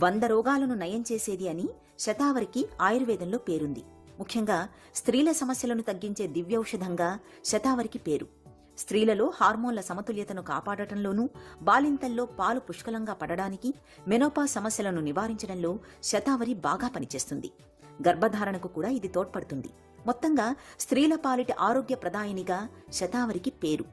100 రోగాలను నయం చేసేది అని శతావరికి ఆయుర్వేదంలో పేరుంది. ముఖ్యంగా స్త్రీల సమస్యలను తగ్గించే దివ్యౌషధంగా శతావరికి పేరు. స్త్రీలలో హార్మోన్ల సమతుల్యతను కాపాడటంలోనూ, బాలింతల్లో పాలు పుష్కలంగా పడడానికి, మెనోపాజ్ సమస్యలను నివారించడంలో శతావరి బాగా పనిచేస్తుంది. గర్భధారణకు కూడా ఇది తోడ్పడుతుంది. మొత్తంగా స్త్రీల పాలిటి ఆరోగ్య ప్రదాయినిగా శతావరికి పేరు.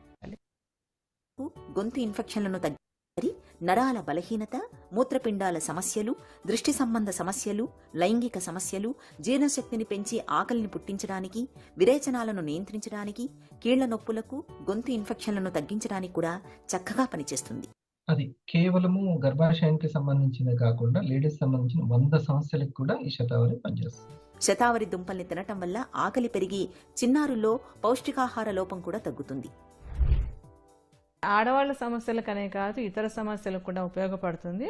గొంతు ఇన్ఫెక్షన్లను తగ్గించి నరాల బలహీనత, మూత్రపిండాల సమస్యలు, దృష్టి సంబంధ సమస్యలు, లైంగిక సమస్యలు, జీర్ణశక్తిని పెంచి ఆకలిని పుట్టించడానికి, విరేచనాలను నియంత్రించడానికి, కీళ్ల నొప్పులకు, గొంతు ఇన్ఫెక్షన్లను తగ్గించడానికి కూడా చక్కగా పనిచేస్తుంది. అది కేవలము గర్భాశయానికి సంబంధించిందే కాకుండా లేడీస్ సంబంధించిన 100 సమస్యలకు కూడా ఈ శతావరి పనిచేస్తుంది. శతావరి దుంపల్ని తినటం వల్ల ఆకలి పెరిగి చిన్నారుల్లో పౌష్టికాహార లోపం కూడా తగ్గుతుంది. ఆడవాళ్ళ సమస్యలకనే కాదు, ఇతర సమస్యలకు కూడా ఉపయోగపడుతుంది.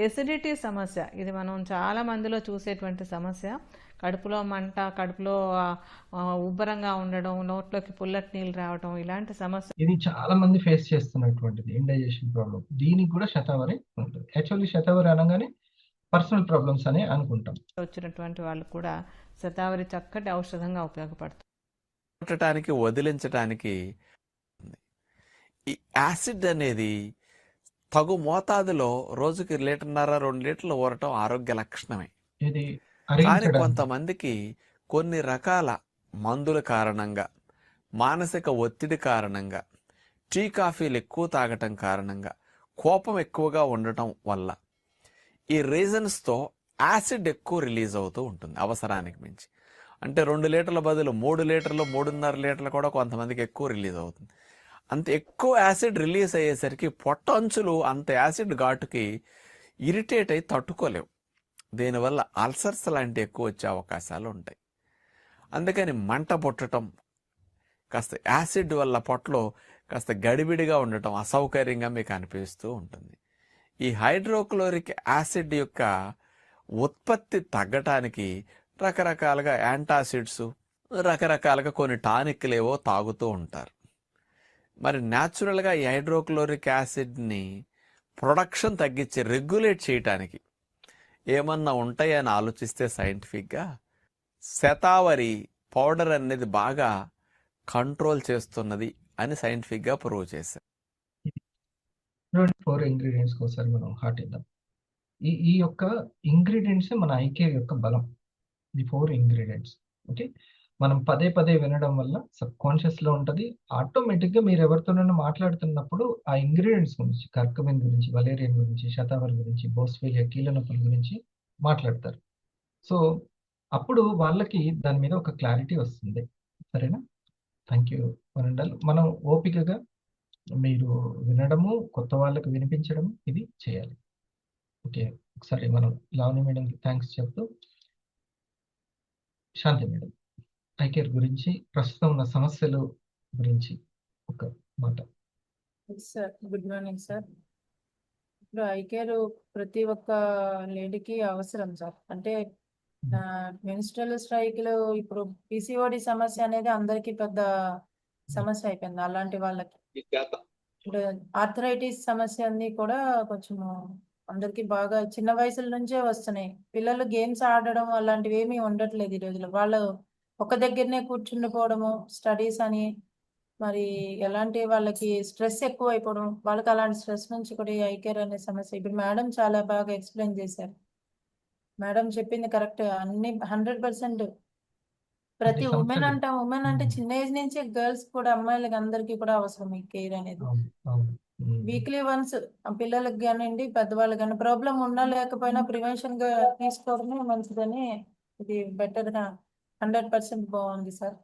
ఎసిడిటీ సమస్య, ఇది మనం చాలా మందిలో చూసేటువంటి సమస్య. కడుపులో మంట, కడుపులో ఉబ్బరంగా ఉండడం, నోట్లోకి పుల్లటి నీళ్ళు రావడం, ఇలాంటి సమస్య ఇది చాలా మంది ఫేస్ చేస్తున్నటువంటిది ఇండైజెషన్ ప్రాబ్లం. దీనికి కూడా శతావరి ఉంటుంది. యాక్చువల్లీ శతావరి అనగానే పర్సనల్ ప్రాబ్లమ్స్ అని అనుకుంటాం. వచ్చినటువంటి వాళ్ళు కూడా శతావరి చక్కటి ఔషధంగా ఉపయోగపడుతుంది. వదిలించడానికి ఈ యాసిడ్ అనేది తగు మోతాదులో రోజుకి 1.5-2 లీటర్లు ఊరటం ఆరోగ్య లక్షణమే. కానీ కొంతమందికి కొన్ని రకాల మందుల కారణంగా, మానసిక ఒత్తిడి కారణంగా, టీ కాఫీలు ఎక్కువ తాగటం కారణంగా కోపం ఎక్కువగా ఉండటం వల్ల ఈ రీజన్స్తో యాసిడ్ ఎక్కువ రిలీజ్ అవుతూ ఉంటుంది అవసరానికి మించి. అంటే 2 లీటర్ల బదులు 3 లీటర్లు 3.5 లీటర్లు కూడా కొంతమందికి ఎక్కువ రిలీజ్ అవుతుంది. అంత ఎక్కువ యాసిడ్ రిలీజ్ అయ్యేసరికి పొట్ట అంచులు అంత యాసిడ్ ఘాటుకి ఇరిటేట్ అయి తట్టుకోలేవు. దీనివల్ల అల్సర్స్ లాంటివి ఎక్కువ వచ్చే అవకాశాలు ఉంటాయి. అందుకని మంట పుట్టడం, కాస్త యాసిడ్ వల్ల పొట్టలో కాస్త గడిబిడిగా ఉండటం అసౌకర్యంగా మీకు అనిపిస్తూ ఉంటుంది. ఈ హైడ్రోక్లోరిక్ యాసిడ్ యొక్క ఉత్పత్తి తగ్గటానికి రకరకాలుగా యాంటాసిడ్స్, రకరకాలుగా కొన్ని టానిక్లు ఏవో తాగుతూ ఉంటారు. మరి న్యాచురల్గా ఈ హైడ్రోక్లోరిక్ యాసిడ్ని ప్రొడక్షన్ తగ్గించి రెగ్యులేట్ చేయటానికి ఏమన్నా ఉంటాయని ఆలోచిస్తే సైంటిఫిక్గా శతావరి పౌడర్ అనేది బాగా కంట్రోల్ చేస్తున్నది అని సైంటిఫిక్గా ప్రూవ్ చేశారు. 4 ఇంగ్రీడియంట్స్ ఒకసారి మనం హార్ట్ ఇద్దాం. ఈ యొక్క ఇంగ్రీడియంట్స్ మన ఐకే యొక్క బలం. ఈ 4 ఇంగ్రీడియంట్స్ ఓకే. మనం పదే పదే వినడం వల్ల సబ్ కాన్షియస్ లో ఉంటది. ఆటోమేటిక్ గా మీరు ఎవరితోనైనా మాట్లాడుతున్నప్పుడు ఆ ఇంగ్రీడియంట్స్ గురించి, కర్కమిన్ గురించి, వలేరియన్ గురించి, శతావరి గురించి, బోస్వేలియా కీళ్ళ నొప్పుల గురించి మాట్లాడతారు. సో అప్పుడు వాళ్ళకి దాని మీద ఒక క్లారిటీ వస్తుంది. సరేనా? Thank you Warangal. మనం ఓపికగా మీరు వినడము, కొత్త వాళ్ళకి వినిపించడం ఇది చేయాలి. ఓకే. ఒకసారి మనం లావణ్య మేడంకి థ్యాంక్స్ చెప్తూ, శాంతి మేడం ఐకేర్ గురించి, ప్రస్తుతం ఉన్న సమస్యలు గురించి ఒక మాట. Sir good morning sir. ఇప్పుడు ఐకేర్ ప్రతి ఒక్క లేడీకి అవసరం సార్. అంటే మెన్స్ట్రల్ స్ట్రైక్లు, ఇప్పుడు పిసిఓడి సమస్య అనేది అందరికీ పెద్ద సమస్య అయిపోయింది. అలాంటి వాళ్ళకి ఇప్పుడు ఆర్థరైటిస్ సమస్య అన్ని కూడా కొంచెము అందరికి బాగా చిన్న వయసుల నుంచే వస్తున్నాయి. పిల్లలు గేమ్స్ ఆడడం అలాంటివి ఏమీ ఉండట్లేదు ఈ రోజుల్లో. వాళ్ళు ఒక దగ్గరనే కూర్చుండిపోవడము, స్టడీస్ అని, మరి ఎలాంటి వాళ్ళకి స్ట్రెస్ ఎక్కువ అయిపోవడం, వాళ్ళకి అలాంటి స్ట్రెస్ నుంచి కూడా ఈ ఐకేర్ అనే సమస్య. ఇప్పుడు మేడం చాలా బాగా ఎక్స్ప్లెయిన్ చేశారు. మేడం చెప్పింది కరెక్ట్. అన్ని 100% ప్రతి ఉమెన్ అంటే చిన్న ఏజ్ నుంచి గర్ల్స్ కూడా, అమ్మాయిలకి అందరికీ కూడా అవసరం ఈ కేర్ అనేది. వీక్లీ వన్స్ పిల్లలకి కానివ్వండి, పెద్దవాళ్ళకి కానీ ప్రాబ్లం ఉన్నా లేకపోయినా ప్రివెన్షన్ గా తీసుకోవడమే మంచిదని, ఇది బెటర్ గా 100% బాగుంది సార్.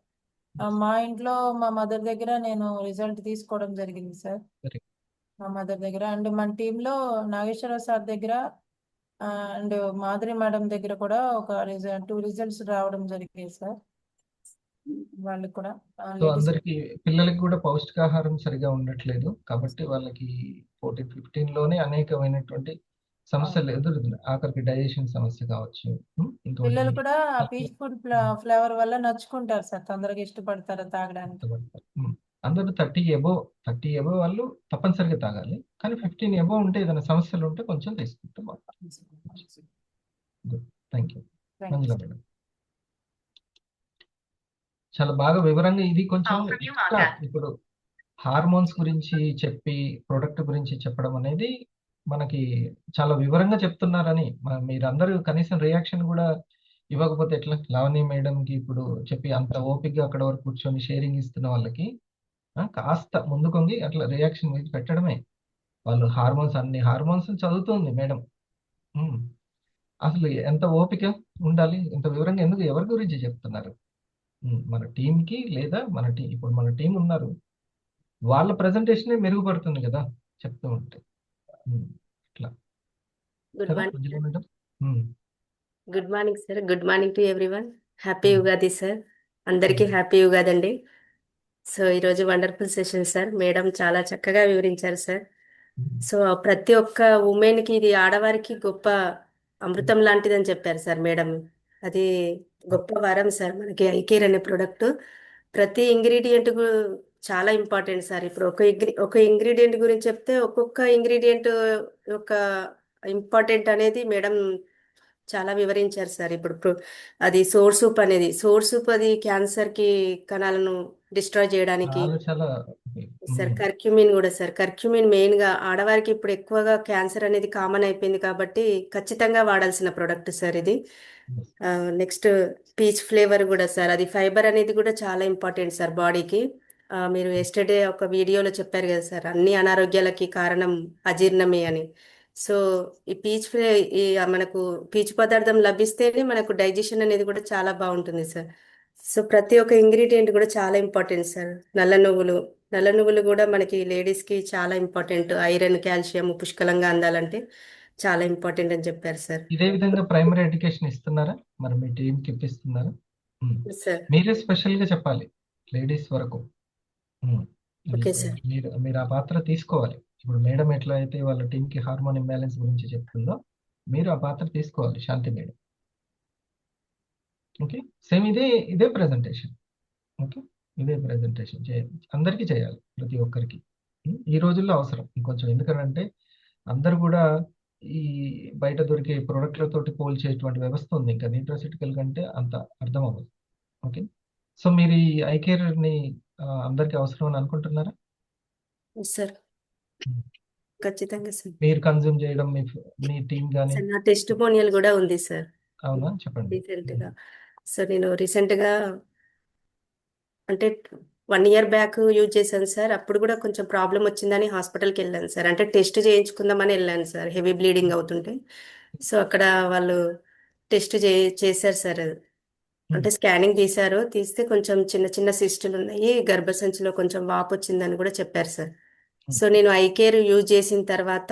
మా ఇంట్లో మా మదర్ దగ్గర నేను రిజల్ట్ తీసుకోవడం జరిగింది సార్. మా మదర్ దగ్గర అండ్ మన టీంలో నాగేశ్వరరావు సార్ దగ్గర అండ్ మాధురి మేడం దగ్గర కూడా ఒక 2 రిజల్ట్స్ రావడం జరిగింది సార్. వాళ్ళకి కూడా అందరికి పిల్లలకి కూడా పౌష్టికాహారం సరిగా ఉండట్లేదు కాబట్టి వాళ్ళకి 14-15 లోనే అనేకమైనటువంటి సమస్యలు ఎదురుతున్నాయి. ఆఖరికి డైజెషన్ సమస్య కావచ్చు. పిల్లలు కూడా పీచ్ ఫుడ్ ఫ్లేవర్ వల్ల నచ్చుకుంటారు సార్, తొందరగా ఇష్టపడతారు తాగడానికి. అందరూ 30 ఎబో వాళ్ళు తప్పనిసరిగా తాగాలి. కానీ 15 ఎబో ఉంటే ఏదైనా సమస్యలు ఉంటే కొంచెం తీసుకుంటే బాగుంటుంది. Thank you Manjula madam. చాలా బాగా వివరంగా ఇది కొంచెం ఇప్పుడు హార్మోన్స్ గురించి చెప్పి ప్రొడక్ట్ గురించి చెప్పడం అనేది మనకి చాలా వివరంగా చెప్తున్నారని మీరందరూ కనీసం రియాక్షన్ కూడా ఇవ్వకపోతే ఎట్లా? లావణ్య మేడంకి ఇప్పుడు చెప్పి అంత ఓపికగా అక్కడ వరకు కూర్చొని షేరింగ్ ఇస్తున్న వాళ్ళకి కాస్త ముందుకొంగి అట్లా రియాక్షన్ మీద పెట్టడమే. వాళ్ళు అన్ని హార్మోన్స్ చదువుతుంది మేడం. అసలు ఎంత ఓపిక ఉండాలి? ఎంత వివరంగా ఎందుకు ఎవరి గురించి చెప్తున్నారు? మన టీంకి లేదా ఇప్పుడు మన టీం ఉన్నారు, వాళ్ళ ప్రెజెంటేషన్ మెరుగుపడుతుంది కదా చెప్తూ ఉంటే. ఇట్లా good morning sir. Good morning to everyone. Happy Ugadi sir. అందరికీ హ్యాపీ ఉగాది అండి. సో ఈరోజు వండర్ఫుల్ సెషన్ సార్. మేడం చాలా చక్కగా వివరించారు సార్. సో ప్రతి ఒక్క ఉమెన్కి ఇది ఆడవారికి గొప్ప అమృతం లాంటిదని చెప్పారు సార్ మేడం. అది గొప్ప వరం సార్ మనకి ఐకేర్ అనే ప్రోడక్ట్. ప్రతి ఇంగ్రీడియంట్ చాలా ఇంపార్టెంట్ సార్. ఇప్పుడు ఒక ఇంగ్రీడియంట్ గురించి చెప్తే ఒక్కొక్క ఇంగ్రీడియంట్ యొక్క ఇంపార్టెంట్ అనేది మేడం చాలా వివరించారు సార్. ఇప్పుడు అది సోర్ సూప్ అది క్యాన్సర్ కి కణాలను డిస్ట్రాయ్ చేయడానికి సార్. కర్క్యూమిన్ కూడా సార్. కర్క్యూమిన్ మెయిన్ గా ఆడవారికి ఇప్పుడు ఎక్కువగా క్యాన్సర్ అనేది కామన్ అయిపోయింది కాబట్టి ఖచ్చితంగా వాడాల్సిన ప్రోడక్ట్ సార్ ఇది. నెక్స్ట్ పీచ్ ఫ్లేవర్ కూడా సార్. అది ఫైబర్ అనేది కూడా చాలా ఇంపార్టెంట్ సార్ బాడీకి. మీరు ఎస్టర్డే ఒక వీడియోలో చెప్పారు కదా సార్, అన్ని అనారోగ్యాలకి కారణం అజీర్ణమే అని. సో ఈ పీచు ఈ మనకు పీచు పదార్థం లభిస్తేనే మనకు డైజెషన్ అనేది కూడా చాలా బాగుంటుంది సార్. సో ప్రతి ఒక్క ఇంగ్రీడియంట్ కూడా చాలా ఇంపార్టెంట్ సార్. నల్ల నువ్వులు కూడా మనకి లేడీస్కి చాలా ఇంపార్టెంట్. ఐరన్, కాల్షియం పుష్కలంగా అందాలంటే చాలా ఇంపార్టెంట్ అని చెప్పారు సార్. ఇదే విధంగా ప్రైమరీ ఎడ్యుకేషన్ ఇస్తున్నారా? మరి మీ టీంకి ఇప్పిస్తున్నారా? సార్ మీరే స్పెషల్గా చెప్పాలి లేడీస్ వరకు. Okay sir. మీరు ఆ పాత్ర తీసుకోవాలి. ఇప్పుడు మేడం ఎట్లా అయితే వాళ్ళ టీంకి హార్మోన్ ఇంబ్యాలెన్స్ గురించి చెప్తుందో మీరు ఆ పాత్ర తీసుకోవాలి, శాంతి మేడం. ఓకే, సేమ్ ఇదే ప్రెజెంటేషన్. ఓకే, ఇదే ప్రెజెంటేషన్ చేయాలి, అందరికీ చేయాలి, ప్రతి ఒక్కరికి. ఈ రోజుల్లో అవసరం ఇంకొంచెం, ఎందుకంటే అందరు కూడా ఈ బయట దొరికే ప్రోడక్ట్లతోటి పోల్చేటువంటి వ్యవస్థ ఉంది. ఇంకా న్యూట్రాసిటికల్ కంటే అంత అర్థం అవ్వదు. ఓకే, సో మీరు ఈ ఐ కేర్ని అందరికీ అవసరం అని అనుకుంటున్నారా? సార్ ఖచ్చితంగా సార్. మీరు కన్జ్యూమ్ చేయడం, మీ టీం కానీ? సార్ నా టెస్టిమోనియల్ కూడా ఉంది సార్. అవునా, చెప్పండి. రీసెంట్గా సార్ నేను రీసెంట్గా అంటే 1 ఇయర్ బ్యాక్ యూజ్ చేశాను సార్. అప్పుడు కూడా కొంచెం ప్రాబ్లం వచ్చిందని హాస్పిటల్కి వెళ్ళాను సార్. అంటే టెస్ట్ చేయించుకుందామని వెళ్ళాను సార్, హెవీ బ్లీడింగ్ అవుతుంటే. సో అక్కడ వాళ్ళు టెస్ట్ చేశారు సార్. అంటే స్కానింగ్ తీస్తే కొంచెం చిన్న చిన్న సిస్టులు ఉన్నాయి, గర్భసంచిలో కొంచెం వాపు వచ్చిందని కూడా చెప్పారు సార్. సో నేను ఐ కేర్ యూజ్ చేసిన తర్వాత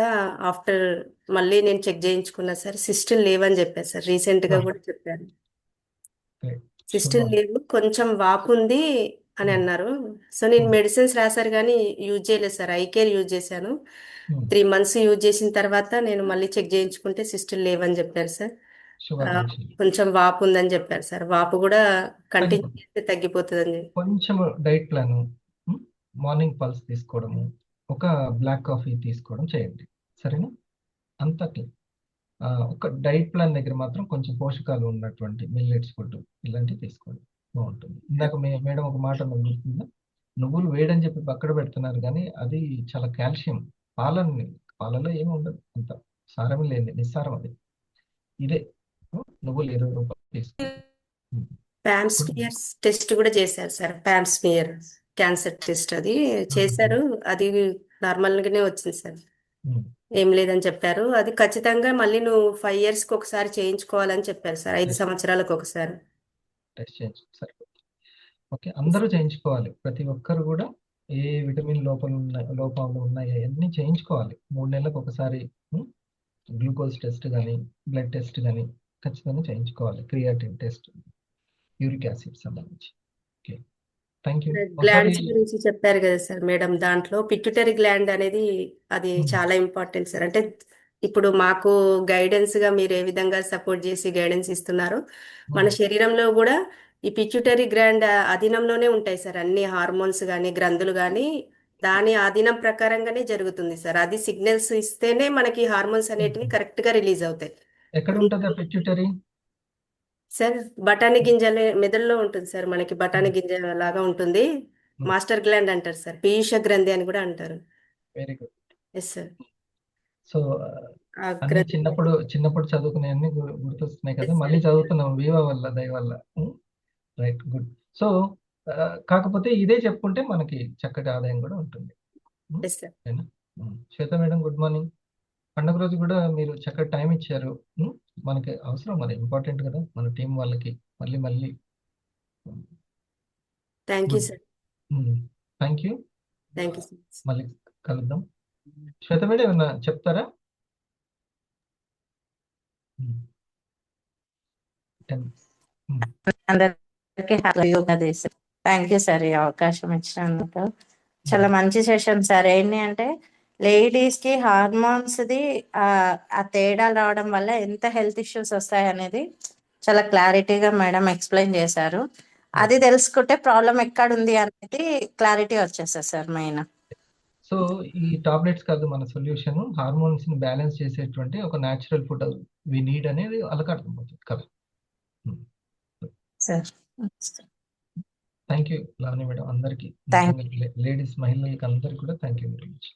ఆఫ్టర్ మళ్ళీ నేను చెక్ చేయించుకున్నా సార్, సిస్టులు లేవని చెప్పారు సార్. రీసెంట్గా కూడా చెప్పారు, సిస్టులు లేవు, కొంచెం వాపు ఉంది అని అన్నారు. సో నేను మెడిసిన్స్ రాశారు కానీ యూజ్ చేయలేదు సార్. ఐ కేర్ యూజ్ చేశాను. 3 months యూజ్ చేసిన తర్వాత నేను మళ్ళీ చెక్ చేయించుకుంటే సిస్టులు లేవని చెప్పారు సార్. కొంచెం వాపు ఉందని చెప్పారు సార్. వాపు కూడా కంటిన్యూ చేస్తే తగ్గిపోతుందని. కొంచెం డైట్ ప్లాన్, మార్నింగ్ పల్స్ తీసుకోవడము, ఒక బ్లాక్ కాఫీ తీసుకోవడం చేయండి, సరేనా? అంతా ఒక డైట్ ప్లాన్ దగ్గర మాత్రం కొంచెం పోషకాలు ఉన్నటువంటి మిల్లెట్స్ ఫుడ్ ఇలాంటివి తీసుకోండి, బాగుంటుంది. ఇందాక మేడం ఒక మాట గుర్తుందా, నువ్వులు వేడని చెప్పి పక్కన పెడుతున్నారు కానీ అది చాలా కాల్షియం. పాలలో ఏమి ఉండదు, అంత సారం లేదు, నిస్సారం అది. ఇదే నువ్వులు 20 రూపాయలు తీసుకోండి. ప్యామ్ స్మియర్ టెస్ట్ కూడా చేశారు sir. PAM smear cancer test అది చేశారు, అది నార్మల్ గానే వచ్చింది సార్, ఏం లేదని చెప్పారు. అది ఖచ్చితంగా మళ్ళీ నువ్వు 5 years ఒకసారి చేయించుకోవాలని చెప్పారు సార్, 5 సంవత్సరాలకు ఒకసారి టెస్ట్ చేయించుకో సరిపోతుంది. ఓకే, అందరూ చేయించుకోవాలి, ప్రతి ఒక్కరు కూడా ఏ విటమిన్ లోపాలు ఉన్నాయి అవన్నీ చేయించుకోవాలి. 3 నెలలకు ఒకసారి గ్లూకోజ్ టెస్ట్ కానీ బ్లడ్ టెస్ట్ కానీ ఖచ్చితంగా చేయించుకోవాలి. క్రియాటిన్ టెస్ట్, యూరిక్ యాసిడ్ సంబంధించి. Okay, thank you. గ్లాండ్స్ గురించి చెప్పారు కదా సార్ మేడం, దాంట్లో పిట్యూటరీ గ్లాండ్ అనేది అది చాలా ఇంపార్టెంట్ సార్. అంటే ఇప్పుడు మాకు గైడెన్స్ గా మీరు ఏ విధంగా సపోర్ట్ చేసి గైడెన్స్ ఇస్తున్నారో, మన శరీరంలో కూడా ఈ పిట్యూటరీ గ్లాండ్ అధీనంలోనే ఉంటాయి సార్ అన్ని హార్మోన్స్ కానీ గ్రంథులు కానీ, దాని ఆధీనం ప్రకారంగానే జరుగుతుంది సార్. అది సిగ్నల్స్ ఇస్తేనే మనకి హార్మోన్స్ అనేటివి కరెక్ట్ గా రిలీజ్ అవుతాయి. ఎక్కడ ఉంటుంది పిట్యూటరీ సార్? బఠానీ గింజల మెదడులో ఉంటుంది సార్, మనకి బఠానీ గింజ లాగా ఉంటుంది. మాస్టర్ గ్లాండ్ అంటారు సార్, పీయూష గ్రంథి అని కూడా అంటారు. Very good. Yes sir. So చిన్నప్పుడు చదువుకునే అన్ని గుర్తొస్తున్నాయి కదా, మళ్ళీ చదువుతున్నాం వీవా వల్ల, దయ వల్ల. Right, good. సో కాకపోతే ఇదే చెప్పుకుంటే మనకి చక్కటి ఆదాయం కూడా ఉంటుంది. శ్వేత మేడం, గుడ్ మార్నింగ్. పండుగ రోజు కూడా మీరు చక్కటి టైం ఇచ్చారు, మనకి అవసరం, అది ఇంపార్టెంట్ కదా మన టీం వాళ్ళకి. మళ్ళీ thank you sir. Thank you. మళ్ళీ కలుద్దాం. శ్వేత మేడం ఏమన్నా చెప్తారా? అందరికీ థ్యాంక్ యూ సార్, ఈ అవకాశం ఇచ్చినందుకు. చాలా మంచి సెషన్ సార్. ఏంటి అంటే లేడీస్ కి హార్మోన్స్ ది ఆ తేడాలు రావడం వల్ల ఎంత హెల్త్ ఇష్యూస్ వస్తాయి అనేది చాలా క్లారిటీగా మేడం ఎక్స్ప్లెయిన్ చేశారు. అది తెలుసుకుంటే ప్రాబ్లం ఎక్కడ ఉంది అనేది క్లారిటీ వచ్చేస్తుంది సార్ మెయిన్. సో ఈ టాబ్లెట్స్ కాదు మన సొల్యూషన్, హార్మోన్స్ ని బ్యాలెన్స్ చేసేటువంటి ఒక న్యాచురల్ ఫుడ్ వి నీడ్ అనేది వాళ్ళకి అర్థమవుతుంది కదా. Sir thank you Lavanya madam, అందరికి లేడీస్ మహిళలకి అందరికి కూడా థ్యాంక్ యూ వెరీ మచ్.